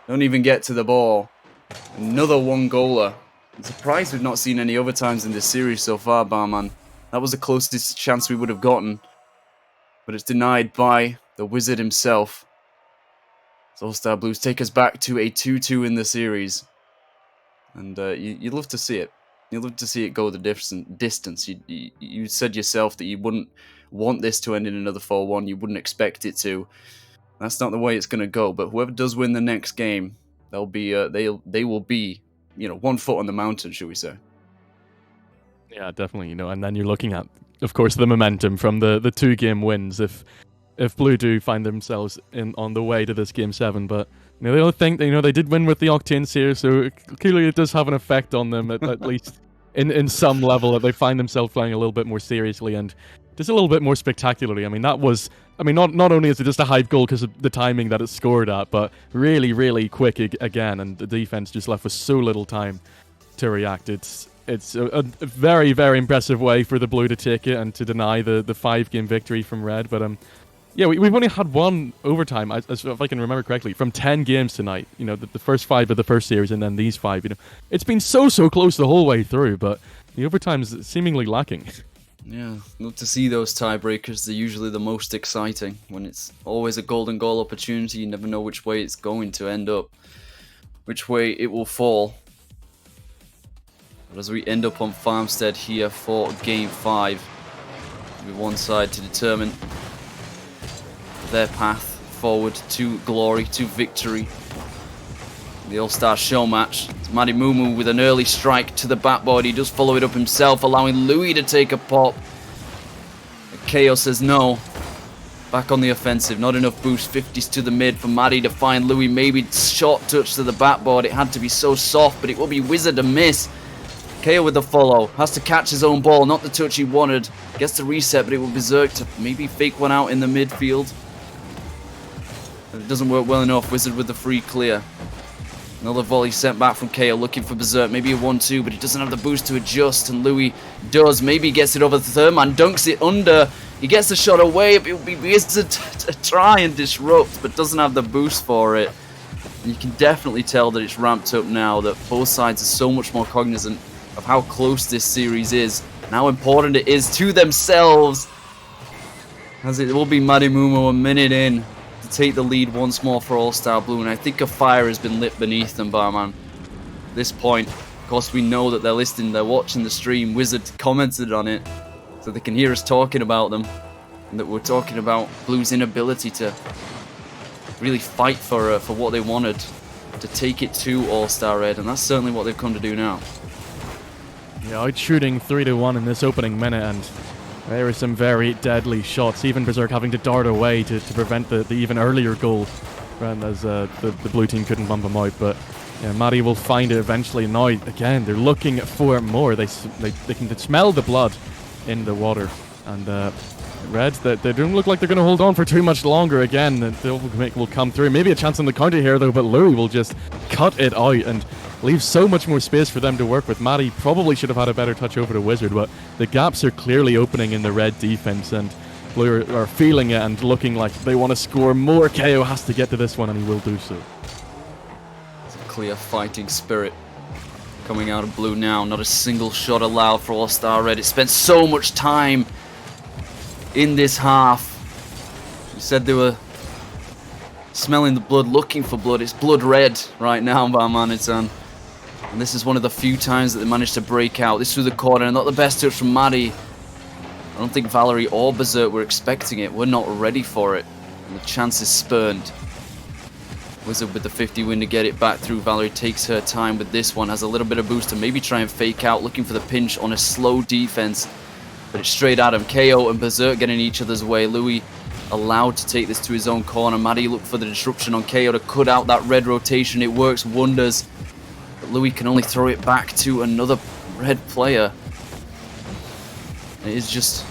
G: Don't even get to the ball. Another 1-goaler. I'm surprised we've not seen any overtimes in this series so far, Barman. That was the closest chance we would have gotten. But it's denied by the Wizard himself. So All-Star Blues take us back to a 2-2 in the series. And you'd love to see it. You'd love to see it go the distance. You said yourself that you wouldn't want this to end in another 4-1. You wouldn't expect it to. That's not the way it's going to go. But whoever does win the next game, they'll be they will be, you know, 1 foot on the mountain, should we say?
D: Yeah, definitely. You know, and then you're looking at, of course, the momentum from the 2-game wins. If Blue do find themselves on the way to this Game 7, but you know, they don't think, you know, they did win with the Octanes here, so clearly it does have an effect on them at least in some level, that they find themselves playing a little bit more seriously and just a little bit more spectacularly. I mean, that was, I mean, not only is it just a hype goal because of the timing that it scored at, but really, really quick again, and the defense just left with so little time to react. It's a very, very impressive way for the Blue to take it and to deny the 5-game victory from Red, but yeah, we've only had 1 overtime, as if I can remember correctly, from 10 games tonight. You know, the first 5 of the first series and then these 5. You know, it's been so close the whole way through, but the overtime is seemingly lacking.
G: Yeah, love to see those tiebreakers. They're usually the most exciting. When it's always a golden goal opportunity, you never know which way it's going to end up, which way it will fall. But as we end up on Farmstead here for Game 5, with one side to determine their path forward to glory, to victory. The All-Star Show match. It's Madi Mumu with an early strike to the backboard. He does follow it up himself, allowing Louis to take a pop. KO says no. Back on the offensive. Not enough boost. 50s to the mid for Madi to find Louis. Maybe short touch to the backboard. It had to be so soft, but it will be Wizard to miss. KO with the follow. Has to catch his own ball. Not the touch he wanted. Gets the reset, but it will Berserk to maybe fake one out in the midfield. It doesn't work well enough. Wizard with the free clear. Another volley sent back from KO, looking for Berserk. Maybe a 1-2, but he doesn't have the boost to adjust, and Louis does. Maybe he gets it over the third man, dunks it under. He gets the shot away. It will be Wizard to try and disrupt, but doesn't have the boost for it. And you can definitely tell that it's ramped up now, that both sides are so much more cognizant of how close this series is, and how important it is to themselves. As it will be Madi Mumu a minute in take the lead once more for All-Star Blue, and I think a fire has been lit beneath them, Barman. At this point, of course, we know that they're listening, they're watching the stream. Wizard commented on it, so they can hear us talking about them, and that we're talking about Blue's inability to really fight for what they wanted, to take it to All-Star Red, and that's certainly what they've come to do now.
D: Yeah, out shooting 3-1 in this opening minute, and there are some very deadly shots. Even Berserk having to dart away to prevent the even earlier goal, as the blue team couldn't bump him out. But yeah, Maddie will find it eventually. Now again, they're looking for more. They can smell the blood in the water, and Reds, they don't look like they're going to hold on for too much longer. Again, the will come through. Maybe a chance on the counter here though, but Louis will just cut it out and leave so much more space for them to work with. Maddie probably should have had a better touch over to Wizard, but the gaps are clearly opening in the Red defense, and Blue are feeling it and looking like they want to score more. KO has to get to this one, and he will do so.
G: It's a clear fighting spirit coming out of Blue now. Not a single shot allowed for All-Star Red. It spent so much time in this half. You said they were smelling the blood, looking for blood. It's blood red right now, Barman. And this is one of the few times that they managed to break out. This through the corner, not the best touch from Maddie. I don't think Valerie or Berserk were expecting it. We're not ready for it. And the chance is spurned. Wizard with the 50 win to get it back through. Valerie takes her time with this one. Has a little bit of boost to maybe try and fake out. Looking for the pinch on a slow defense. But it's straight at him. KO and Berserk getting each other's way. Louis allowed to take this to his own corner. Maddie looked for the disruption on KO to cut out that red rotation. It works wonders. But Louis can only throw it back to another red player. It is just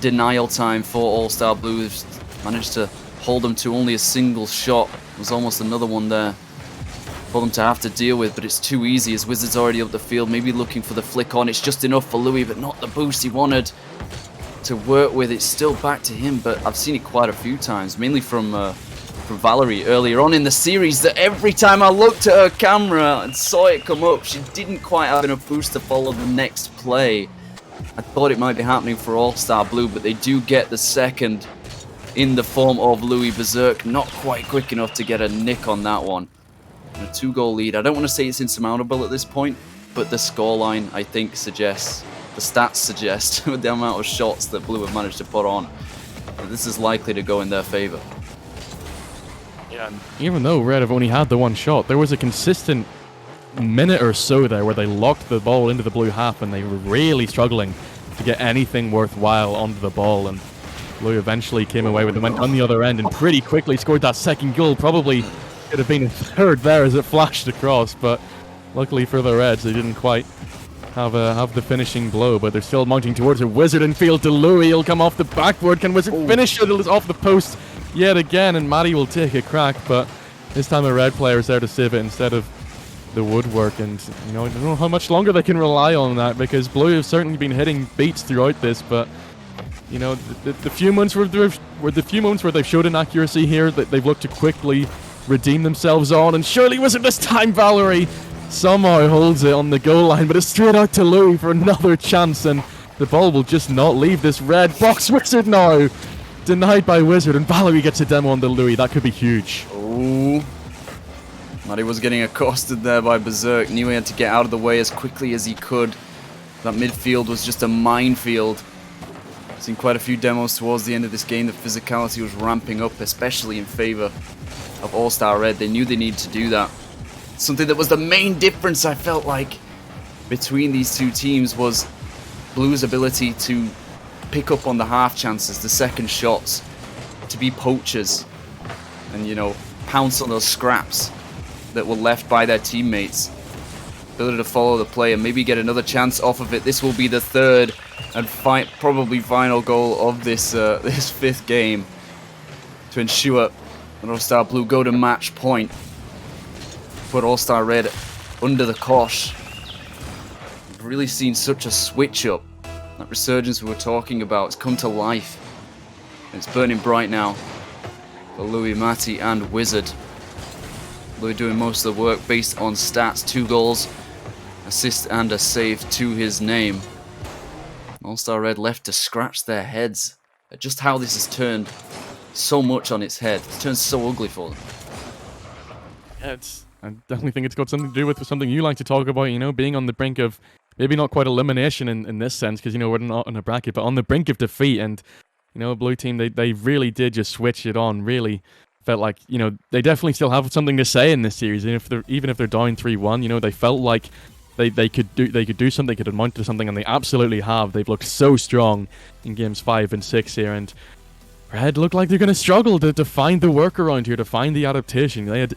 G: denial time for All-Star Blue. They've managed to hold them to only a single shot. There's almost another one there for them to have to deal with, but it's too easy as Wizard's already up the field, maybe looking for the flick on. It's just enough for Louis, but not the boost he wanted to work with. It's still back to him, but I've seen it quite a few times, mainly from Valerie earlier on in the series, that every time I looked at her camera and saw it come up, she didn't quite have enough boost to follow the next play. I thought it might be happening for All-Star Blue, but they do get the second in the form of Louis. Berserk not quite quick enough to get a nick on that one. And a 2-goal lead. I don't want to say it's insurmountable at this point, but the scoreline, I think, suggests, the stats suggest, with the amount of shots that Blue have managed to put on, that this is likely to go in their favor.
D: Yeah, even though Red have only had the one shot, there was a consistent minute or so there where they locked the ball into the Blue half, and they were really struggling to get anything worthwhile onto the ball, and Blue eventually came away with it, went on the other end and pretty quickly scored that second goal. Probably could have been a third there as it flashed across, but luckily for the Reds, they didn't quite have the finishing blow, but they're still mounting towards a Wizard in field to Louis. He'll come off the backboard. Can Wizard finish it? It's off the post yet again, and Maddie will take a crack, but this time a Red player is there to save it instead of the woodwork, and I don't know how much longer they can rely on that, because Blue have certainly been hitting beats throughout this, but the few moments where they've showed inaccuracy here, that they've looked to quickly redeem themselves on, and surely Wizard this time. Valerie somehow holds it on the goal line, but it's straight out to Louis for another chance, and the ball will just not leave this Red box. Wizard now denied by Wizard, and Valerie gets a demo on the Louis. That could be huge.
G: Oh, Maddie was getting accosted there by Berserk. Knew he had to get out of the way as quickly as he could. That midfield was just a minefield. Seen quite a few demos towards the end of this game. The physicality was ramping up, especially in favor of All-Star Red. They knew they needed to do that. Something that was the main difference, I felt like, between these two teams was Blue's ability to pick up on the half chances, the second shots, to be poachers, and pounce on those scraps that were left by their teammates. Ability to follow the play and maybe get another chance off of it. This will be the third and probably final goal of this this fifth game to ensure that All-Star Blue go to match point. Put All-Star Red under the cosh. We've really seen such a switch up. That resurgence we were talking about has come to life. And it's burning bright now for Louis, Matty and Wizard. Louis doing most of the work based on stats. 2 goals, assist and a save to his name. All-Star Red left to scratch their heads at just how this has turned so much on its head. It's turned so ugly for them.
D: Yeah, I definitely think it's got something to do with something you like to talk about, you know, being on the brink of maybe not quite elimination in this sense, because, you know, we're not in a bracket, but on the brink of defeat. And, you know, blue team, they really did just switch it on, really felt like, you know, they definitely still have something to say in this series. And even if they're down 3-1, you know, they felt like they could do something, they could amount to something, and they absolutely have. They've looked so strong in games 5 and 6 here, and Red look like they're going to struggle to find the workaround here, to find the adaptation. They had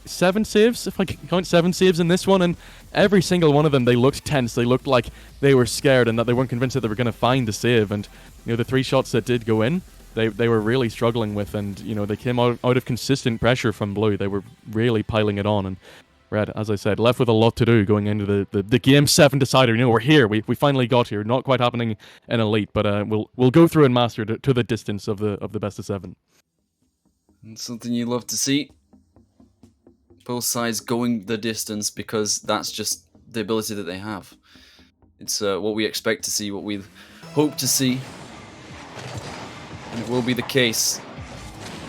D: 7 saves, if I can count 7 saves in this one, and every single one of them, they looked tense. They looked like they were scared and that they weren't convinced that they were going to find the save. And, you know, the 3 shots that did go in, they were really struggling with, and, you know, they came out of consistent pressure from blue. They were really piling it on, and Red, as I said, left with a lot to do going into the game 7 decider. You know, we're here. We finally got here. Not quite happening in Elite, but we'll go through and master to the distance of the best of 7.
G: It's something you love to see. Both sides going the distance, because that's just the ability that they have. It's what we expect to see, what we hope to see. And it will be the case.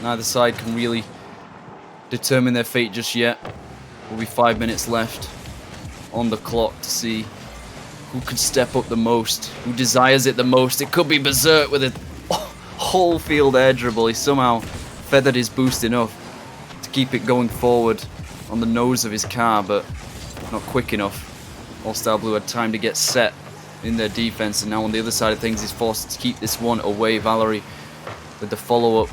G: Neither side can really determine their fate just yet. Will be 5 minutes left on the clock to see who could step up the most, who desires it the most. It could be Berserk with a whole field air dribble. He somehow feathered his boost enough to keep it going forward on the nose of his car, but not quick enough. All Star Blue had time to get set in their defense, and now on the other side of things, he's forced to keep this one away. Valerie with the follow-up.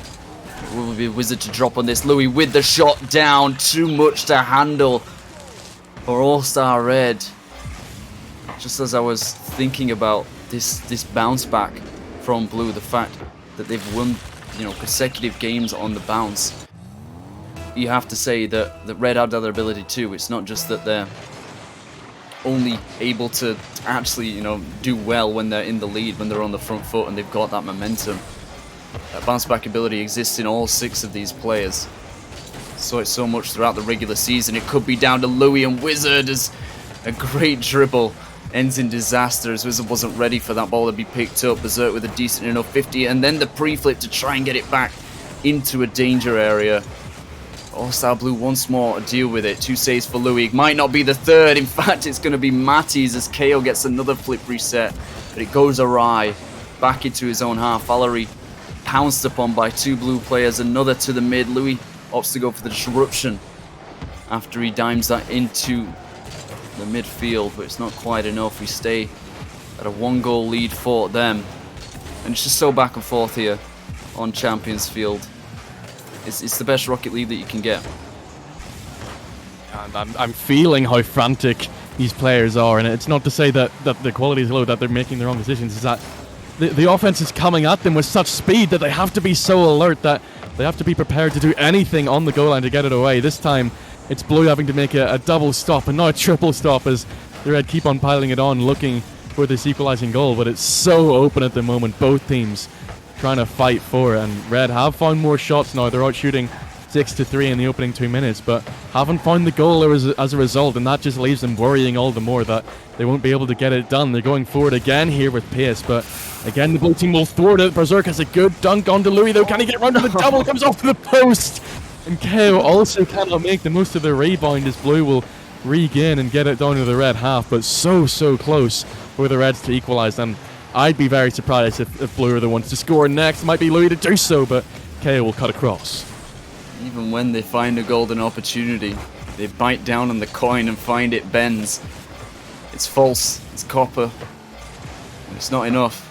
G: It will be a Wizard to drop on this. Louis with the shot down. Too much to handle for All-Star Red. Just as I was thinking about this bounce back from Blue, the fact that they've won, you know, consecutive games on the bounce, you have to say that Red had other ability too. It's not just that they're only able to actually, you know, do well when they're in the lead, when they're on the front foot and they've got that momentum. That bounce back ability exists in all 6 of these players. Saw it so much throughout the regular season. It could be down to Louis and Wizard, as a great dribble ends in disaster, as Wizard wasn't ready for that ball to be picked up. Berserk with a decent enough 50, and then the pre-flip to try and get it back into a danger area. All-Star Blue once more deal with it. 2 saves for Louis. It might not be the 3rd. In fact, it's going to be Matty's as KO gets another flip reset, but it goes awry. Back into his own half. Valerie pounced upon by 2 blue players. Another to the mid. Louis opts to go for the disruption after he dimes that into the midfield, but it's not quite enough. We stay at a 1-goal lead for them, and it's just so back and forth here on Champions Field. It's the best Rocket League that you can get.
D: And I'm feeling how frantic these players are, and it's not to say that the quality is low, that they're making the wrong decisions. It's that the offense is coming at them with such speed that they have to be so alert, that they have to be prepared to do anything on the goal line to get it away. This time, it's Blue having to make a double stop, and now a triple stop, as the Red keep on piling it on, looking for this equalizing goal. But it's so open at the moment. Both teams trying to fight for it, and Red have found more shots now. They're out shooting 6-3 in the opening 2 minutes, but haven't found the goal as a result, and that just leaves them worrying all the more that they won't be able to get it done. They're going forward again here with pace, but again the blue team will thwart it. Berserk has a good dunk onto Louis though. Can he get around to the double? Comes off to the post, and KO also cannot make the most of the rebound as Blue will regain and get it down to the Red half, but so close for the Reds to equalize. And I'd be very surprised if Blue are the ones to score next. Might be Louis to do so, but KO will cut across.
G: Even when they find a golden opportunity, they bite down on the coin and find it bends. It's false, it's copper, and it's not enough.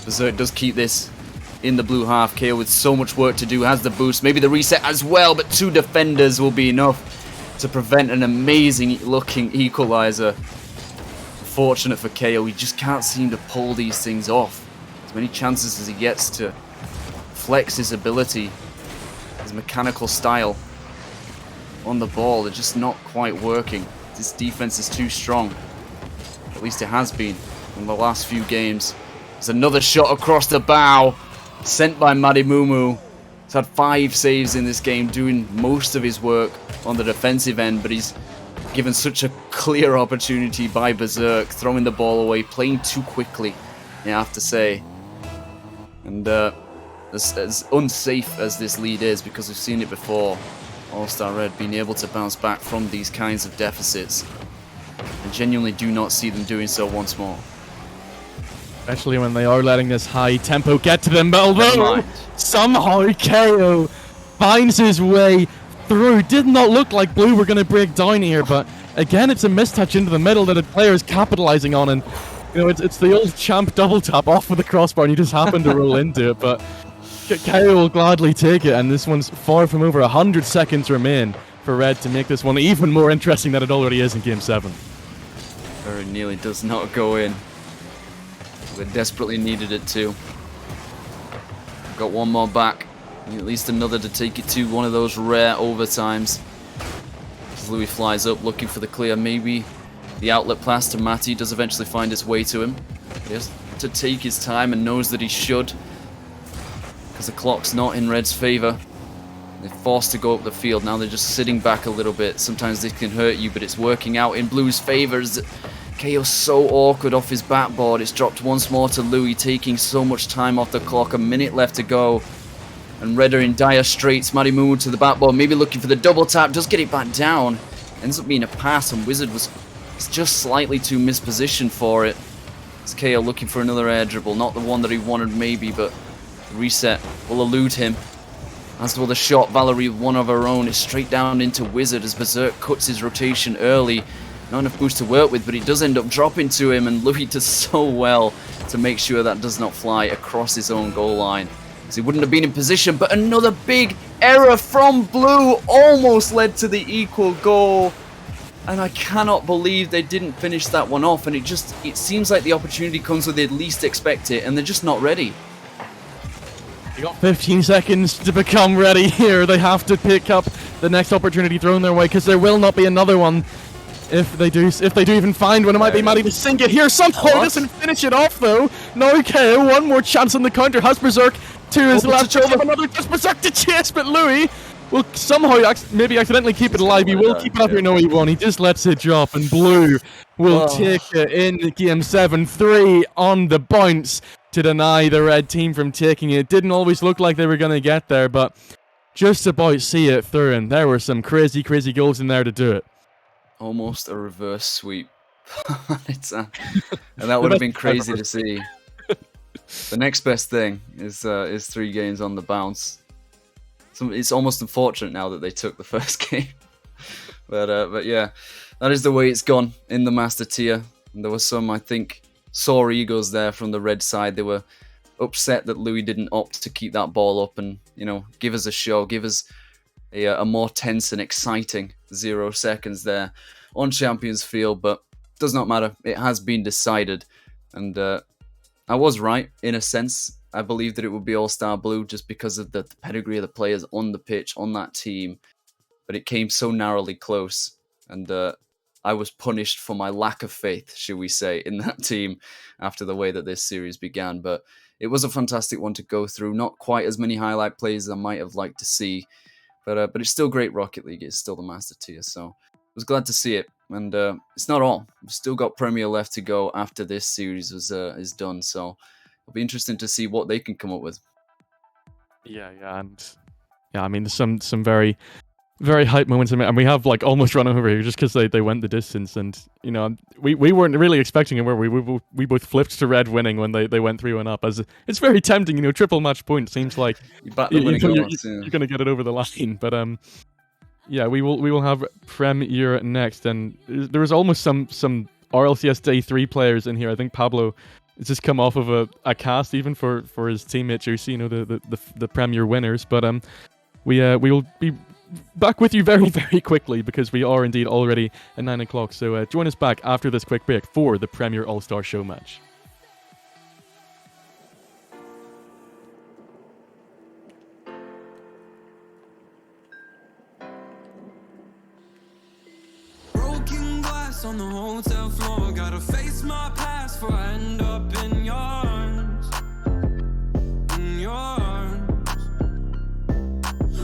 G: Berserk does keep this in the blue half. KO with so much work to do has the boost, maybe the reset as well, but 2 defenders will be enough to prevent an amazing looking equalizer. Fortunate for KO, he just can't seem to pull these things off. As many chances as he gets to flex his ability, his mechanical style on the ball, they're just not quite working. This defense is too strong. At least it has been in the last few games. There's another shot across the bow, sent by Madimumu. He's had 5 saves in this game, doing most of his work on the defensive end, but he's given such a clear opportunity by Berserk, throwing the ball away, playing too quickly, you have to say. And as unsafe as this lead is, because we've seen it before, All-Star Red being able to bounce back from these kinds of deficits. I genuinely do not see them doing so once more.
D: Especially when they are letting this high tempo get to them, but
G: Never
D: although
G: mind.
D: somehow KO finds his way through. Did not look like Blue were going to break down here, but again, it's a mistouch into the middle that the player is capitalizing on, and you know, it's the old champ double tap off with the crossbar, and you just happen to roll into it, but KO will gladly take it, and this one's far from over. 100 seconds remain for Red to make this one even more interesting than it already is in Game 7.
G: Very nearly does not go in. They desperately needed it to. Got one more back. At least another to take it to one of those rare overtimes. As Louis flies up looking for the clear. Maybe the outlet pass to Matty does eventually find its way to him. He has to take his time and knows that he should, because the clock's not in Red's favor. They're forced to go up the field. Now they're just sitting back a little bit. Sometimes they can hurt you, but it's working out in Blue's favor. KO's so awkward off his backboard. It's dropped once more to Louis, taking so much time off the clock. A minute left to go. And Red are in dire straits. Matty Moo to the backboard, maybe looking for the double tap. Does get it back down. Ends up being a pass, and Wizard was just slightly too mispositioned for it. It's KO looking for another air dribble. Not the one that he wanted maybe, but the reset will elude him. As will the shot. Valerie, one of her own, is straight down into Wizard as Berserk cuts his rotation early. Not enough boost to work with, but he does end up dropping to him, and Louis does so well to make sure that does not fly across his own goal line. He wouldn't have been in position, but another big error from Blue almost led to the equal goal. And I cannot believe they didn't finish that one off, and it seems like the opportunity comes when they least expect it, and they're just not ready.
D: They got 15 seconds to become ready here. They have to pick up the next opportunity thrown their way, because there will not be another one. If they do even find one, it might be Matty to sink it here. Somehow doesn't finish it off though. No KO, one more chance on the counter. Has Berserk to his left. Another just Berserk to chase, but Louis will somehow maybe accidentally keep it alive. He will keep it up here. No, he won't. He just lets it drop, and Blue will take it in Game 7. 3 on the bounce to deny the Red team from taking it. Didn't always look like they were going to get there, but just about see it through, and there were some crazy goals in there to do it.
G: Almost a reverse sweep. And that would have been crazy to see. The next best thing is 3 games on the bounce. So it's almost unfortunate now that they took the first game. But yeah, that is the way it's gone in the Master Tier. And there was some, I think, sore egos there from the Red side. They were upset that Louis didn't opt to keep that ball up and, you know, give us a show, give us a more tense and exciting 0 seconds there on Champions Field, but does not matter. It has been decided, and I was right in a sense. I believed that it would be All-Star Blue just because of the pedigree of the players on the pitch, on that team, but it came so narrowly close, and I was punished for my lack of faith, shall we say, in that team after the way that this series began. But it was a fantastic one to go through. Not quite as many highlight plays as I might have liked to see, but it's still great Rocket League. It's still the Master Tier, so I was glad to see it. And it's not all. We've still got Premier left to go after this series is done, so it'll be interesting to see what they can come up with. Yeah, I mean, there's some very hype moments, and we have like almost run over here just because they went the distance, and you know, we weren't really expecting it, were we? We both flipped to Red winning when they went 3-1 up, as it's very tempting, you know, triple match point seems like you're gonna get it over the line, but yeah, we will have Premier next, and there was almost some RLCS Day 3 players in here. I think Pablo has just come off of a cast even for his teammate Juicy, you know, the Premier winners, but we will be back with you very quickly, because we are indeed already at 9 o'clock. So join us back after this quick break for the Premier All-Star Show match.
F: Broken glass on the hotel floor. Gotta face my past before I end up in your arms. In your arms.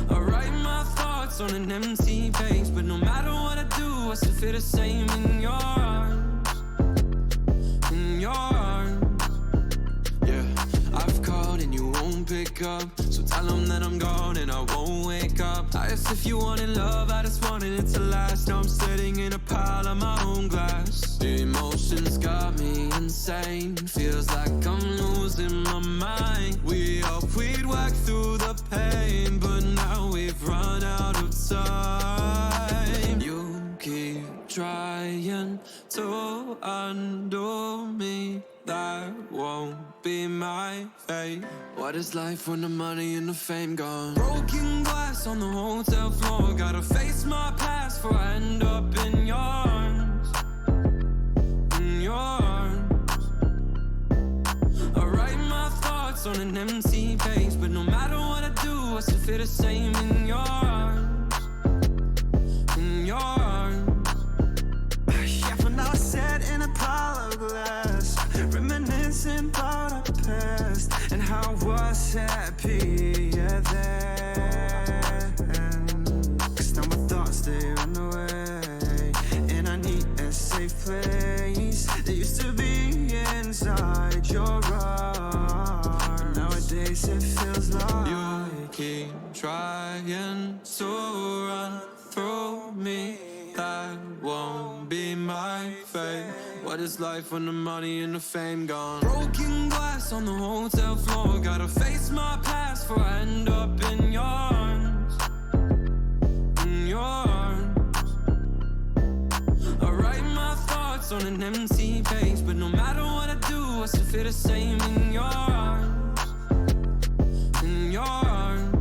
F: I write my thoughts on an empty page, but no matter what I do, I still feel the same in your arms. In your arms. Yeah, I've called and you won't pick wake up. So tell them that I'm gone and I won't wake up. I asked if you wanted love, I just wanted it to last. Now I'm sitting in a pile of my own glass. The emotions got me insane. Feels like I'm losing my mind. We hoped we'd work through the pain, but now we've run out of time. You keep trying to undo me. That won't be my fate. What is life when the money and the fame gone? Broken glass on the hotel floor. Gotta face my past before I end up in your arms. In your arms. I write my thoughts on an empty page, but no matter what I do, I still feel the same in your arms. In your arms.
B: Yeah, for now I sat in a pile of glass, reminiscing about our past and how I was happy then. Cause now my thoughts, they run away, and I need a safe place that used to be inside your arms. Nowadays it feels like
F: you keep trying to run through me. That won't be my fate. What is life when the money and the fame gone? Broken glass on the hotel floor. Gotta face my past before I end up in your arms. In your arms. I write my thoughts on an empty page, but no matter what I do, I still feel the same in your arms. In your arms.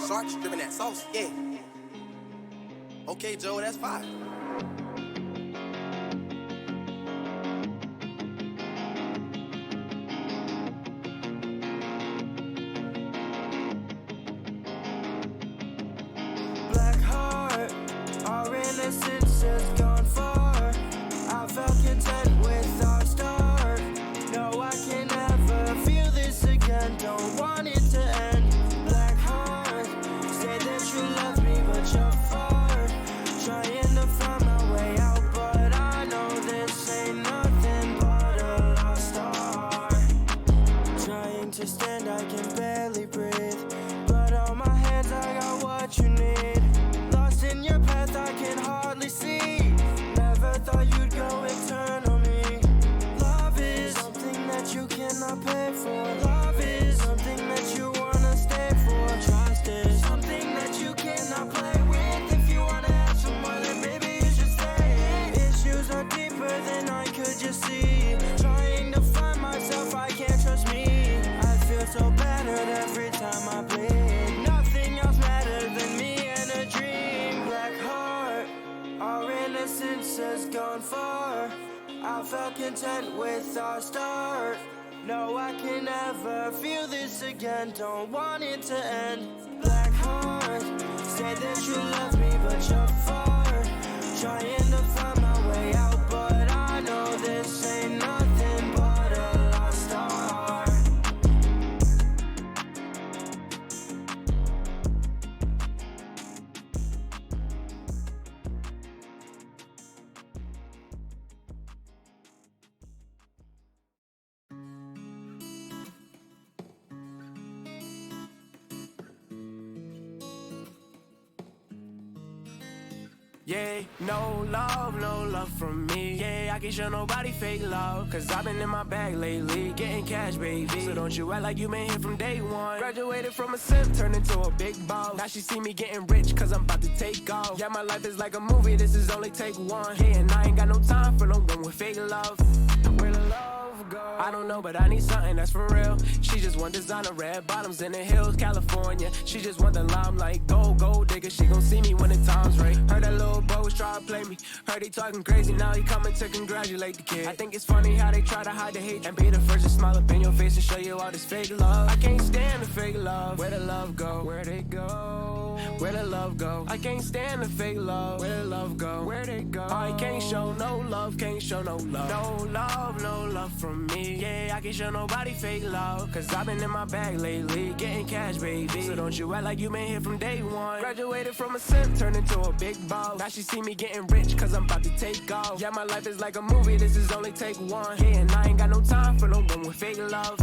H: Sarge dripping that sauce, yeah. Okay, Joe, that's fine.
C: Black heart, our innocence has gone far. I felt content with our start. No, I can never feel this again. Don't want it to end. Black heart, say that you love me, but you're far. Trying to find my way out, but I know this ain't nothing but a lost art. Trying to stand, I can barely breathe. Blood on my hands, I got what you need. Lost in your path, I can hardly see. Never thought you'd go and turn on me. Love is something that you cannot pay for. Love is something that you wanna stay for. Trust is something that you cannot play with. If you wanna have some more, then baby you should stay. Issues are deeper than I could just see. Trying to find myself, I can't trust me. I feel so battered every time I bleed. Nothing else matters than me and a dream. Black heart, our innocence has gone far. I felt content with our start. No, I can never feel this again. Don't want it to end. Black heart, say that you love me, but you're far. Trying to find my way out, but I know this ain't nothing but a lost art.
B: Yeah, no love from me. Yeah, I can't show nobody fake love, cause I've been in my bag lately, getting cash, baby. So don't you act like you been here from day one. Graduated from a simp, turned into a big boss. Now she see me getting rich, cause I'm about to take off. Yeah, my life is like a movie, this is only take one. Yeah, and I ain't got no time for no one with fake love. Where the love go? I don't know, but I need something that's for real. She just want designer red bottoms in the hills, California. She just want the limelight, gold digger. She gon' see me when the time's right. Heard that little bro was try to play me. Heard he talking crazy, now he coming to congratulate the kid. I think it's funny how they try to hide the hate and be the first to smile up in your face and show you all this fake love. I can't stand the fake love. Where the love go? Where they go? Where the love go? I can't stand the fake love. Where the love go? Where'd it go? I can't show no love, can't show no love. No love from me. Yeah, I can't show nobody fake love. Cause I've been in my bag lately, getting cash, baby. So don't you act like you been here from day one. Graduated from a simp, turned into a big boss. Now she see me getting rich, cause I'm about to take off. Yeah, my life is like a movie, this is only take one. Yeah, and I ain't got no time for no one with fake love.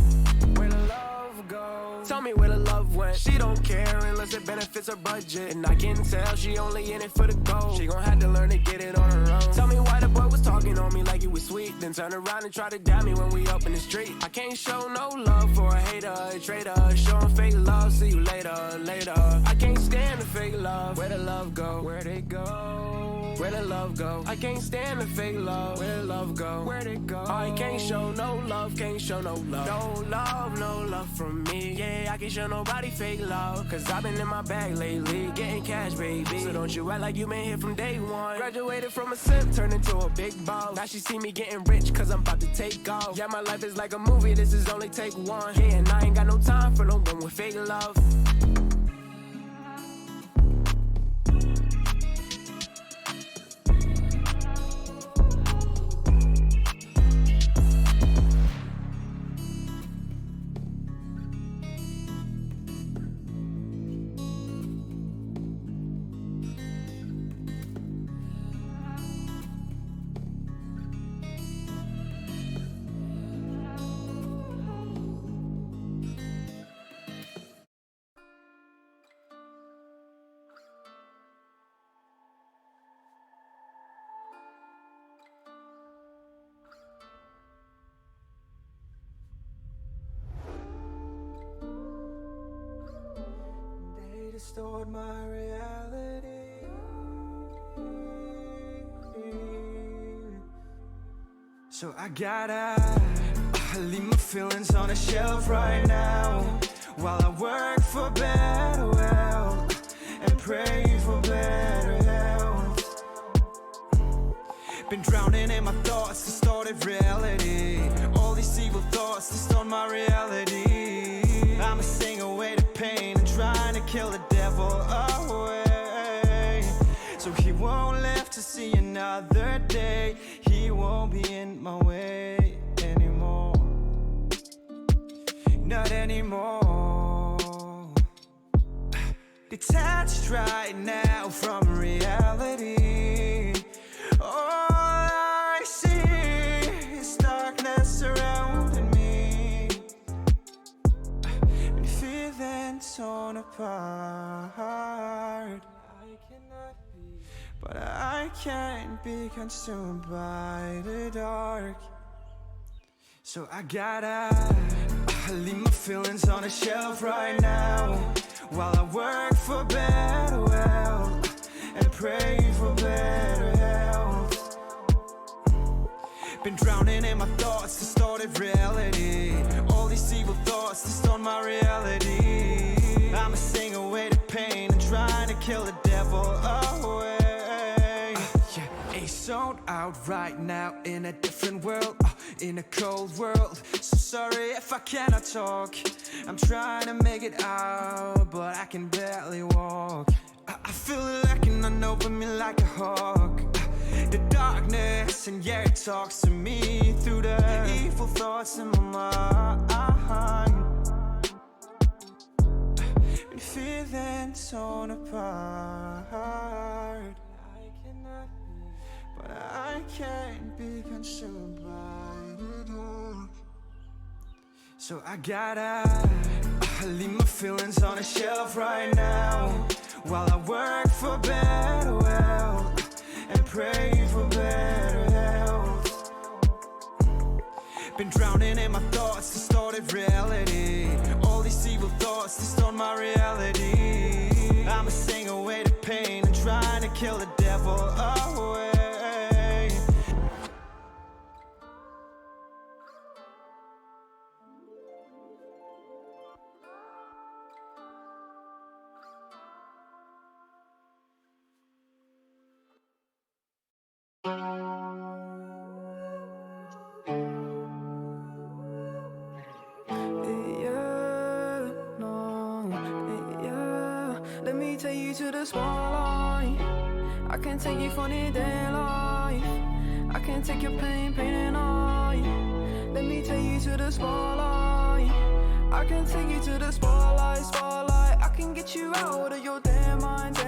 B: Where the love go? Tell me where the love went. She don't care unless it benefits her budget. And I can tell she only in it for the gold. She gon' have to learn to get it on her own. Tell me why the boy was talking on me like he was sweet, then turn around and try to dab me when we up in the street. I can't show no love for a hater, a traitor. Showing fake love, see you later, later. I can't stand the fake love. Where the love go? Where'd it go? Where the love go? I can't stand the fake love. Where the love go? Where'd it go? I can't show no love, can't show no love. No love from me. Yeah, I can't show nobody fake love. Cause I've been in my bag lately, getting cash, baby. So don't you act like you been here from day one. Graduated from a simp, turned into a big boss. Now she see me getting rich, cause I'm about to take off. Yeah, my life is like a movie, this is only take one. Yeah, and I ain't got no time for no one with fake love.
C: They distort my reality. So I gotta leave my feelings on a shelf right now, while I work for better wealth and pray for better health. Been drowning in my thoughts, distorted reality. All these evil thoughts distort my reality. I'ma sing away the pain and trying to kill the devil away, so he won't live to see another day. He won't be in my way anymore, not anymore. Detached right now from reality. All I see is darkness surrounding me, and feeling torn apart. But I can't be consumed by the dark. So I gotta leave my feelings on a shelf right now, while I work for better wealth and pray for better health. Been drowning in my thoughts, distorted reality. All these evil thoughts distort my reality. I'ma sing away the pain and trying to kill the devil away. Zoned out right now in a different world, in a cold world. So sorry if I cannot talk. I'm trying to make it out, but I can barely walk. I feel it lacking on over me like a hawk. The darkness, and yeah, it talks to me through the evil thoughts in my mind. Been feeling torn apart. But I can't be consumed by the dark. So I gotta leave my feelings on a shelf right now, while I work for better wealth and pray for better health. Been drowning in my thoughts, distorted reality. All these evil thoughts distort my reality. I'ma sing away the pain and trying to kill the devil away.
I: Let me
C: take you to the spotlight. I can take you for the day life. I can take your pain and I. Let me take you to the spotlight. I can take you to the spotlight. I can get you out of your damn mind.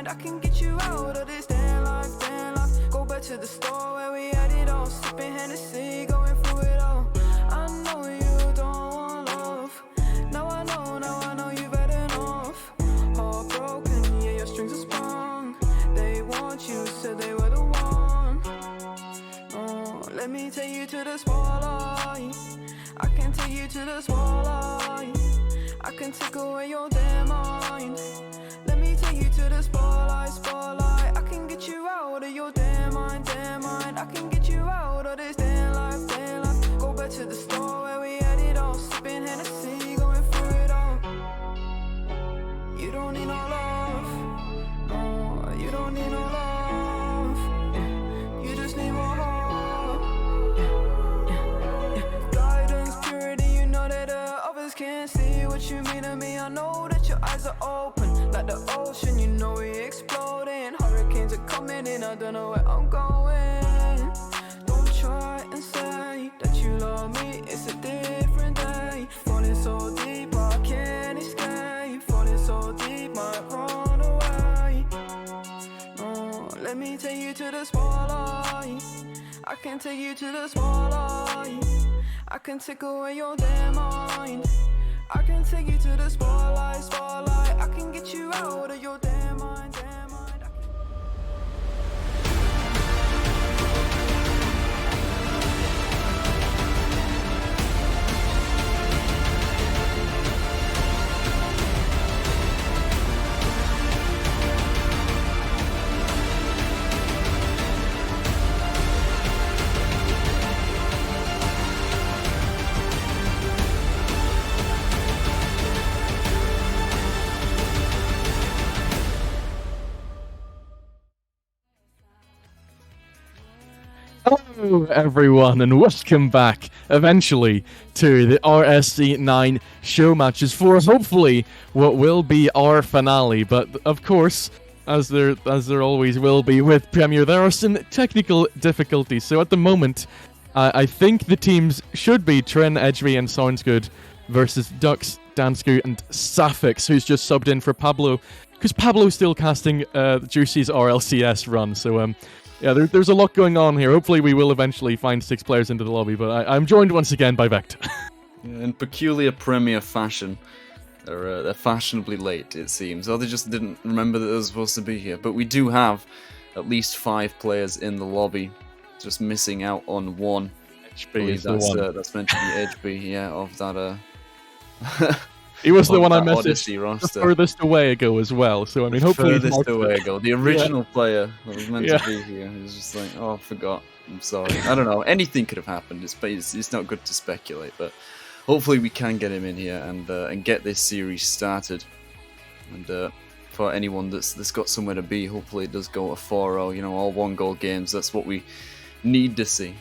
C: I can get you out of this damn life. Go back to the store where we had it all, sipping Hennessy, going through it all. I know you don't want love. Now I know you've had enough. Heartbroken, yeah, your strings are sprung. They want you, said they were the one. Oh, let me take you to the spotlight. I can take you to the spotlight. I can take away your damn mind. Let me take you to the spotlight. I can get you out of your damn mind. I can get you out of this damn life. Go back to the store where we had it all, sipping Hennessy, going through it all. You don't need no love. No, you don't need no love. You just need more heart. Guidance, purity, you know that others can't see what you mean to me. I know that your eyes are open like the ocean, you know we exploding. Hurricanes are coming in, I don't know where I'm going. Don't try and say that you love me, it's a different day. Falling so deep, I can't escape. Falling so deep, might run away. No, let me take you to the spotlight. I can take you to the spotlight. I can take away your damn mind. I can take you to the spotlight. I can get you out of your damn mind.
D: Hello, everyone, and welcome back, eventually, to the RSC9 show matches for, hopefully, what will be our finale. But, of course, as there always will be with Premier, there are some technical difficulties. So, at the moment, I think the teams should be Tren, Edgeby, and Sounds Good versus Dux, Dansku, and Safix, who's just subbed in for Pablo, because Pablo's still casting Juicy's RLCS run. So, yeah, there's a lot going on here. Hopefully we will eventually find 6 players into the lobby, but I'm joined once again by Vector.
G: In peculiar Premier fashion, they're fashionably late, it seems. Or they just didn't remember that they were supposed to be here. But we do have at least 5 players in the lobby, just missing out on one.
D: HB is the one.
G: That's meant to be HB, yeah, of that...
D: He was the one I
G: Odyssey
D: messaged
G: roster.
D: furthest away ago as well, so I mean, hopefully he's
G: furthest away ago. The original
D: Yeah.
G: player that was meant to be here. He was just like, oh, I forgot. I'm sorry. I don't know. Anything could have happened. It's not good to speculate, but hopefully we can get him in here and get this series started. And for anyone that's got somewhere to be, hopefully it does go to 4-0. You know, all 1-goal games. That's what we need to see,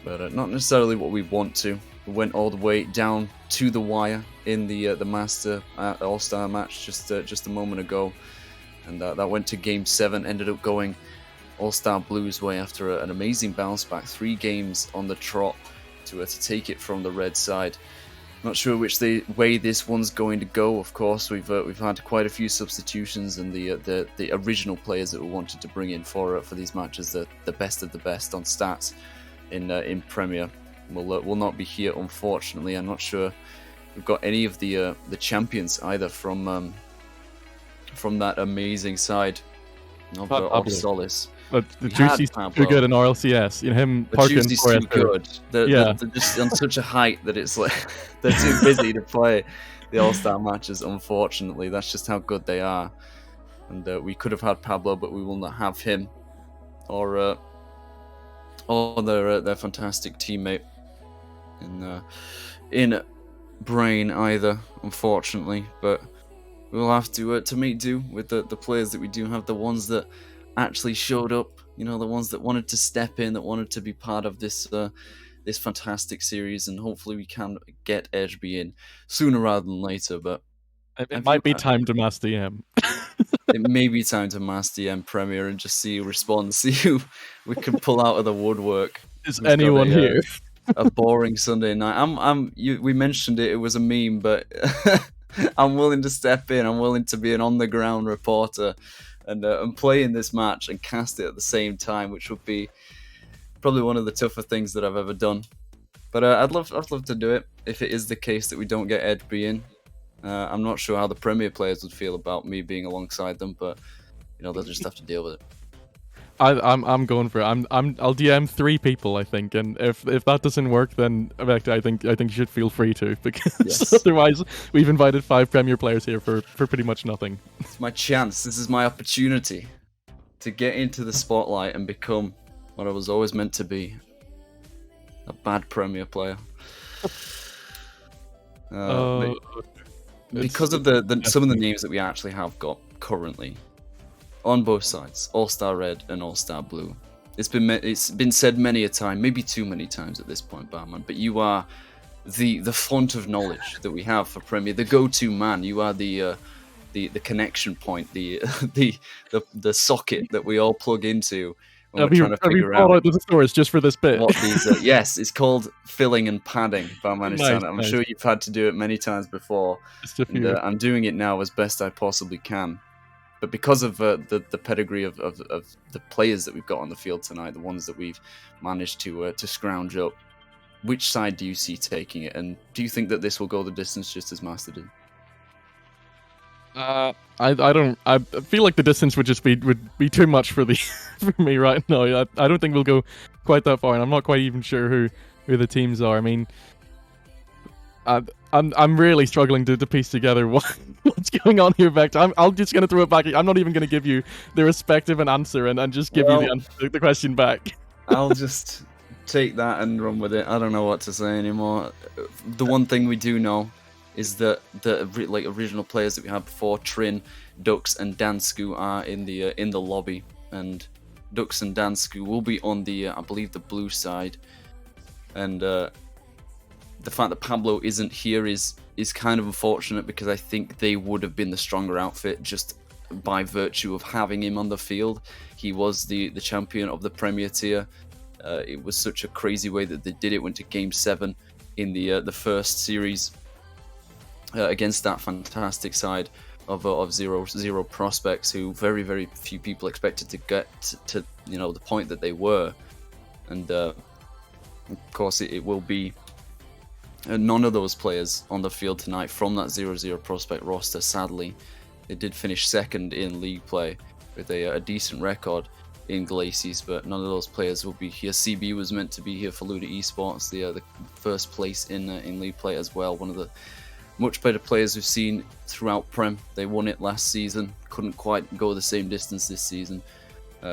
G: but not necessarily what we want to. We went all the way down to the wire in the Master All-Star match just a moment ago, and that went to Game 7. Ended up going All-Star Blues way after an amazing bounce back, 3 games on the trot to take it from the red side. Not sure which way this one's going to go. Of course, we've had quite a few substitutions, and the original players that we wanted to bring in for these matches, the best of the best on stats in Premier, will not be here, unfortunately. I'm not sure we've got any of the champions either from that amazing side of Solace.
D: But the Juicy's too good in RLCS. You know, him parking
G: Juicy's too good. They're just on such a height that it's like they're too busy to play the All-Star matches, unfortunately. That's just how good they are. And we could have had Pablo, but we will not have him. Or their fantastic teammate in Brain either, unfortunately. But we'll have to make do with the players that we do have, the ones that actually showed up, you know, the ones that wanted to step in, that wanted to be part of this this fantastic series, and hopefully we can get Edgeby in sooner rather than later. But
D: it might be time to Master EM.
G: it may be time to mass DM Premier and just see response, see who we can pull out of the woodwork.
D: Is
G: Who's got
D: anyone here?
G: a boring Sunday night. We mentioned it. It was a meme, but I'm willing to step in. I'm willing to be an on-the-ground reporter and play in this match and cast it at the same time, which would be probably one of the tougher things that I've ever done. But I'd love to do it if it is the case that we don't get Edby in. I'm not sure how the Premier players would feel about me being alongside them, but they'll just have to deal with it.
D: I'm going for it. I'll DM 3 people, I think, and if that doesn't work, then Vector, I think you should feel free to, because
G: Yes.
D: otherwise we've invited 5 Premier players here for pretty much nothing.
G: It's my chance. This is my opportunity to get into the spotlight and become what I was always meant to be, a bad Premier player. Because of some of the names that we actually have got currently on both sides, All-Star Red and All-Star Blue. It's been said many a time, maybe too many times at this point, Barman, but you are the font of knowledge that we have for Premier, the go-to man. You are the connection point, the socket that we all plug into when we're trying to figure out
D: out the stories just for this bit.
G: what these yes, it's called filling and padding, Barman.
D: Nice,
G: I'm
D: nice.
G: sure you've had to do it many times before.
D: Just a
G: And,
D: few.
G: I'm doing it now as best I possibly can. But because of the pedigree of the players that we've got on the field tonight, the ones that we've managed to scrounge up, which side do you see taking it? And do you think that this will go the distance just as Master did?
D: I don't. I feel like the distance would be too much for me right now. I don't think we'll go quite that far, and I'm not quite even sure who the teams are. I mean, I'm really struggling to piece together what's going on here, Vector. I'm just gonna throw it back. I'm not even gonna give you the respective an answer and just give you the question back.
G: I'll just take that and run with it. I don't know what to say anymore. The one thing we do know is that the original players that we had before, Trin, Dux, and Dansku are in the lobby, and Dux and Dansku will be on the I believe the blue side, and the fact that Pablo isn't here is kind of unfortunate, because I think they would have been the stronger outfit just by virtue of having him on the field. He was the champion of the Premier tier. It was such a crazy way that they did it. Went to Game 7 in the first series against that fantastic side of zero prospects, who very, very few people expected to get to the point that they were. And of course it will be none of those players on the field tonight from that 0-0 prospect roster. Sadly, they did finish second in league play with a decent record in Glacies, but none of those players will be here. CB was meant to be here for Luda Esports, the first place in league play as well. One of the much better players we've seen throughout Prem. They won it last season, couldn't quite go the same distance this season,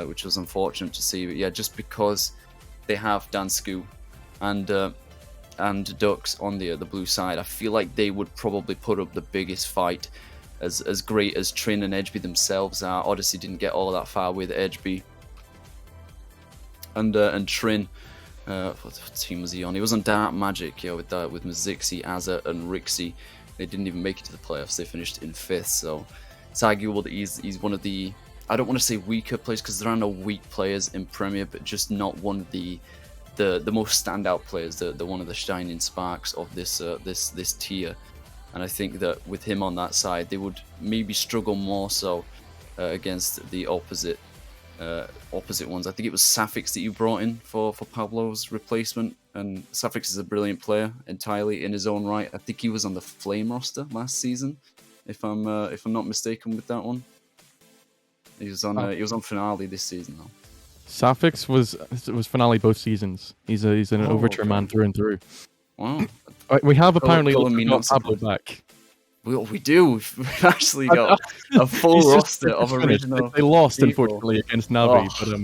G: which was unfortunate to see. But yeah, just because they have Dansku and Dux on the blue side, I feel like they would probably put up the biggest fight. As great as Trin and Edgeby themselves are, Odyssey didn't get all that far with Edgeby. And Trin, what team was he on? He was on Dark Magic, with Mazixi, Azza, and Rixie. They didn't even make it to the playoffs. They finished in 5th, so it's arguable that he's one of the, I don't want to say weaker players, because there are no weak players in Premier, but just not one of the most standout players, the one of the shining sparks of this tier. And I think that with him on that side, they would maybe struggle more so against the opposite ones. I think it was Safix that you brought in for Pablo's replacement, and Safix is a brilliant player entirely in his own right. I think he was on the Flame roster last season, if I'm not mistaken with that one. He was on Finale this season though.
D: Safix was Finale both seasons. He's an Overture man through and through.
G: Wow.
D: We have apparently
G: calling me
D: got
G: not
D: Pablo back.
G: We do. We've actually got a full
D: He's just-
G: roster
D: it's
G: of
D: just finished.
G: original.
D: They lost,
G: people.
D: unfortunately, against Navi,
G: Oh.
D: but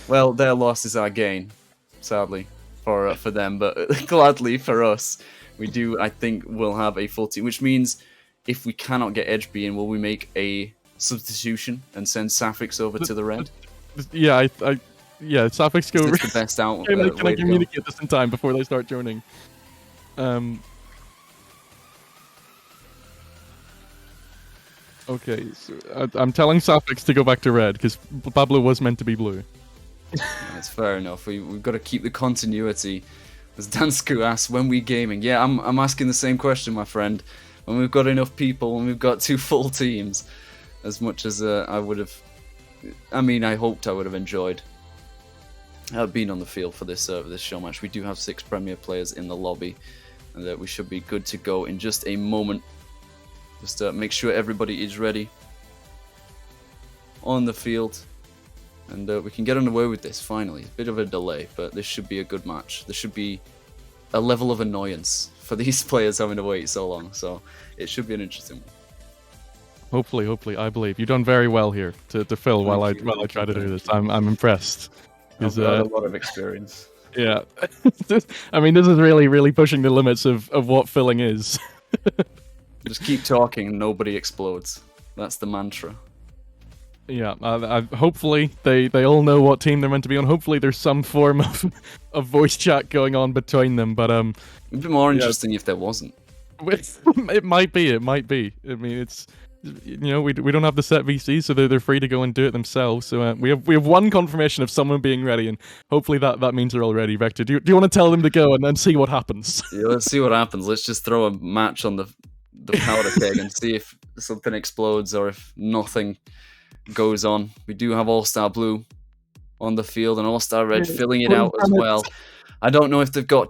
G: Well, their loss is our gain, sadly, for them. But gladly for us, we do. I think we'll have a full team, which means if we cannot get Edgeby in, will we make a substitution and send Safix over to the red?
D: yeah, Safix go.
G: It's the best out.
D: Can I
G: way to go.
D: communicate this in time before they start joining? Okay, so I'm telling Suffix to go back to red, because Pablo was meant to be blue.
G: That's fair enough. We've got to keep the continuity. As Dansku asks, when we gaming? Yeah, I'm asking the same question, my friend. When we've got enough people, when we've got 2 full teams, as much as I would have... I mean, I hoped I would have enjoyed being on the field for this show match. We do have 6 Premier players in the lobby, and that we should be good to go in just a moment. Just make sure everybody is ready on the field, and we can get underway with this finally. A bit of a delay, but this should be a good match. There should be a level of annoyance for these players having to wait so long, so it should be an interesting one.
D: Hopefully, I believe you've done very well here to fill while I try to do this. I'm impressed.
G: I've got a lot of experience.
D: Yeah, I mean, this is really pushing the limits of what filling is.
G: Just keep talking and nobody explodes. That's the mantra.
D: Yeah, hopefully they all know what team they're meant to be on. Hopefully there's some form of voice chat going on between them, but
G: it'd be more interesting if there wasn't.
D: It might be. I mean, it's, you know, we don't have the set VCs, so they're free to go and do it themselves. So we have one confirmation of someone being ready, and hopefully that means they're all ready. Vector, do you want to tell them to go and then see what happens?
G: Yeah, let's see what happens. Let's just throw a match on the powder keg and see if something explodes or if nothing goes on. We do have All-Star Blue on the field and All-Star Red filling it out as well. I don't know if they've got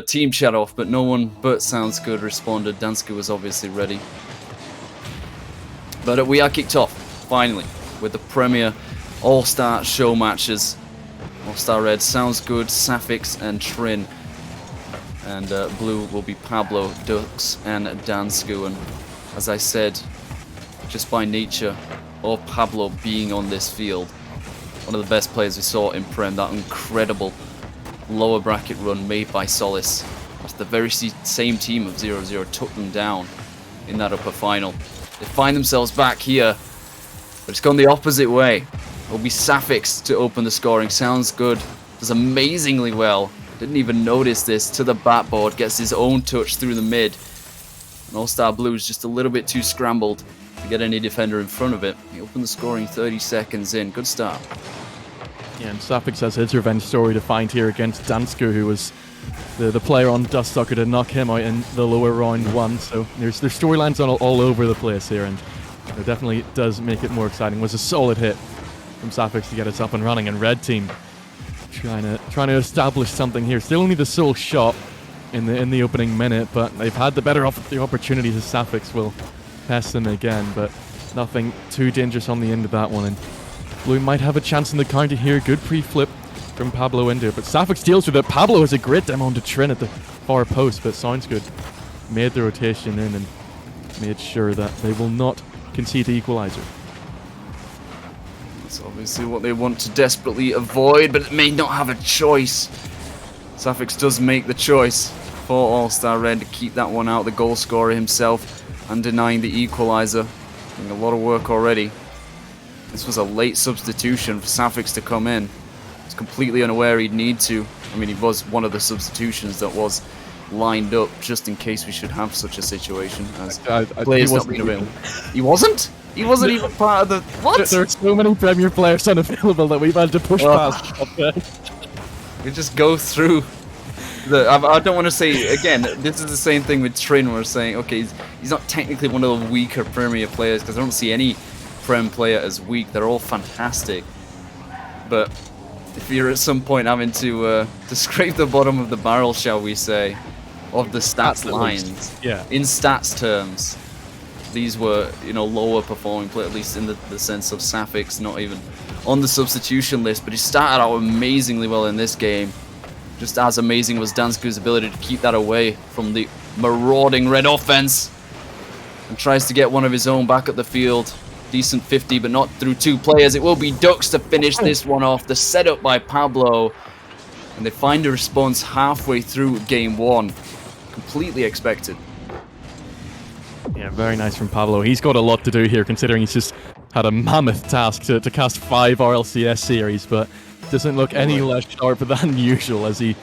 G: team chat off, but no one but Sounds Good responded. Dansku was obviously ready. But we are kicked off, finally, with the Premier All-Star show matches. All-Star Red, Sounds Good, Safix, and Trin. And blue will be Pablo, Dux, and Dansku. And as I said, just by nature of Pablo being on this field, one of the best players we saw in Prem, that incredible lower bracket run made by Solis. That's the very same team of 0-0 took them down in that upper final. They find themselves back here, but it's gone the opposite way. It'll be Safix to open the scoring. Sounds Good, does amazingly well. Didn't even notice this to the backboard, gets his own touch through the mid. And All-Star Blue is just a little bit too scrambled to get any defender in front of it. He opened the scoring 30 seconds in. Good start.
D: Yeah, and Safix has his revenge story to find here against Dansku, who was the player on Dust Sucker to knock him out in the lower round 1. So there's storylines all over the place here, and it definitely does make it more exciting. It was a solid hit from Safix to get us up and running, and Red Team trying to establish something here. Still only the sole shot in the opening minute, but they've had the better the opportunities as Safix will test them again, but nothing too dangerous on the end of that one. And Blue might have a chance in the counter here. Good pre-flip from Pablo into it, but Safix deals with it. Pablo has a great demo onto Trin at the far post, but Sounds Good made the rotation in and made sure that they will not concede the equalizer.
G: That's obviously what they want to desperately avoid, but it may not have a choice. Safix does make the choice for All-Star Red to keep that one out. The goal scorer himself and denying the equalizer. Doing a lot of work already. This was a late substitution for Safix to come in. He's completely unaware he'd need to. I mean, he was one of the substitutions that was lined up just in case we should have such a situation as players not being available. He wasn't? He wasn't even part of the... What?
D: There are so many Premier players unavailable that we've had to push past.
G: We just go through I don't want to say, again, this is the same thing with Trin. We're saying, okay, he's not technically one of the weaker Premier players, because I don't see any Prem player as weak. They're all fantastic. But if you're at some point having to scrape the bottom of the barrel, shall we say, of the stats lines, in stats terms, these were, lower performing players, at least in the sense of Safix, not even on the substitution list. But he started out amazingly well in this game. Just as amazing was Dansku's ability to keep that away from the marauding red offense. And tries to get one of his own back at the field. Decent 50, but not through 2 players. It will be Dux to finish this one off. The setup by Pablo. And they find a response halfway through game 1. Completely expected.
D: Yeah, very nice from Pablo. He's got a lot to do here, considering he's just had a mammoth task to cast 5 RLCS series, but doesn't look any less sharp than usual as he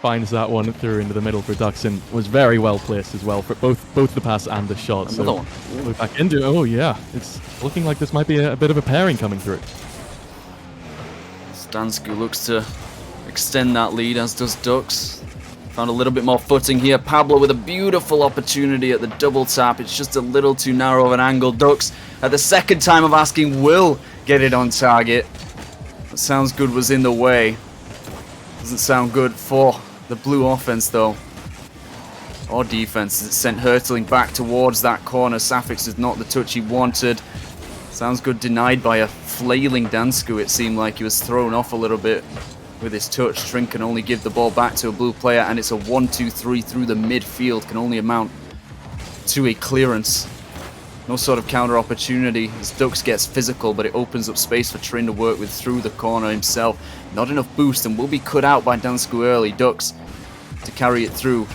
D: finds that one through into the middle for Ducks and was very well placed as well for both the pass and the shot.
G: Another
D: So
G: one.
D: we're back into. Oh yeah, it's looking like this might be a bit of a pairing coming through.
G: Dansku looks to extend that lead, as does Ducks. Found a little bit more footing here. Pablo with a beautiful opportunity at the double tap. It's just a little too narrow of an angle. Ducks, at the second time of asking, will get it on target. But Sounds Good was in the way. Doesn't sound good for the blue offense, though. Or defense. It's sent hurtling back towards that corner. Safix is not the touch he wanted. Sounds Good denied by a flailing Dansku. It seemed like he was thrown off a little bit with his touch. Trin can only give the ball back to a blue player, and it's a 1-2-3 through the midfield. Can only amount to a clearance. No sort of counter opportunity as Ducks gets physical, but it opens up space for Trin to work with through the corner himself. Not enough boost and will be cut out by Dansku early. Ducks to carry it through.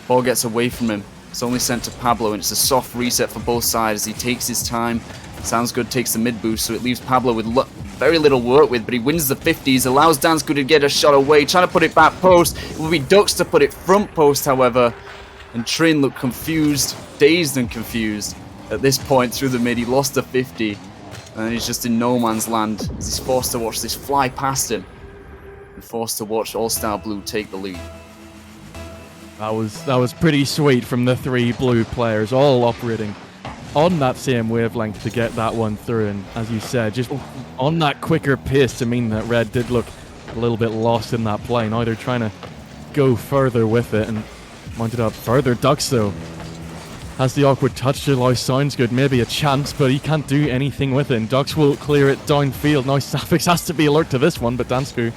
G: Ball gets away from him. It's only sent to Pablo, and it's a soft reset for both sides as he takes his time. Sounds Good takes the mid boost, so it leaves Pablo with very little work with, but he wins the 50s, allows Dansku to get a shot away, trying to put it back post. It will be Ducks to put it front post, however, and Trin looked confused, dazed and confused at this point through the mid. He lost the 50, and he's just in no man's land as he's forced to watch this fly past him and forced to watch All-Star Blue take the lead.
D: That was pretty sweet from the three blue players, all operating on that same wavelength to get that one through. And as you said, just on that quicker pace to mean that Red did look a little bit lost in that play. Now they're trying to go further with it and mounted up further. Ducks, though, has the awkward touch to allow Sounds Good maybe a chance, but he can't do anything with it. And Ducks will clear it downfield. Now Safix has to be alert to this one, but Dansku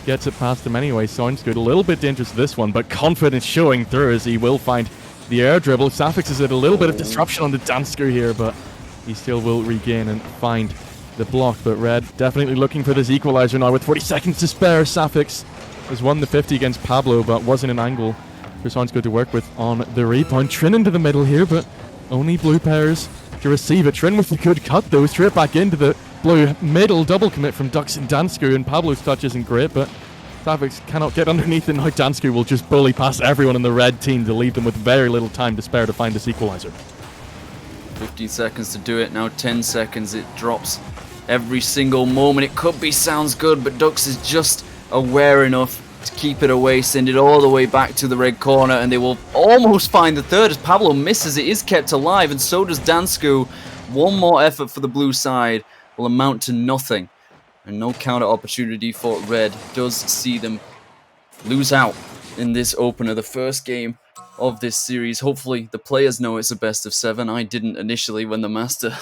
D: gets it past him anyway. Sounds Good. A little bit dangerous this one, but confidence showing through as he will find the air dribble. Safix is at a little bit of disruption on the Dansku here, but he still will regain and find the block. But Red definitely looking for this equalizer now with 40 seconds to spare. Safix has won the 50 against Pablo, but wasn't an angle for Sounds Good to work with on the rebound. Trin into the middle here, but only blue pairs to receive it. Trin with a good cut though, straight back into the blue middle. Double commit from Ducks and Dansku, and Pablo's touch isn't great, but Safix cannot get underneath it. Now Dansku will just bully past everyone in the red team to leave them with very little time to spare to find this equalizer.
G: 15 seconds to do it, now 10 seconds. It drops every single moment. It could be Sounds Good, but Ducks is just aware enough to keep it away, send it all the way back to the red corner, and they will almost find the third as Pablo misses. It is kept alive, and so does Dansku. One more effort for the blue side will amount to nothing, and no counter opportunity for Red does see them lose out in this opener, the first game of this series. Hopefully the players know it's a best of 7. I didn't initially when the Master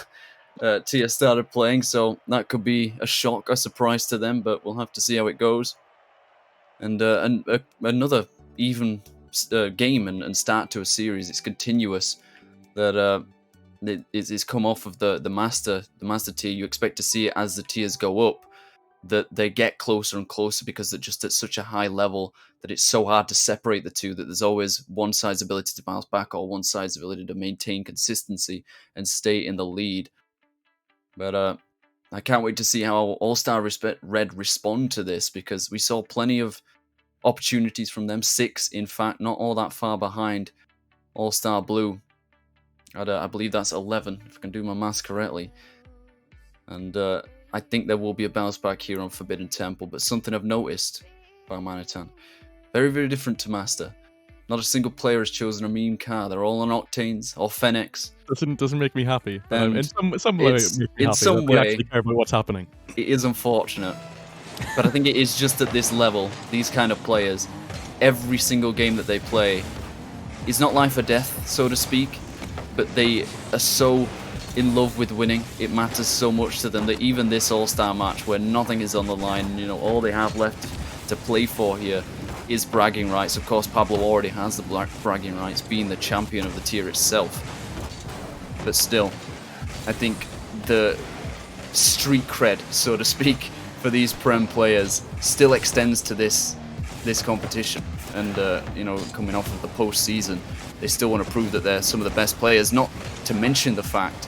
G: tier started playing, so that could be a shock, a surprise to them, but we'll have to see how it goes. And another even game and start to a series. It's continuous that it's come off of the master tier. You expect to see it as the tiers go up, that they get closer and closer because they're just at such a high level that it's so hard to separate the two, that there's always one side's ability to bounce back or one side's ability to maintain consistency and stay in the lead. But I can't wait to see how All-Star Red respond to this, because we saw plenty of opportunities from them. 6, in fact, not all that far behind All-Star Blue. I believe that's 11, if I can do my maths correctly. And I think there will be a bounce back here on Forbidden Temple, but something I've noticed about Manitan. Very, very different to Master. Not a single player has chosen a meme car. They're all on Octanes or Fennecs.
D: Doesn't make me happy. In some way, it makes me
G: in
D: happy
G: some
D: that they
G: way,
D: actually care about what's happening.
G: It is unfortunate, but I think it is just at this level, these kind of players, every single game that they play is not life or death, so to speak, but they are so in love with winning. It matters so much to them that even this All-Star match where nothing is on the line, you know, all they have left to play for here is bragging rights. Of course, Pablo already has the bragging rights, being the champion of the tier itself. But still, I think the street cred, so to speak, for these Prem players still extends to this competition. And, you know, coming off of the postseason, they still want to prove that they're some of the best players, not to mention the fact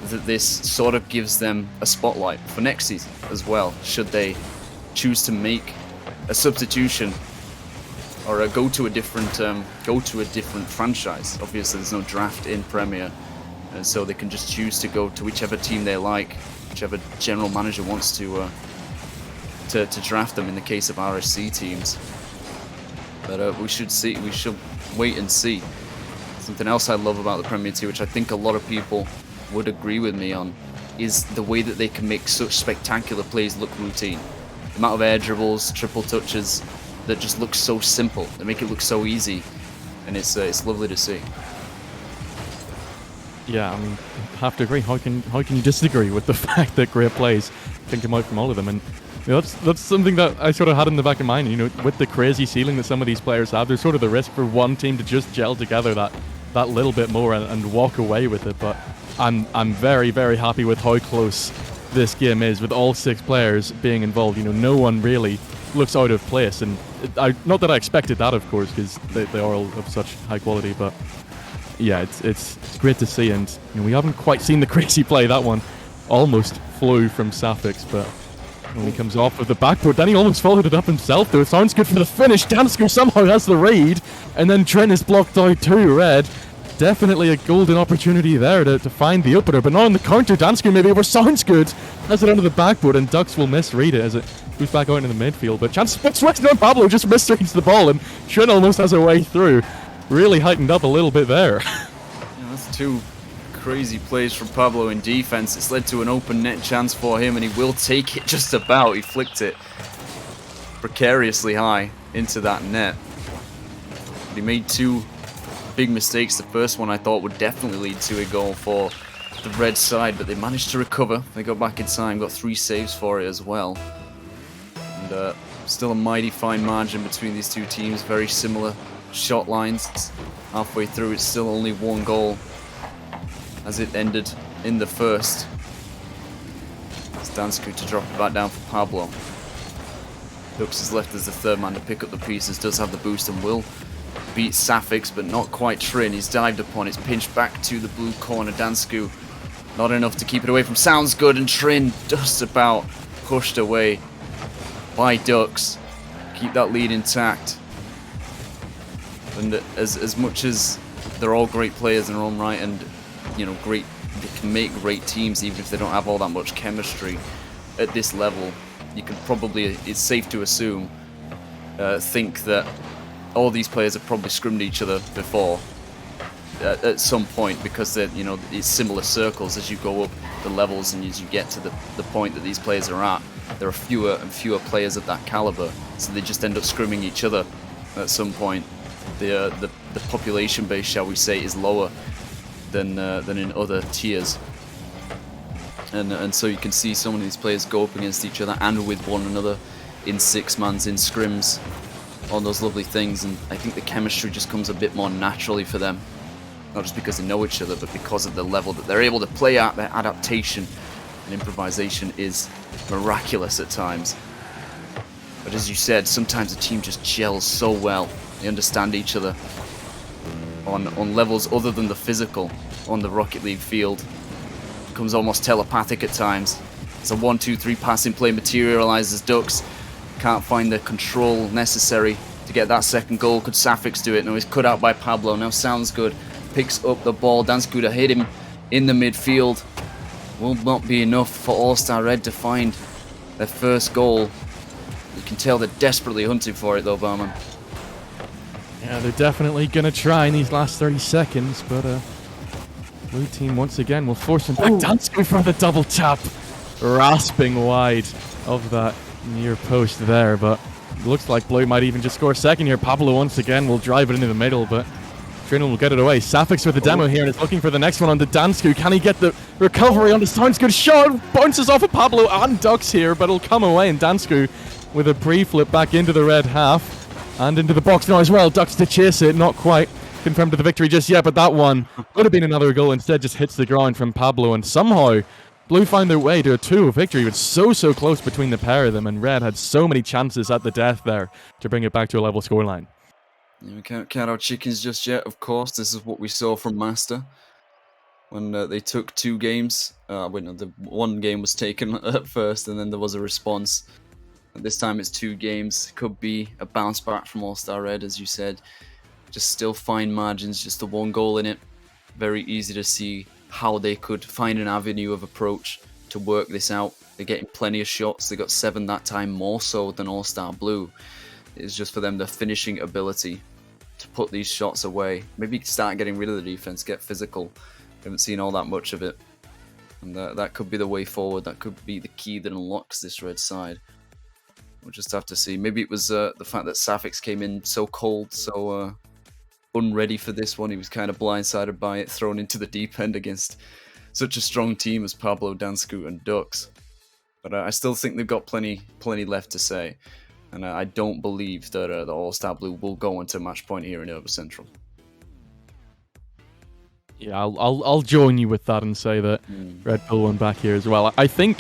G: that this sort of gives them a spotlight for next season as well, should they choose to make a substitution or go to a different franchise. Obviously, there's no draft in Premier, and so they can just choose to go to whichever team they like, whichever general manager wants to draft them. In the case of RSC teams, but we should wait and see. Something else I love about the Premier Tier, which I think a lot of people would agree with me on, is the way that they can make such spectacular plays look routine. The amount of air dribbles, triple touches that just look so simple. They make it look so easy, and it's lovely to see.
D: Yeah, I mean, I have to agree. How can you disagree with the fact that great plays can come out from all of them? And you know, that's something that I sort of had in the back of mind. You know, with the crazy ceiling that some of these players have, there's sort of the risk for one team to just gel together that little bit more and walk away with it. But I'm very, very happy with how close this game is, with all 6 players being involved. You know, no one really looks out of place, and not that I expected that, of course, because they are all of such high quality. But yeah, it's great to see, and you know, we haven't quite seen the crazy play. That one almost flew from Safix, but when he comes off with the backboard, then he almost followed it up himself, though. It sounds good for the finish. Dansko somehow has the read, and then Trent is blocked out too. Red, definitely a golden opportunity there to find the opener, but not on the counter. Dansko maybe over sounds good, has it under the backboard, and Ducks will misread it as it moves back out into the midfield. But chance switching on Pablo, just misreads the ball, and Trent almost has a way through. Really heightened up a little bit there.
G: Yeah, that's 2 crazy plays from Pablo in defense. It's led to an open net chance for him, and he will take it just about. He flicked it precariously high into that net. But he made 2 big mistakes. The first one I thought would definitely lead to a goal for the red side, but they managed to recover. They got back in time, got 3 saves for it as well. And still a mighty fine margin between these 2 teams. Very similar shot lines. Halfway through, it's still only 1 goal, as it ended in the first. It's Dansko to drop it back down for Pablo. Dux is left as the 3rd man to pick up the pieces, does have the boost and will beat Safix, but not quite Trin. He's dived upon, it's pinched back to the blue corner. Dansko not enough to keep it away from Sounds Good, and Trin just about pushed away by Dux. Keep that lead intact. And as much as they're all great players in their own right, and you know, they can make great teams even if they don't have all that much chemistry at this level, you can probably, it's safe to assume, think that all these players have probably scrimmed each other before at some point, because they're, you know, it's similar circles as you go up the levels and as you get to the point that these players are at. There are fewer and fewer players of that caliber, so they just end up scrimming each other at some point. The population base, shall we say, is lower than in other tiers, and so you can see some of these players go up against each other and with one another in 6-mans, in scrims, all those lovely things, and I think the chemistry just comes a bit more naturally for them, not just because they know each other, but because of the level that they're able to play at. Their adaptation and improvisation is miraculous at times. But as you said, sometimes a team just gels so well. They understand each other on levels other than the physical on the Rocket League field. It becomes almost telepathic at times. It's a 1-2-3 passing play materializes. Dux can't find the control necessary to get that second goal. Could Safix do it? No, he's cut out by Pablo. Now Sounds Good picks up the ball. Dansko to hit him in the midfield. Will not be enough for All-Star Red to find their first goal. You can tell they're desperately hunting for it though, Barman.
D: Yeah, they're definitely going to try in these last 30 seconds, but blue team once again will force him back. Dansko for the double tap, rasping wide of that near post there, but it looks like blue might even just score second here. Pablo once again will drive it into the middle, but Trinal will get it away. Safix with the demo here and is looking for the next one on the Dansko. Can he get the recovery on the Sounds Good shot? Bounces off of Pablo and Dux here, but it'll come away, and Dansko with a pre-flip back into the red half. And into the box now as well. Ducks to chase it. Not quite confirmed to the victory just yet, but that one would have been another goal. Instead, just hits the ground from Pablo. And somehow, Blue found their way to a 2-0 victory. It was so close between the pair of them. And Red had so many chances at the death there to bring it back to a level scoreline.
G: Yeah, we can't count our chickens just yet, of course. This is what we saw from Master when they took 2 games. The one game was taken at first, and then there was a response This time it's 2 games. Could be a bounce back from All-Star Red, as you said. Just still fine margins, just the 1 goal in it. Very easy to see how they could find an avenue of approach to work this out. They're getting plenty of shots. They got 7 that time, more so than All-Star Blue. It's just for them the finishing ability to put these shots away. Maybe start getting rid of the defense, get physical. Haven't seen all that much of it. And that could be the way forward. That could be the key that unlocks this red side. We'll just have to see. Maybe it was the fact that Safix came in so cold, so unready for this one. He was kind of blindsided by it, thrown into the deep end against such a strong team as Pablo, Dansku, and Dux. But I still think they've got plenty left to say. And I don't believe that the All-Star Blue will go into match point here in Urban Central.
D: Yeah, I'll join you with that and say that Red Bull won back here as well. I think,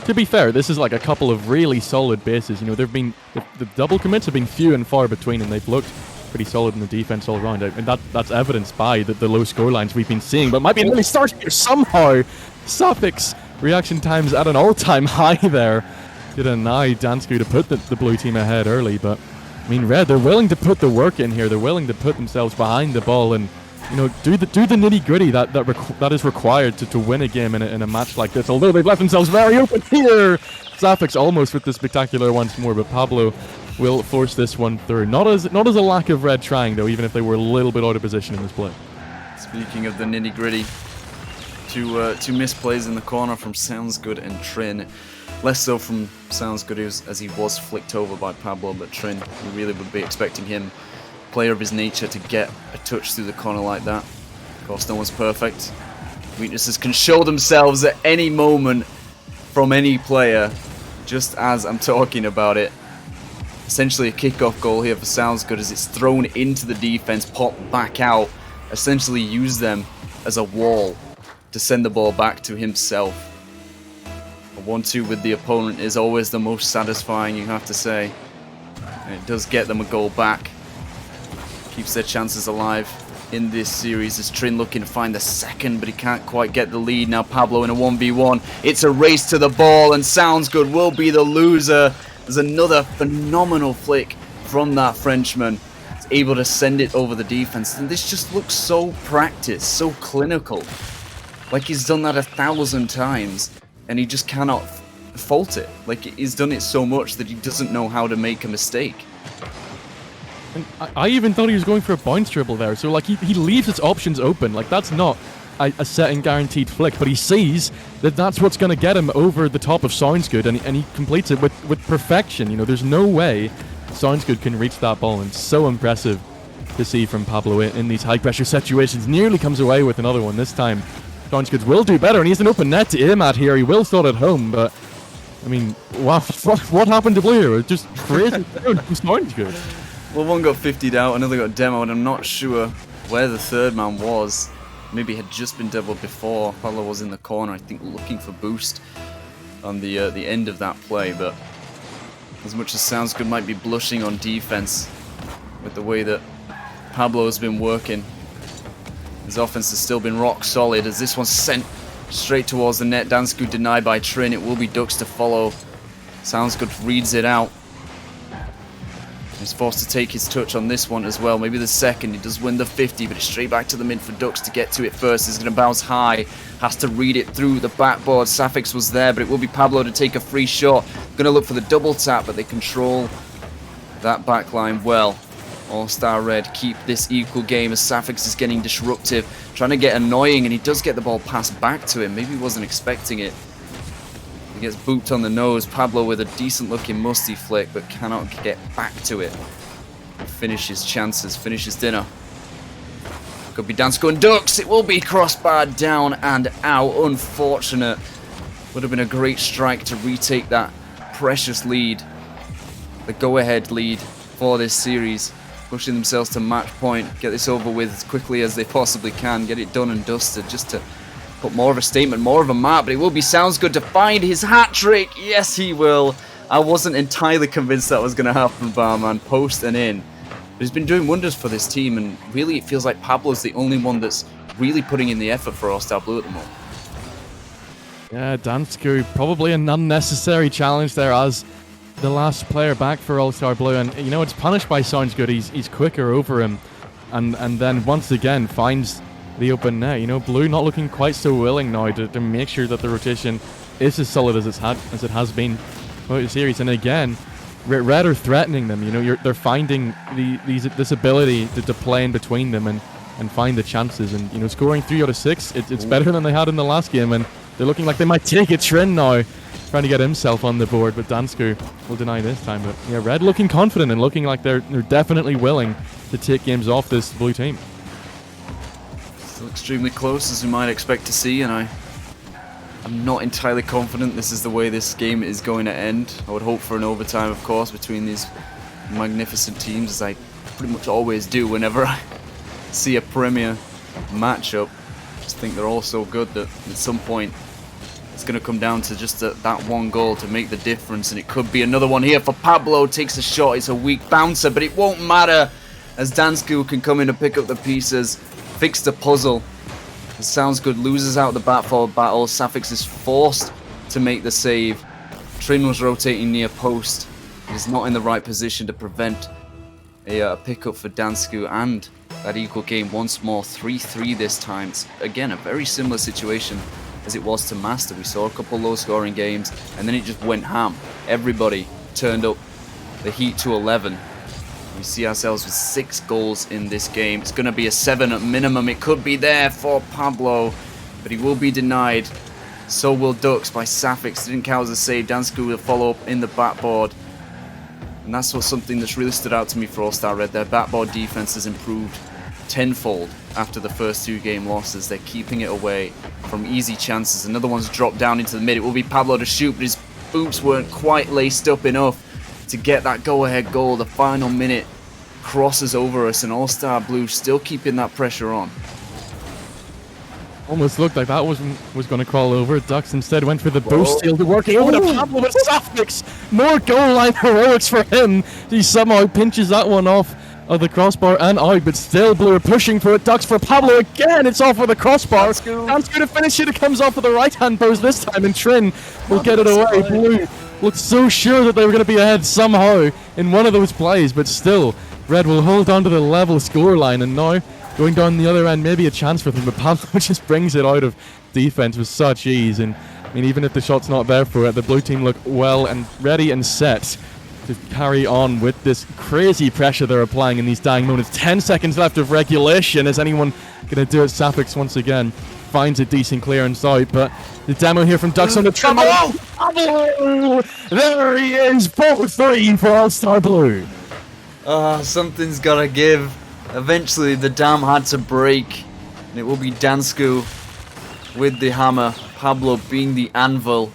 D: to be fair, this is like a couple of really solid bases. You know, there've been the double commits have been few and far between, and they've looked pretty solid in the defense all around. And that's evidenced by the low score lines we've been seeing. But might be an early start here somehow. Safix reaction times at an all-time high there. Did deny Dansku to put the blue team ahead early, but I mean, Red, they're willing to put the work in here. They're willing to put themselves behind the ball and, you know, do the nitty gritty that is required to win a game in a match like this. Although they've left themselves very open here. Safix almost with the spectacular once more, but Pablo will force this one through. Not as a lack of Red trying though, even if they were a little bit out of position in this play.
G: Speaking of the nitty gritty, two missed plays in the corner from Sounds Good and Trin. Less so from Sounds Good as he was flicked over by Pablo, but Trin, you really would be expecting him, player of his nature, to get a touch through the corner like that. Of course, no one's perfect. Weaknesses can show themselves at any moment from any player, just as I'm talking about it. Essentially a kickoff goal here for Sounds Good as it's thrown into the defense, popped back out, essentially use them as a wall to send the ball back to himself. A 1-2 with the opponent is always the most satisfying, you have to say. And it does get them a goal back. Keeps their chances alive in this series as Trin looking to find the second, but he can't quite get the lead. Now Pablo in a 1v1. It's a race to the ball and Sounds Good will be the loser. There's another phenomenal flick from that Frenchman. He's able to send it over the defense. And this just looks so practiced, so clinical. Like he's done that 1,000 times. And he just cannot fault it. Like, he's done it so much that he doesn't know how to make a mistake.
D: And I even thought he was going for a bounce dribble there. So, like, he leaves his options open. Like, that's not a set and guaranteed flick. But he sees that that's what's going to get him over the top of Sounds Good. And he completes it with perfection. You know, there's no way Sounds Good can reach that ball. And it's so impressive to see from Pablo in these high-pressure situations. Nearly comes away with another one this time. Sounds Good will do better, and he has an open net to aim at here. He will start at home, but I mean, what happened to Blue here? It just crazy. Sounds Good.
G: Well, one got 50'd out, another got demoed. I'm not sure where the third man was. Maybe he had just been demoed before. Pablo was in the corner, I think, looking for boost on the end of that play. But as much as Sounds Good might be blushing on defense with the way that Pablo has been working, his offense has still been rock solid as this one's sent straight towards the net. Dansku denied by Trin. It will be Dux to follow. Sounds Good reads it out. He's forced to take his touch on this one as well. Maybe the second. He does win the 50, but it's straight back to the mid for Dux to get to it first. He's going to bounce high. Has to read it through the backboard. Safix was there, but it will be Pablo to take a free shot. Going to look for the double tap, but they control that backline well. All-Star Red keep this equal game as Safix is getting disruptive, trying to get annoying, and he does get the ball passed back to him. Maybe he wasn't expecting it. He gets booped on the nose. Pablo with a decent-looking musty flick, but cannot get back to it. Finish his chances, finish his dinner. Could be Dansku and Dux. It will be crossbar down and out. Unfortunate. Would have been a great strike to retake that precious lead. The go-ahead lead for this series. Pushing themselves to match point, get this over with as quickly as they possibly can, get it done and dusted, just to put more of a statement, more of a mark. But it will be Sounds Good to find his hat trick. Yes, he will. I wasn't entirely convinced that was going to happen, Barman. Post and in. But he's been doing wonders for this team, and really it feels like Pablo's the only one that's really putting in the effort for All-Star Blue at the moment.
D: Yeah, Dansku, probably an unnecessary challenge there as the last player back for All-Star Blue, and you know it's punished by Sounds Good. He's quicker over him, and then once again finds the open net. You know, Blue not looking quite so willing now to make sure that the rotation is as solid as it has been throughout the series. And again, Red are threatening them. You know, they're finding this ability to play in between them and find the chances. And you know, scoring 3 out of 6, it's better than they had in the last game, and they're looking like they might take it. Trin now trying to get himself on the board, but Dansku will deny this time. But yeah, Red looking confident and looking like they're definitely willing to take games off this Blue team.
G: Still extremely close, as we might expect to see, and I'm not entirely confident this is the way this game is going to end. I would hope for an overtime, of course, between these magnificent teams, as I pretty much always do whenever I see a Premier matchup. I just think they're all so good that at some point it's going to come down to just that one goal to make the difference, and it could be another one here for Pablo. Takes a shot, it's a weak bouncer, but it won't matter as Dansku can come in and pick up the pieces, fix the puzzle. It sounds good, loses out the bat-forward battle. Safix is forced to make the save. Trin was rotating near post. He's not in the right position to prevent a pickup for Dansku, and that equal game once more, 3-3 this time. It's, again, a very similar situation as it was to Master. We saw a couple low-scoring games, and then it just went ham. Everybody turned up the heat to 11. We see ourselves with 6 goals in this game. It's going to be a 7 at minimum. It could be there for Pablo, but he will be denied. So will Dux by Safix. Didn't count as a save. Dansku will follow up in the backboard. And that's something that's really stood out to me for All-Star Red. Their backboard defense has improved tenfold after the first 2 game losses. They're keeping it away from easy chances. Another one's dropped down into the mid. It will be Pablo to shoot, but his boots weren't quite laced up enough to get that go-ahead goal. The final minute crosses over us, and All-Star Blue still keeping that pressure on.
D: Almost looked like that was going to crawl over. Ducks instead went for the boost steal, working over to Pablo with Safix. More goal line heroics for him. He somehow pinches that one off of the crossbar and out, but still Blue are pushing for it. Ducks for Pablo again. It's off with the crossbar. Dan's going to finish it. It comes off with the right-hand post this time, and Trin will get it away. Blue looked so sure that they were going to be ahead somehow in one of those plays, but still, Red will hold on to the level scoreline, and now going down the other end, maybe a chance for them, but Pablo just brings it out of defense with such ease. And I mean, even if the shot's not there for it, the Blue team look well and ready and set to carry on with this crazy pressure they're applying in these dying moments. 10 seconds left of regulation. Is anyone going to do it? Safix once again finds a decent clearance out, but the demo here from Ducks on the trim. Oh, there he is, 4-3 for All-Star Blue.
G: Something's gotta give. Eventually the dam had to break, and it will be Dansku with the hammer, Pablo being the anvil.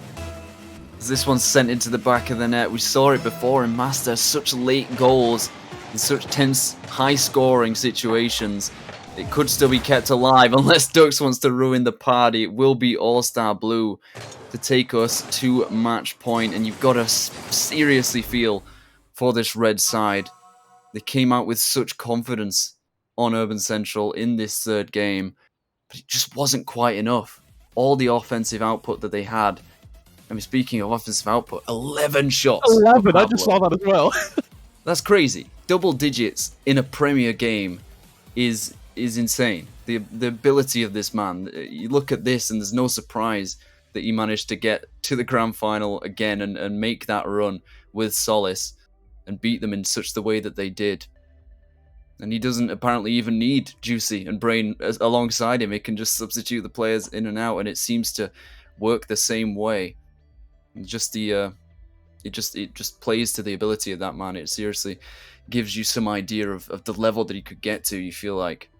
G: As this one's sent into the back of the net. We saw it before in Master, such late goals in such tense, high-scoring situations. It could still be kept alive unless Dux wants to ruin the party. It will be All-Star Blue to take us to match point, and you've got to seriously feel for this red side. They came out with such confidence on Urban Central in this third game, but it just wasn't quite enough. All the offensive output that they had. I mean, speaking of offensive output, 11 shots.
D: 11, I just saw that as well.
G: That's crazy. Double digits in a Premier game is insane. The ability of this man. You look at this and there's no surprise that he managed to get to the grand final again and make that run with Solace and beat them in such the way that they did. And he doesn't apparently even need Juicy and Brain alongside him. He can just substitute the players in and out, and it seems to work the same way. Just it just plays to the ability of that man. It seriously gives you some idea of the level that he could get to, you feel like,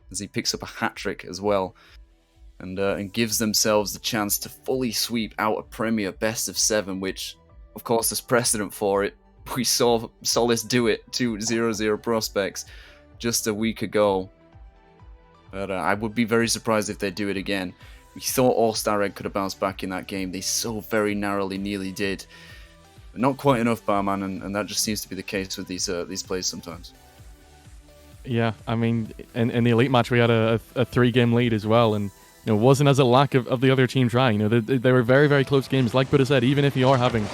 G: as he picks up a hat-trick as well, and gives themselves the chance to fully sweep out a Premier best of 7, which, of course, there's precedent for it. We saw Solace do it to 0-0 Prospects just a week ago. But I would be very surprised if they do it again. We thought All-Star Red could have bounced back in that game. They so very narrowly nearly did. But not quite enough, Barman, and that just seems to be the case with these plays sometimes.
D: Yeah, I mean, in the Elite match, we had a 3-game lead as well, and it wasn't as a lack of the other team trying. They were very, very close games. Like Buddha said, even if you are having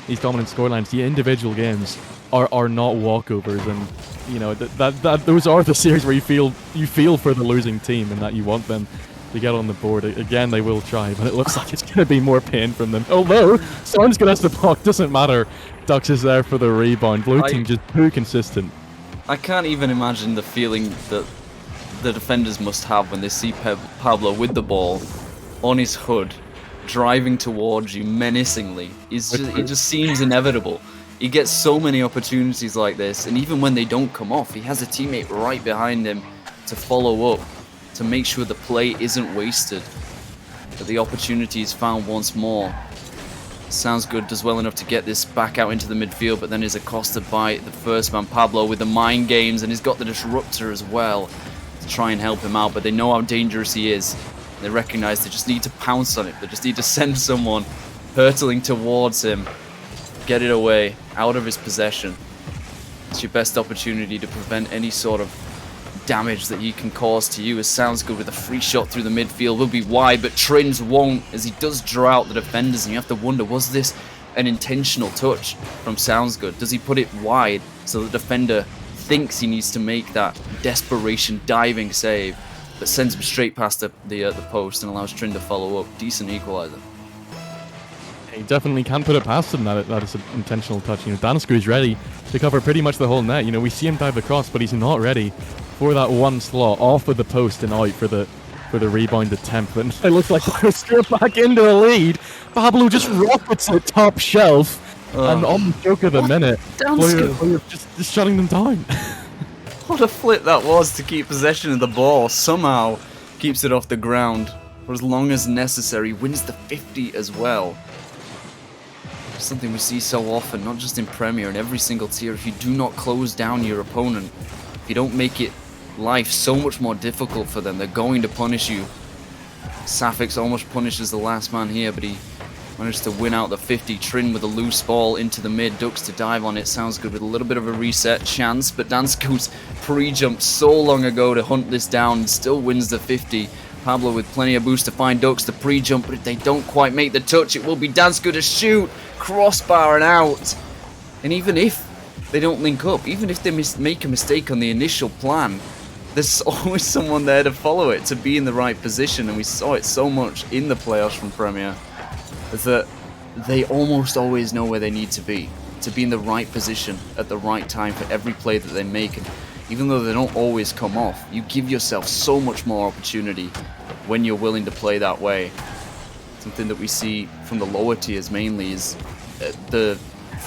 D: these dominant scorelines, the individual games are not walkovers, and you know that those are the series where you feel for the losing team and that you want them to get on the board. Again, they will try, but it looks like it's going to be more pain from them. Although Storm's going to have to block, doesn't matter. Dux is there for the rebound. Blue team just too consistent.
G: I can't even imagine the feeling that the defenders must have when they see Pablo with the ball on his hood, driving towards you menacingly. It just seems inevitable. He gets so many opportunities like this, and even when they don't come off, he has a teammate right behind him to follow up, to make sure the play isn't wasted, that the opportunity is found once more. Sounds Good does well enough to get this back out into the midfield, but then is accosted by the first man, Pablo, with the mind games, and he's got the disruptor as well to try and help him out, but they know how dangerous he is. They recognize they just need to pounce on it. They just need to send someone hurtling towards him, get it away, out of his possession. It's your best opportunity to prevent any sort of damage that he can cause to you. As Sounds Good with a free shot through the midfield will be wide, but Trins won't, as he does draw out the defenders, and you have to wonder, was this an intentional touch from Sounds Good? Does he put it wide so the defender thinks he needs to make that desperation diving save, but sends him straight past the post and allows Trin to follow up? Decent equalizer.
D: He definitely can put it past him that it's an intentional touch. You know, Dansku's ready to cover pretty much the whole net. You know, we see him dive across, but he's not ready for that one slot off of the post and out for the rebound attempt. And it looks like they're straight back into the lead. Pablo just rockets it top shelf, and on the joke of the minute, Blue just shutting them down.
G: What a flip that was to keep possession of the ball. Somehow keeps it off the ground for as long as necessary. Wins the 50 as well. Something we see so often, not just in Premier, in every single tier. If you do not close down your opponent, if you don't make it life so much more difficult for them, they're going to punish you. Safix almost punishes the last man here, but he managed to win out the 50. Trin with a loose ball into the mid, Dux to dive on it. Sounds Good with a little bit of a reset chance, but Dansku's pre-jumped so long ago to hunt this down and still wins the 50. Pablo with plenty of boost to find Dux to pre-jump, but if they don't quite make the touch, it will be Dansku to shoot, crossbar and out. And even if they don't link up, even if they make a mistake on the initial plan, there's always someone there to follow it, to be in the right position, and we saw it so much in the playoffs from Premier, is that they almost always know where they need to be in the right position at the right time for every play that they make. And even though they don't always come off, you give yourself so much more opportunity when you're willing to play that way. Something that we see from the lower tiers mainly is the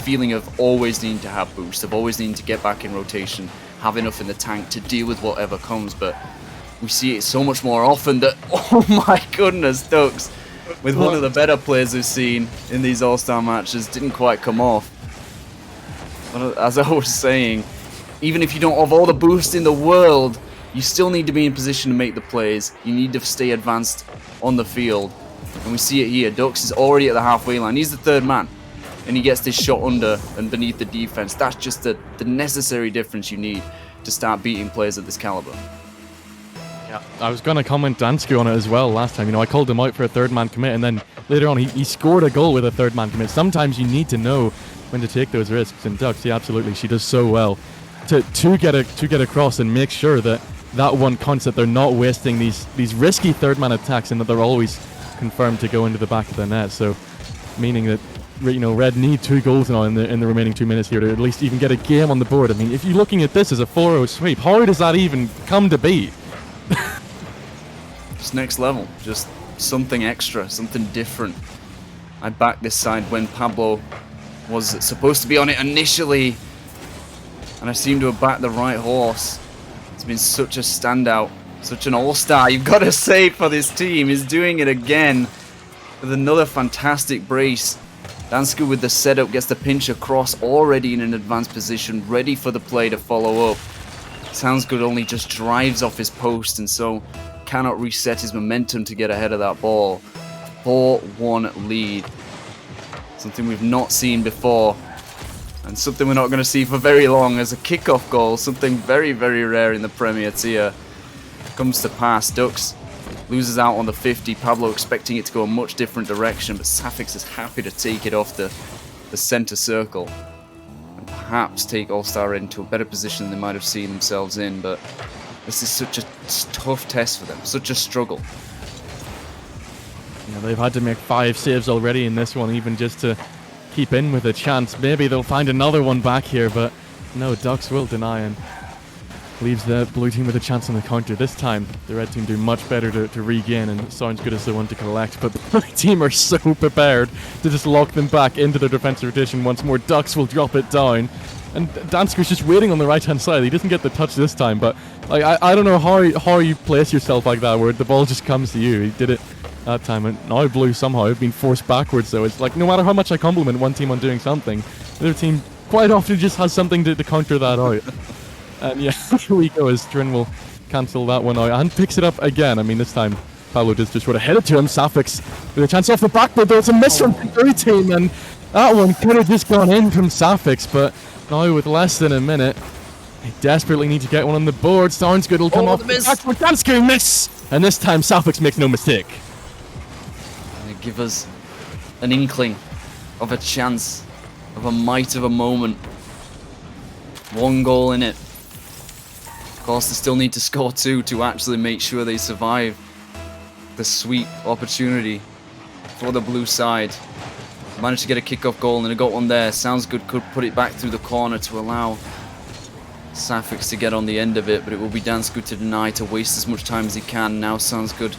G: feeling of always needing to have boost, of always needing to get back in rotation, have enough in the tank to deal with whatever comes. But we see it so much more often that, oh my goodness, Dux, with one of the better players we've seen in these All-Star matches, didn't quite come off. But as I was saying, even if you don't have all the boost in the world, you still need to be in position to make the plays. You need to stay advanced on the field. And we see it here. Dux is already at the halfway line. He's the third man. And he gets this shot under and beneath the defense. That's just the necessary difference you need to start beating players of this caliber.
D: Yeah, I was going to comment Dansku on it as well last time. You know, I called him out for a third man commit, and then later on he scored a goal with a third man commit. Sometimes you need to know when to take those risks, and Dux, yeah, absolutely, she does so well to get across and make sure that one concept, they're not wasting these risky third man attacks, and that they're always confirmed to go into the back of the net. So meaning that, you know, Red need 2 goals now in the remaining 2 minutes here to at least even get a game on the board. I mean, if you're looking at this as a 4-0 sweep, how does that even come to be?
G: Just next level, just something extra, something different. I backed this side when Pablo was supposed to be on it initially, and I seem to have backed the right horse. It's been such a standout, such an all-star, you've got to say, for this team. He's doing it again with another fantastic brace. Dansku with the setup gets the pinch across, already in an advanced position, ready for the play to follow up. Sounds Good only just drives off his post, and so cannot reset his momentum to get ahead of that ball. 4-1 lead. Something we've not seen before, and something we're not going to see for very long as a kickoff goal. Something very, very rare in the Premier tier comes to pass. Dux loses out on the 50. Pablo expecting it to go a much different direction, but Safix is happy to take it off the the center circle and perhaps take All-Star Red into a better position than they might have seen themselves in, but this is such a tough test for them, such a struggle.
D: Yeah, they've had to make 5 saves already in this one, even just to keep in with a chance. Maybe they'll find another one back here, but no, Ducks will deny and leaves the blue team with a chance on the counter. This time, the red team do much better to regain, and it sounds good as the one to collect, but the blue team are so prepared to just lock them back into their defensive rotation once more. Ducks will drop it down, and Dansker's just waiting on the right-hand side. He doesn't get the touch this time, but like I don't know how you place yourself like that, where the ball just comes to you. He did it that time, and now blue somehow have been forced backwards, so it's like no matter how much I compliment one team on doing something, the other team quite often just has something to counter that out. And yeah, here we go as Trin will cancel that one out and picks it up again. I mean, this time Pablo does just would have headed to him. Safix with a chance off the back, but there's a miss from the blue team, and that one could have just gone in from Safix, but now with less than a minute, they desperately need to get one on the board. Sounds good, will come off the back for Dansker, miss! And this time Safix makes no mistake.
G: They give us an inkling of a chance, of a mite of a moment. 1 goal in it. Of course, they still need to score 2 to actually make sure they survive the sweet opportunity for the blue side. Managed to get a kick-off goal, and they got one there. Sounds good, could put it back through the corner to allow Safix to get on the end of it, but it will be Dansku to deny, to waste as much time as he can. Now Sounds good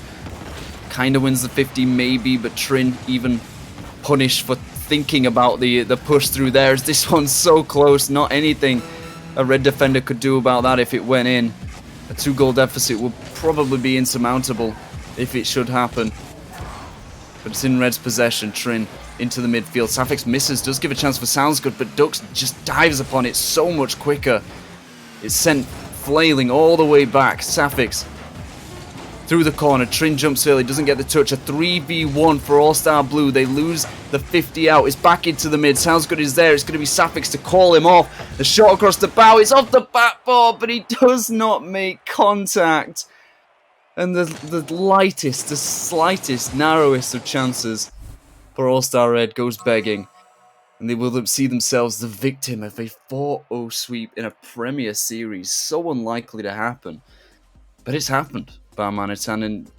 G: kind of wins the 50 maybe, but Trin even punished for thinking about the push through there, as this one's so close. Not anything a red defender could do about that if it went in. A 2-goal deficit would probably be insurmountable if it should happen. But it's in red's possession. Trin into the midfield. Safix misses, does give a chance for Sounds good, but Dux just dives upon it so much quicker. It's sent flailing all the way back. Safix through the corner. Trin jumps early, doesn't get the touch. A 3v1 for All-Star Blue. They lose the 50 out. It's back into the mid. Sounds good is there. It's going to be Safix to call him off. The shot across the bow. It's off the backboard, but he does not make contact. And the lightest, the slightest, narrowest of chances for All-Star Red goes begging. And they will see themselves the victim of a 4-0 sweep in a Premier Series. So unlikely to happen. But it's happened, Barmanitan, and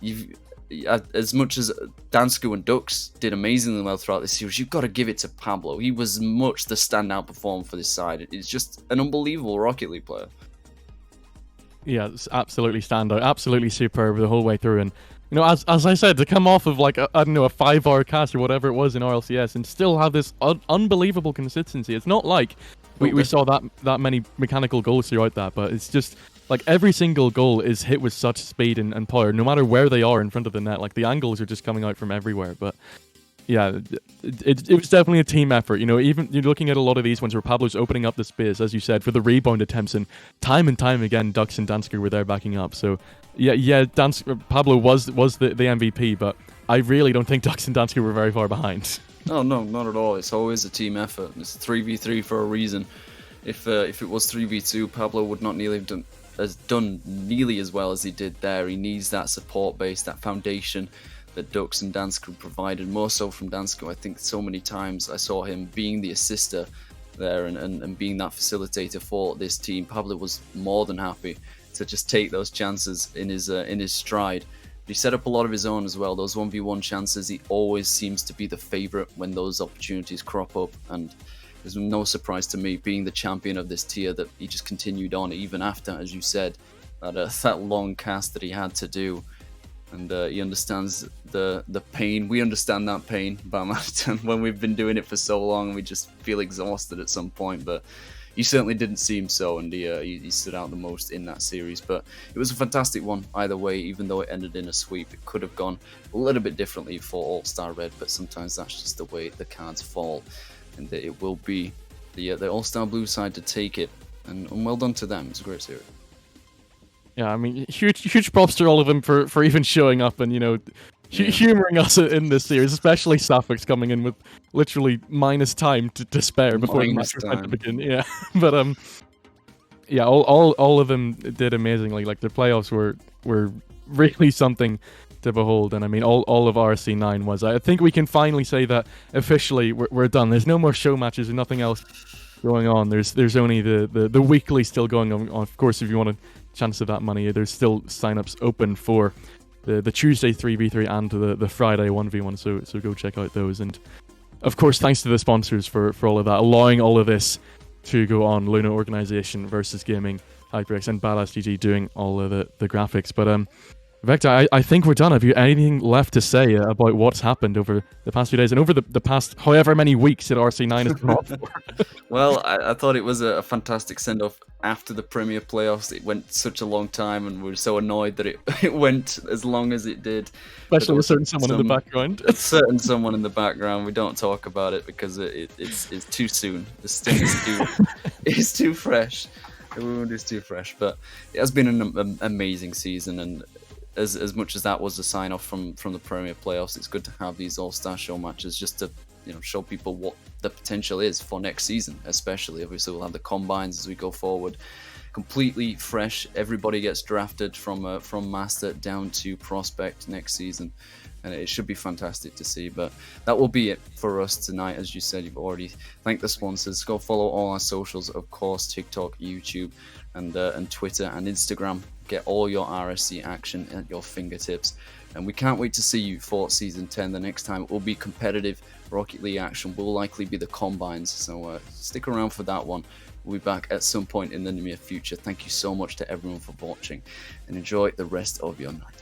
G: as much as Dansku and Dux did amazingly well throughout this series, you've got to give it to Pablo. He was much the standout performer for this side. It's just an unbelievable Rocket League player.
D: Yeah, it's absolutely standout, absolutely superb the whole way through. And you know, as I said, to come off of like I don't know, a 5-hour cast or whatever it was in RLCS and still have this unbelievable consistency. It's not like we saw that many mechanical goals throughout that, but it's just like every single goal is hit with such speed and power, no matter where they are in front of the net. Like the angles are just coming out from everywhere. But yeah, it was definitely a team effort. You know, even you're looking at a lot of these ones where Pablo's opening up the space, as you said, for the rebound attempts, and time again, Dux and Dansker were there backing up. So yeah, Pablo was the MVP, but I really don't think Dux and Dansker were very far behind.
G: No, not at all. It's always a team effort. It's 3v3 for a reason. If it was 3v2, Pablo would not nearly have done nearly as well as he did there. He needs that support base, that foundation that Dux and Dansko provided, more so from Dansko. I think so many times I saw him being the assister there and being that facilitator for this team. Pablo was more than happy to just take those chances in his stride. But he set up a lot of his own as well. Those 1v1 chances, he always seems to be the favourite when those opportunities crop up, and there's no surprise to me, being the champion of this tier, that he just continued on even after, as you said, that long cast that he had to do. And he understands the pain. We understand that pain, Barmanitan, when we've been doing it for so long. We just feel exhausted at some point, but he certainly didn't seem so, and he stood out the most in that series. But it was a fantastic one either way, even though it ended in a sweep. It could have gone a little bit differently for All-Star Red, but sometimes that's just the way the cards fall. And it will be the All-Star Blue side to take it, and well done to them. It's a great series.
D: Yeah, I mean, huge props to all of them for even showing up and, you know, humoring us in this series, especially Safix coming in with literally minus time to spare before the match was meant to begin. Yeah, but yeah, all of them did amazingly. Like the playoffs were really something to behold. And I mean, all of RSC9 was. I think we can finally say that officially we're done. There's no more show matches and nothing else going on. There's only the weekly still going on. Of course, if you want a chance of that money, there's still signups open for the Tuesday 3v3 and the Friday 1v1. So go check out those. And of course, thanks to the sponsors for all of that, allowing all of this to go on. Luna Organization versus Gaming, HyperX, and Badass GG doing all of the graphics. But Vector, I think we're done. Have you anything left to say about what's happened over the past few days and over the past however many weeks that RC9 has been off for?
G: Well, I thought it was a fantastic send-off after the Premier Playoffs. It went such a long time, and we were so annoyed that it went as long as it did.
D: Especially with certain someone in the background.
G: Certain someone in the background. We don't talk about it because it's too soon. The sting is too fresh. The wound is too fresh. But it has been an amazing season, and as much as that was a sign off from the Premier Playoffs, it's good to have these All-Star show matches just to show people what the potential is for next season. Especially, obviously, we'll have the combines as we go forward, completely fresh. Everybody gets drafted from Master down to Prospect next season, and it should be fantastic to see. But that will be it for us tonight. As you said, you've already thanked the sponsors. Go follow all our socials, of course, TikTok, YouTube, and Twitter and Instagram. Get all your RSC action at your fingertips, and we can't wait to see you for Season 10. The next time it will be competitive Rocket League action, will likely be the Combines, so stick around for that one. We'll be back at some point in the near future. Thank you so much to everyone for watching, and enjoy the rest of your night.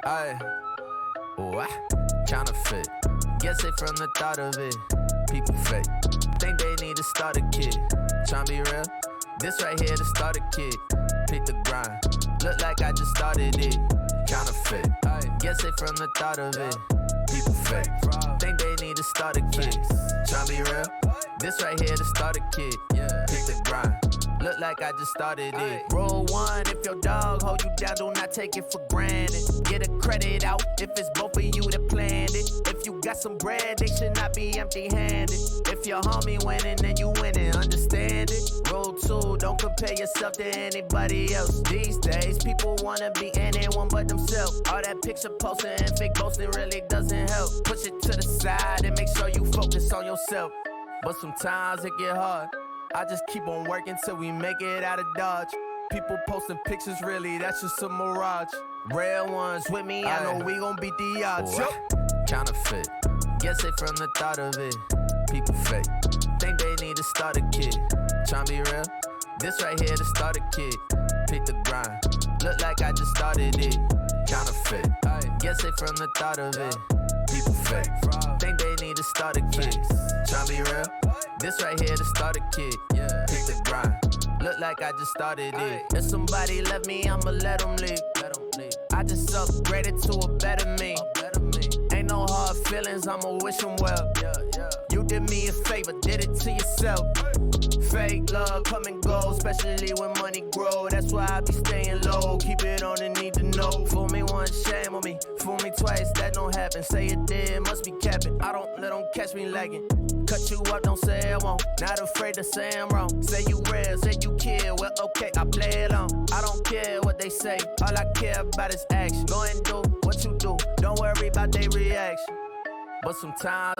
I: Aye, what? Counterfeit. Guess it from the thought of it. People fake. Think they need to start a kid. Tryna be real. This right here to start a kid. Pick the grind. Look like I just started it. Counterfeit. Guess it from the thought of it. People fake. Think they need to start a kid. Tryna be real. This right here to start a kid. Pick the grind. Look like I just started it. Roll one, if your dog hold you down, do not take it for granted. Get a credit out if it's both of you that planned it. If you got some bread, they should not be empty-handed. If your homie winning, then you winning, understand it. Roll two, don't compare yourself to anybody else. These days, people wanna be anyone but themselves. All that picture posting and fake boasting really doesn't help. Push it to the side and make sure you focus on yourself. But sometimes it get hard. I just keep on working till we make it out of Dodge. People posting pictures, really, that's just a mirage. Real ones with me, I know we gon' beat the odds. Counterfeit, guess it from the thought of it. People fake, think they need to start a kid. Tryna be real, this right here to start a kid. Pick the grind, look like I just started it. Counterfeit, guess it from the thought of it. People fake, think they need to start a kid. Tryna be real. This right here to start a kid. Pick the grind. Look like I just started it. If somebody left me, I'ma let them leave. I just upgraded to a better me. Ain't no hard feelings, I'ma wish them well. You did me a favor, did it to yourself. Fake love come and go, especially when money grow. That's why I be staying low, keep it on the need to know. Fool me once, shame on me. Fool me twice, that don't happen. Say it did, must be capping. I don't let them catch me lagging. Cut you up, don't say I won't. Not afraid to say I'm wrong. Say you real, say you kill. Well, okay, I play it on. I don't care what they say. All I care about is action. Go and do what you do. Don't worry about their reaction. But sometimes